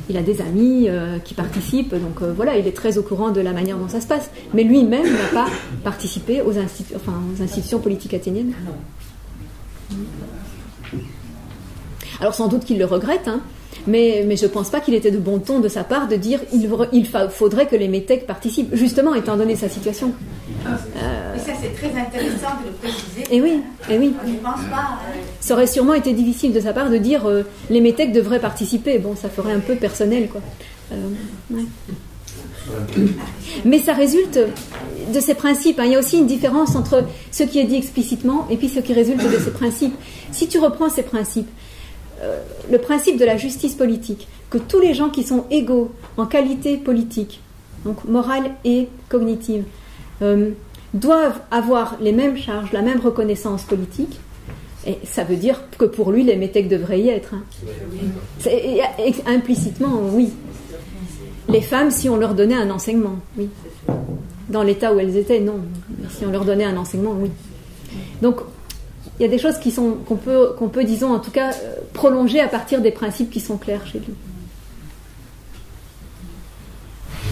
il a des amis qui participent, donc voilà, il est très au courant de la manière dont ça se passe. Mais lui-même n'a pas participé aux institutions politiques athéniennes. Alors sans doute qu'il le regrette, mais je ne pense pas qu'il était de bon ton de sa part de dire il faudrait que les métèques participent, justement étant donné sa situation. Et ça c'est très intéressant de le préciser. Et oui. On n'y pense pas. Ça aurait sûrement été difficile de sa part de dire les métèques devraient participer. Bon, ça ferait un peu personnel, quoi. Ouais. Mais ça résulte de ces principes. Il y a aussi une différence entre ce qui est dit explicitement et puis ce qui résulte de ces principes. Si tu reprends ces principes, le principe de la justice politique, que tous les gens qui sont égaux en qualité politique, donc morale et cognitive, doivent avoir les mêmes charges, la même reconnaissance politique, et ça veut dire que pour lui, les métèques devraient y être. Implicitement, oui. Les femmes, si on leur donnait un enseignement, oui. Dans l'état où elles étaient, non. Mais si on leur donnait un enseignement, oui. Donc, il y a des choses qu'on peut, disons, en tout cas, prolonger à partir des principes qui sont clairs chez lui.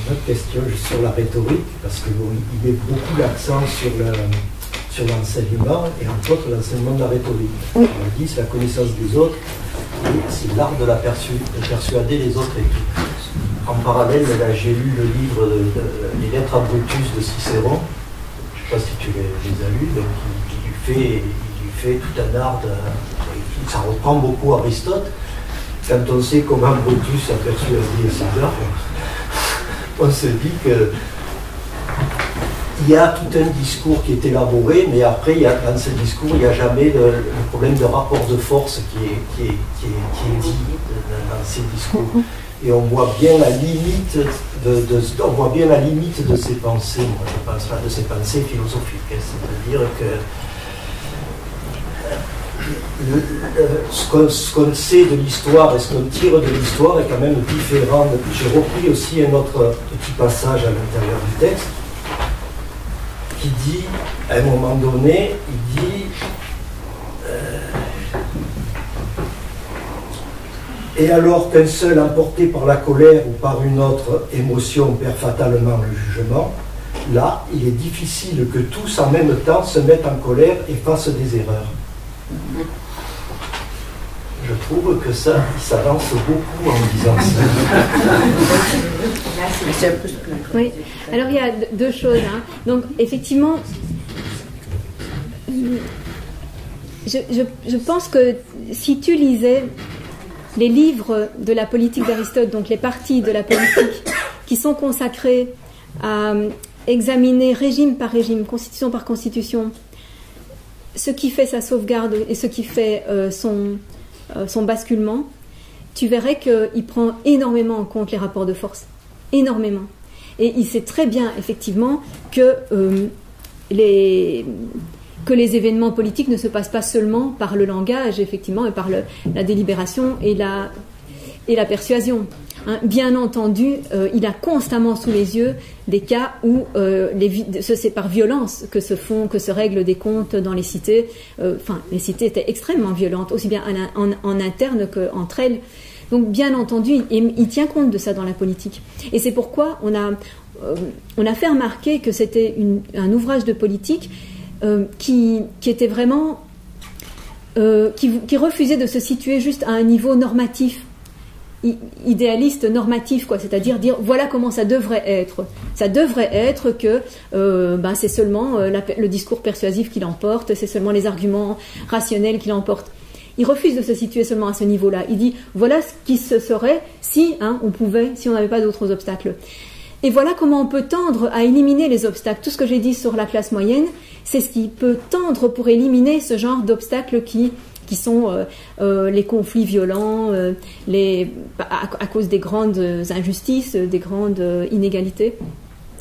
Une autre question sur la rhétorique, parce qu'il met beaucoup l'accent sur l'enseignement, et entre autres l'enseignement de la rhétorique. Oui. On dit c'est la connaissance des autres, et c'est l'art de persuader les autres et tout. En parallèle, là, j'ai lu le livre Les Lettres à Brutus de Cicéron, je ne sais pas si tu les as lus, donc il fait tout un art, ça reprend beaucoup Aristote, quand on sait comment Brutus a persuadé César. On se dit que il y a tout un discours qui est élaboré, mais après, dans ce discours, il n'y a jamais le problème de rapport de force qui est dit dans ces discours. Et on voit bien la limite de ces pensées, moi je pense pas de ces pensées philosophiques, c'est-à-dire que ce qu'on sait de l'histoire et ce qu'on tire de l'histoire est quand même différent. J'ai repris aussi un autre petit passage à l'intérieur du texte qui dit, à un moment donné, il dit et alors qu'un seul, emporté par la colère ou par une autre émotion, perd fatalement le jugement, là, il est difficile que tous en même temps se mettent en colère et fassent des erreurs. Je trouve que ça, il s'avance beaucoup en disant ça. Oui, alors il y a deux choses. Donc, effectivement, je pense que si tu lisais les livres de la politique d'Aristote, donc les parties de la politique qui sont consacrées à examiner régime par régime, constitution par constitution, ce qui fait sa sauvegarde et ce qui fait son basculement, tu verrais qu'il prend énormément en compte les rapports de force. Énormément. Et il sait très bien, effectivement, que les événements politiques ne se passent pas seulement par le langage, effectivement, et par la délibération et la persuasion. Bien entendu, il a constamment sous les yeux des cas où c'est par violence que se règlent des comptes dans les cités. Les cités étaient extrêmement violentes, aussi bien en interne qu'entre elles. Donc, bien entendu, il tient compte de ça dans la politique. Et c'est pourquoi on a fait remarquer que c'était un ouvrage de politique qui était vraiment qui refusait de se situer juste à un niveau normatif, idéaliste, normatif, quoi, c'est-à-dire dire voilà comment ça devrait être. Ça devrait être que c'est seulement le discours persuasif qui l'emporte, c'est seulement les arguments rationnels qui l'emportent. Il refuse de se situer seulement à ce niveau-là. Il dit voilà ce qui se serait si on n'avait pas d'autres obstacles. Et voilà comment on peut tendre à éliminer les obstacles. Tout ce que j'ai dit sur la classe moyenne, c'est ce qui peut tendre pour éliminer ce genre d'obstacles qui sont les conflits violents, à cause des grandes injustices, des grandes inégalités.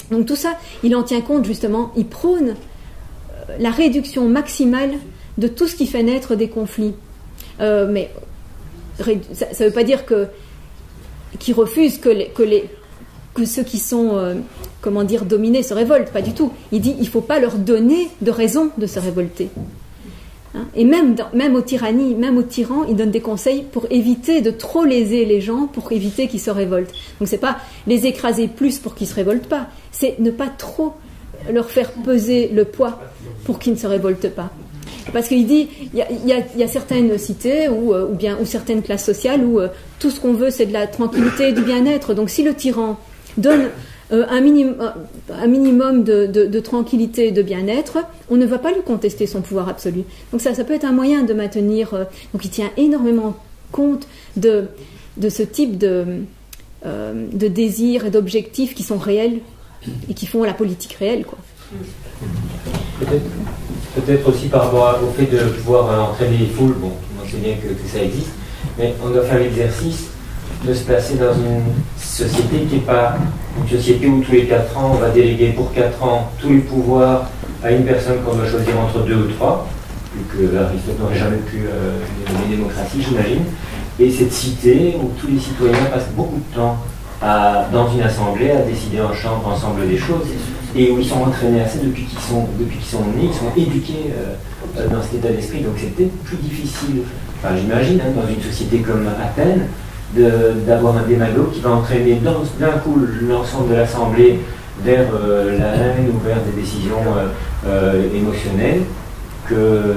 Donc tout ça, il en tient compte justement, il prône la réduction maximale de tout ce qui fait naître des conflits. Mais ça ne veut pas dire qu'il refuse que ceux qui sont dominés se révoltent, pas du tout. Il dit il ne faut pas leur donner de raison de se révolter. Et même aux tyrannies, même aux tyrans, il donne des conseils pour éviter de trop léser les gens, pour éviter qu'ils se révoltent. Donc c'est pas les écraser plus pour qu'ils ne se révoltent pas, c'est ne pas trop leur faire peser le poids pour qu'ils ne se révoltent pas. Parce qu'il dit, il y a certaines cités ou certaines classes sociales où tout ce qu'on veut c'est de la tranquillité et du bien-être. Donc si le tyran donne un minimum de tranquillité et de bien-être, on ne va pas lui contester son pouvoir absolu. Donc ça peut être un moyen de maintenir... donc il tient énormément compte de ce type de désirs et d'objectifs qui sont réels et qui font la politique réelle, quoi. Peut-être aussi par rapport au fait de pouvoir entraîner les foules, bon, on sait bien que ça existe, mais on doit faire l'exercice de se placer dans une société qui n'est pas une société où tous les 4 ans on va déléguer pour 4 ans tous les pouvoirs à une personne qu'on doit choisir entre 2 ou 3, vu que Aristote n'aurait jamais pu une démocratie, j'imagine, et cette cité où tous les citoyens passent beaucoup de temps dans une assemblée à décider en chambre ensemble des choses, et où ils sont entraînés à ça depuis qu'ils sont nés, ils sont éduqués dans cet état d'esprit, donc c'est peut-être plus difficile, j'imagine, dans une société comme Athènes, d'avoir un démagogue qui va entraîner d'un coup l'ensemble de l'Assemblée vers la haine ou vers des décisions émotionnelles, que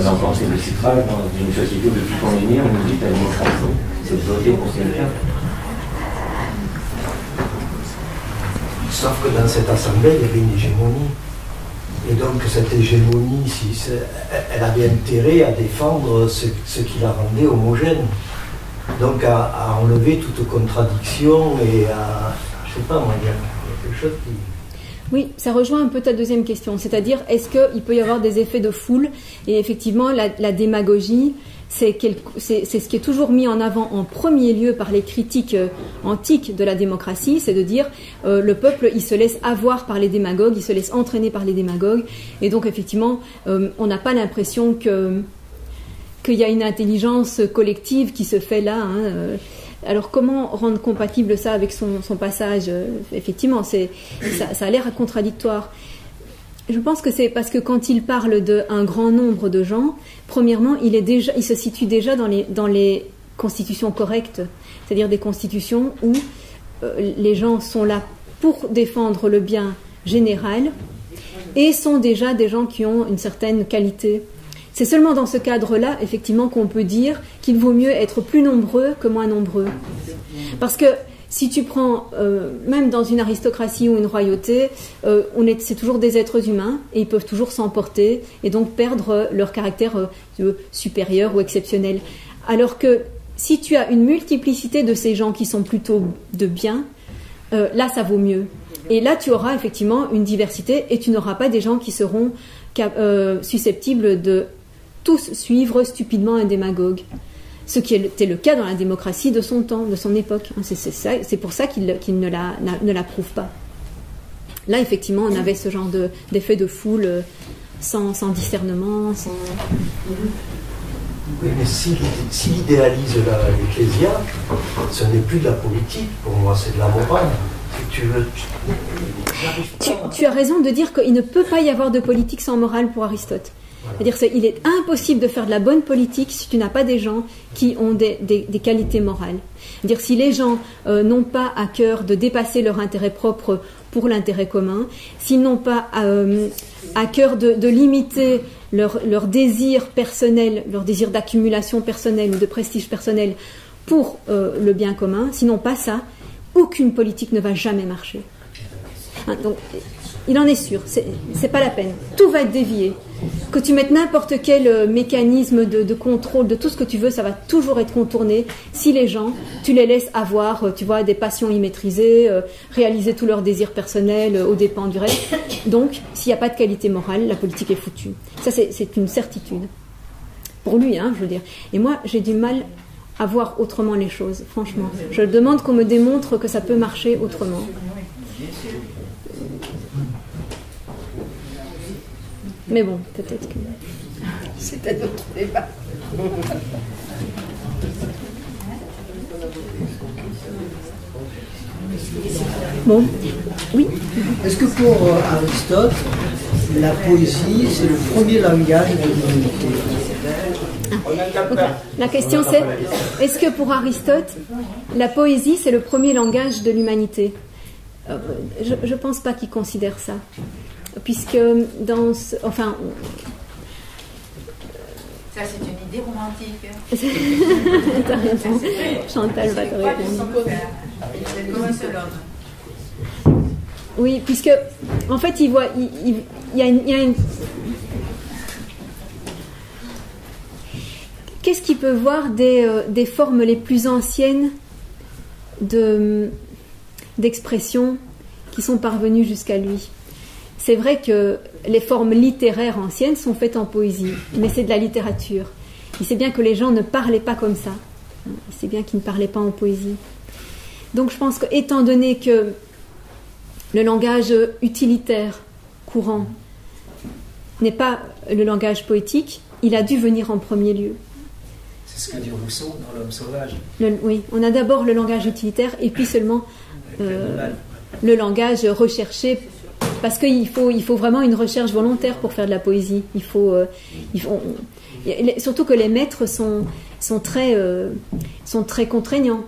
d'emporter le suffrage dans une société où depuis qu'on est né, on nous dit l'administration, c'est de voter pour quelqu'un. Sauf que dans cette assemblée, il y avait une hégémonie. Et donc cette hégémonie, elle avait intérêt à défendre ce qui la rendait homogène. Donc à enlever toute contradiction et à... Je sais pas, moi, il y a quelque chose qui... Oui, ça rejoint un peu ta deuxième question, c'est-à-dire est-ce qu'il peut y avoir des effets de foule? Et effectivement, la démagogie, c'est ce qui est toujours mis en avant en premier lieu par les critiques antiques de la démocratie, c'est de dire le peuple, il se laisse avoir par les démagogues, il se laisse entraîner par les démagogues, et donc effectivement, on n'a pas l'impression qu'il y a une intelligence collective qui se fait là. Alors comment rendre compatible ça avec son passage? Effectivement, ça a l'air contradictoire. Je pense que c'est parce que quand il parle d'un grand nombre de gens, premièrement, il se situe déjà dans les constitutions correctes, c'est-à-dire des constitutions où les gens sont là pour défendre le bien général et sont déjà des gens qui ont une certaine qualité. c'est seulement dans ce cadre-là, effectivement, qu'on peut dire qu'il vaut mieux être plus nombreux que moins nombreux. Parce que si tu prends, même dans une aristocratie ou une royauté, c'est toujours des êtres humains et ils peuvent toujours s'emporter et donc perdre leur caractère supérieur ou exceptionnel. Alors que si tu as une multiplicité de ces gens qui sont plutôt de bien, là ça vaut mieux. Et là tu auras effectivement une diversité et tu n'auras pas des gens qui seront susceptibles de tous suivre stupidement un démagogue. Ce qui était le cas dans la démocratie de son temps, de son époque. C'est pour ça qu'il ne l'approuve pas. Là, effectivement, on avait ce genre d'effet de foule sans discernement. Sans... Oui, mais s'il idéalise l'ecclésia, ce n'est plus de la politique, pour moi, c'est de la morale. Tu as raison de dire qu'il ne peut pas y avoir de politique sans morale pour Aristote. Voilà. C'est-à-dire qu'il est impossible de faire de la bonne politique si tu n'as pas des gens qui ont des qualités morales. C'est-à-dire si les gens n'ont pas à cœur de dépasser leur intérêt propre pour l'intérêt commun, s'ils n'ont pas à cœur de limiter leur désir personnel, leur désir d'accumulation personnelle ou de prestige personnel pour le bien commun, sinon pas ça, aucune politique ne va jamais marcher. Donc, il en est sûr, c'est pas la peine. Tout va être dévié. Que tu mettes n'importe quel mécanisme de contrôle de tout ce que tu veux, ça va toujours être contourné si les gens, tu les laisses avoir, tu vois, des passions immaîtrisées, réaliser tous leurs désirs personnels aux dépens du reste. Donc, s'il n'y a pas de qualité morale, la politique est foutue. Ça, c'est une certitude. Pour lui, je veux dire. Et moi, j'ai du mal à voir autrement les choses, franchement. Je demande qu'on me démontre que ça peut marcher autrement. Mais bon, peut-être que... C'est un autre débat. Bon, oui. Est-ce que pour Aristote, la poésie, c'est le premier langage de l'humanité? Donc, la question c'est, est-ce que pour Aristote, la poésie, c'est le premier langage de l'humanité? Je ne pense pas qu'il considère ça. Puisque dans ce, enfin, ça c'est une idée romantique. T'as raison. Chantal va te répondre. Oui, puisque en fait il y a une... Qu'est-ce qu'il peut voir des formes les plus anciennes d'expression qui sont parvenues jusqu'à lui? C'est vrai que les formes littéraires anciennes sont faites en poésie, mais c'est de la littérature. Il sait bien que les gens ne parlaient pas comme ça. Il sait bien qu'ils ne parlaient pas en poésie. Donc je pense qu'étant donné que le langage utilitaire courant n'est pas le langage poétique, il a dû venir en premier lieu. C'est ce que dit Rousseau dans L'Homme sauvage. Oui, on a d'abord le langage utilitaire et puis seulement le langage recherché. Parce qu'il faut vraiment une recherche volontaire pour faire de la poésie. Surtout que les maîtres sont très contraignants.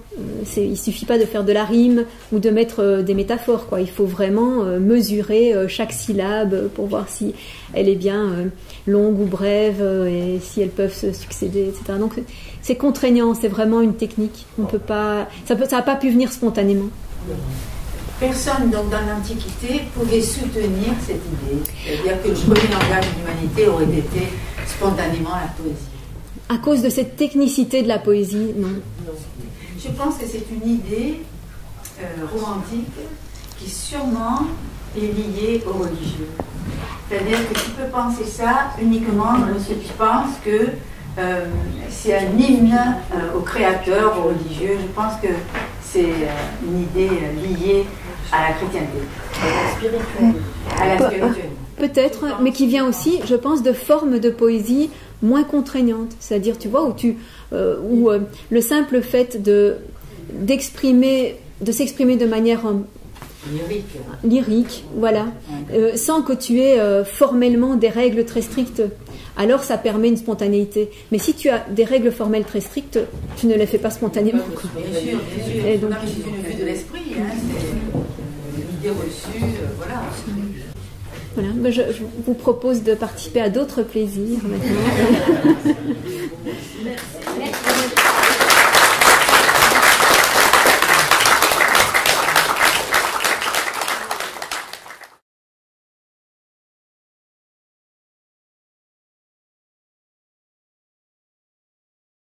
Il ne suffit pas de faire de la rime ou de mettre des métaphores, quoi. Il faut vraiment mesurer chaque syllabe pour voir si elle est bien longue ou brève et si elles peuvent se succéder, etc. Donc c'est contraignant, c'est vraiment une technique. On peut pas, ça n'a pas pu venir spontanément. Personne donc dans l'Antiquité pouvait soutenir cette idée, c'est-à-dire que le premier langage de l'humanité aurait été spontanément la poésie. À cause de cette technicité de la poésie, non. Je pense que c'est une idée romantique qui sûrement est liée au religieux. C'est-à-dire que tu peux penser ça uniquement si tu penses que c'est un hymne au créateur, au religieux. Je pense que c'est une idée liée à la chrétienté, à la spiritualité. Peut-être, mais qui vient aussi, je pense, de formes de poésie moins contraignantes. C'est-à-dire, tu vois, où le simple fait de s'exprimer de manière lyrique, voilà, sans que tu aies formellement des règles très strictes. Alors ça permet une spontanéité. Mais si tu as des règles formelles très strictes, tu ne les fais pas spontanément. Bien sûr. Et donc, c'est une vue de l'esprit, c'est l'idée reçue, voilà. Voilà, je vous propose de participer à d'autres plaisirs maintenant.